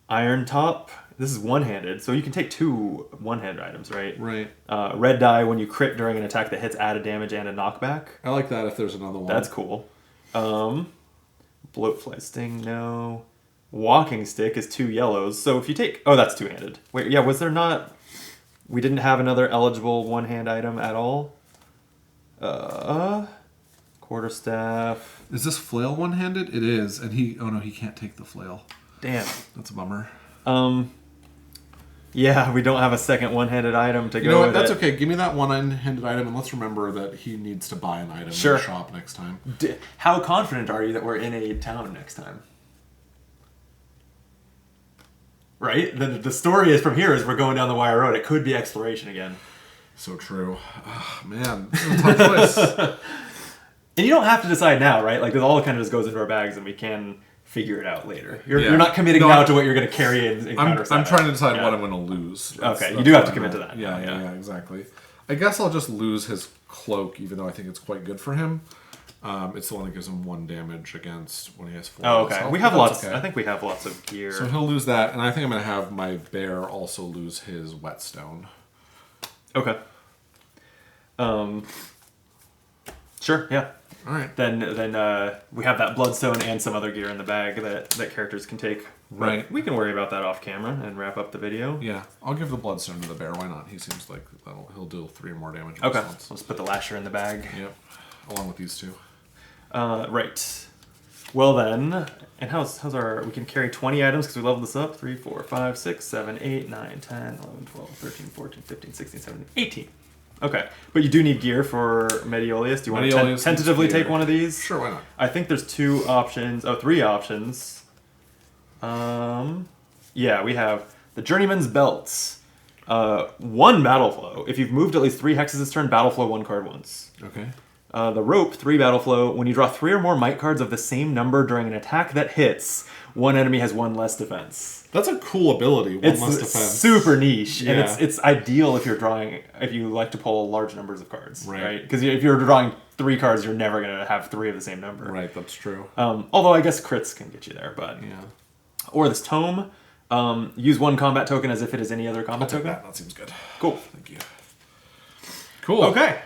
Iron top. This is one-handed, so you can take 2 one-handed items, right? Right. Red die, when you crit during an attack that hits added damage and a knockback. I like that if there's another one. That's cool. Bloatfly sting, no. Walking stick is 2 yellows, so if you take... Oh, that's 2-handed. Wait, yeah, was there not... We didn't have another eligible one-hand item at all? Quarterstaff. Is this flail one-handed? It is, and he... Oh no, he can't take the flail. Damn. That's a bummer. Yeah, we don't have a second one-handed item to go with. You know what? That's okay. Give me that one-handed item, and let's remember that he needs to buy an item in the shop next time. How confident are you that we're in a town next time? Right? The story is from here is we're going down the wire road. It could be exploration again. So true. Oh, man, this is a tough choice. And you don't have to decide now, right? Like, this all kind of just goes into our bags, and we can figure it out later. You're not committing now to what you're going to carry in I'm trying to decide what I'm going to lose. That's you do have to commit to that. Yeah, exactly. I guess I'll just lose his cloak, even though I think it's quite good for him. It still only gives him 1 damage against when he has 4. Oh, okay. health, We have but lots. that's okay. I think we have lots of gear. So he'll lose that, and I think I'm going to have my bear also lose his whetstone. Okay. Sure. Yeah. All right. Then we have that bloodstone and some other gear in the bag that characters can take. But Right. we can worry about that off camera and wrap up the video. Yeah, I'll give the bloodstone to the bear. Why not? He seems like he'll deal 3 more damage. Okay. Once. Let's put the lasher in the bag. Yep. Along with these 2. Right. Well then, and how's our? We can carry 20 items because we leveled this up. 3, 4, 5, 6, 7, 8, 9, 10, 11, 12, 13, 14, 15, 16, 17, 18. Okay, but you do need gear for Mediolius. Do you want to tentatively take one of these? Sure, why not? I think there's 2 options. Oh, 3 options. Yeah, we have the Journeyman's Belts. 1 Battle Flow. If you've moved at least 3 hexes this turn, Battle Flow 1 card once. Okay. The Rope, 3 Battle Flow. When you draw 3 or more might cards of the same number during an attack that hits, one enemy has 1 less defense. That's a cool ability. 1 less defense. Super niche, Yeah. and it's ideal if you like to pull large numbers of cards, right? Right. Because if you're drawing 3 cards, you're never gonna have 3 of the same number. Right, that's true. Although I guess crits can get you there, but Yeah. or this Tome, use 1 combat token as if it is any other combat Take token. that. That seems good. Cool. Thank you. Cool. Okay,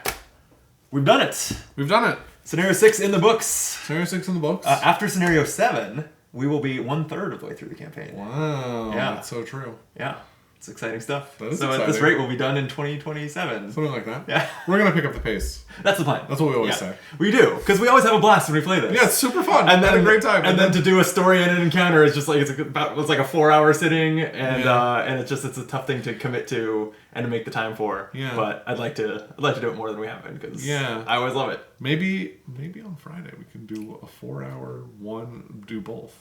we've done it. We've done it. Scenario 6 in the books. Scenario 6 in the books. After scenario 7, we will be 1/3 of the way through the campaign. Wow. Yeah. That's so true. Yeah, it's exciting stuff. That is so at this exciting. rate, we'll be done in 2027. Something like that. Yeah. We're going to pick up the pace. That's the plan. That's what we always say. We do, because we always have a blast when we play this. Yeah, it's super fun. And then a great time. And then to do a story and an encounter is just like it's like a 4-hour sitting, and Yeah. and it's a tough thing to commit to and to make the time for. Yeah. But I'd like to do it more than we have been because Yeah. I always love it. Maybe on Friday we can do a 4-hour one, do both.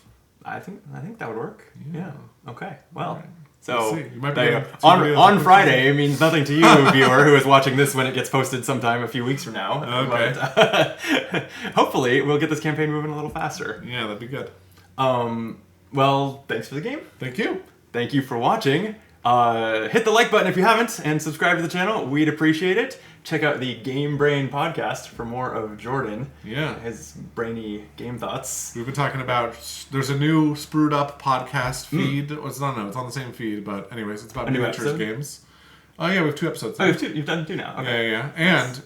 I think that would work. Yeah. Okay. Well. Right. So We'll see. You might be there you getting go. 2 videos on on Friday, it means nothing to you, viewer, who is watching this when it gets posted sometime a few weeks from now. Okay. But, hopefully, we'll get this campaign moving a little faster. Yeah, that'd be good. Well, thanks for the game. Thank you. Thank you for watching. Hit the like button if you haven't, and subscribe to the channel. We'd appreciate it. Check out the Game Brain podcast for more of Jordan. Yeah. His brainy game thoughts. We've been talking about, there's a new Sprued Up podcast feed. Well, it's on the same feed, but anyways, it's about A new miniatures episode? games. Oh yeah, we have 2 episodes. Oh, you've done 2 now. Okay. Yeah. And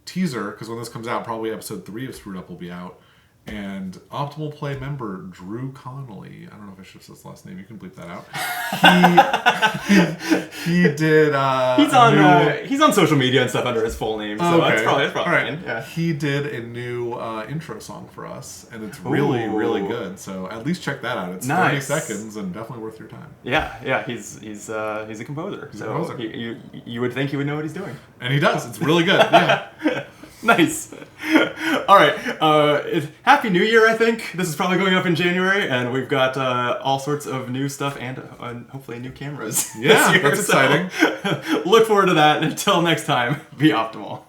teaser, because when this comes out, probably episode 3 of Screwed Up will be out. And Optimal Play member Drew Connolly, I don't know if I should have said his last name, you can bleep that out. He did He's on social media and stuff under his full name, so that's probably all right. fine. Yeah. He did a new intro song for us, and it's really, really good. So at least check that out. It's Nice. 30 seconds and definitely worth your time. Yeah, he's a composer. He's a so composer. you would think he would know what he's doing. And he does. It's really good. Yeah. Nice. All right. Happy New Year, I think. This is probably going up in January, and we've got all sorts of new stuff and hopefully new cameras. Yeah, this year, that's exciting. Look forward to that. Until next time, be optimal.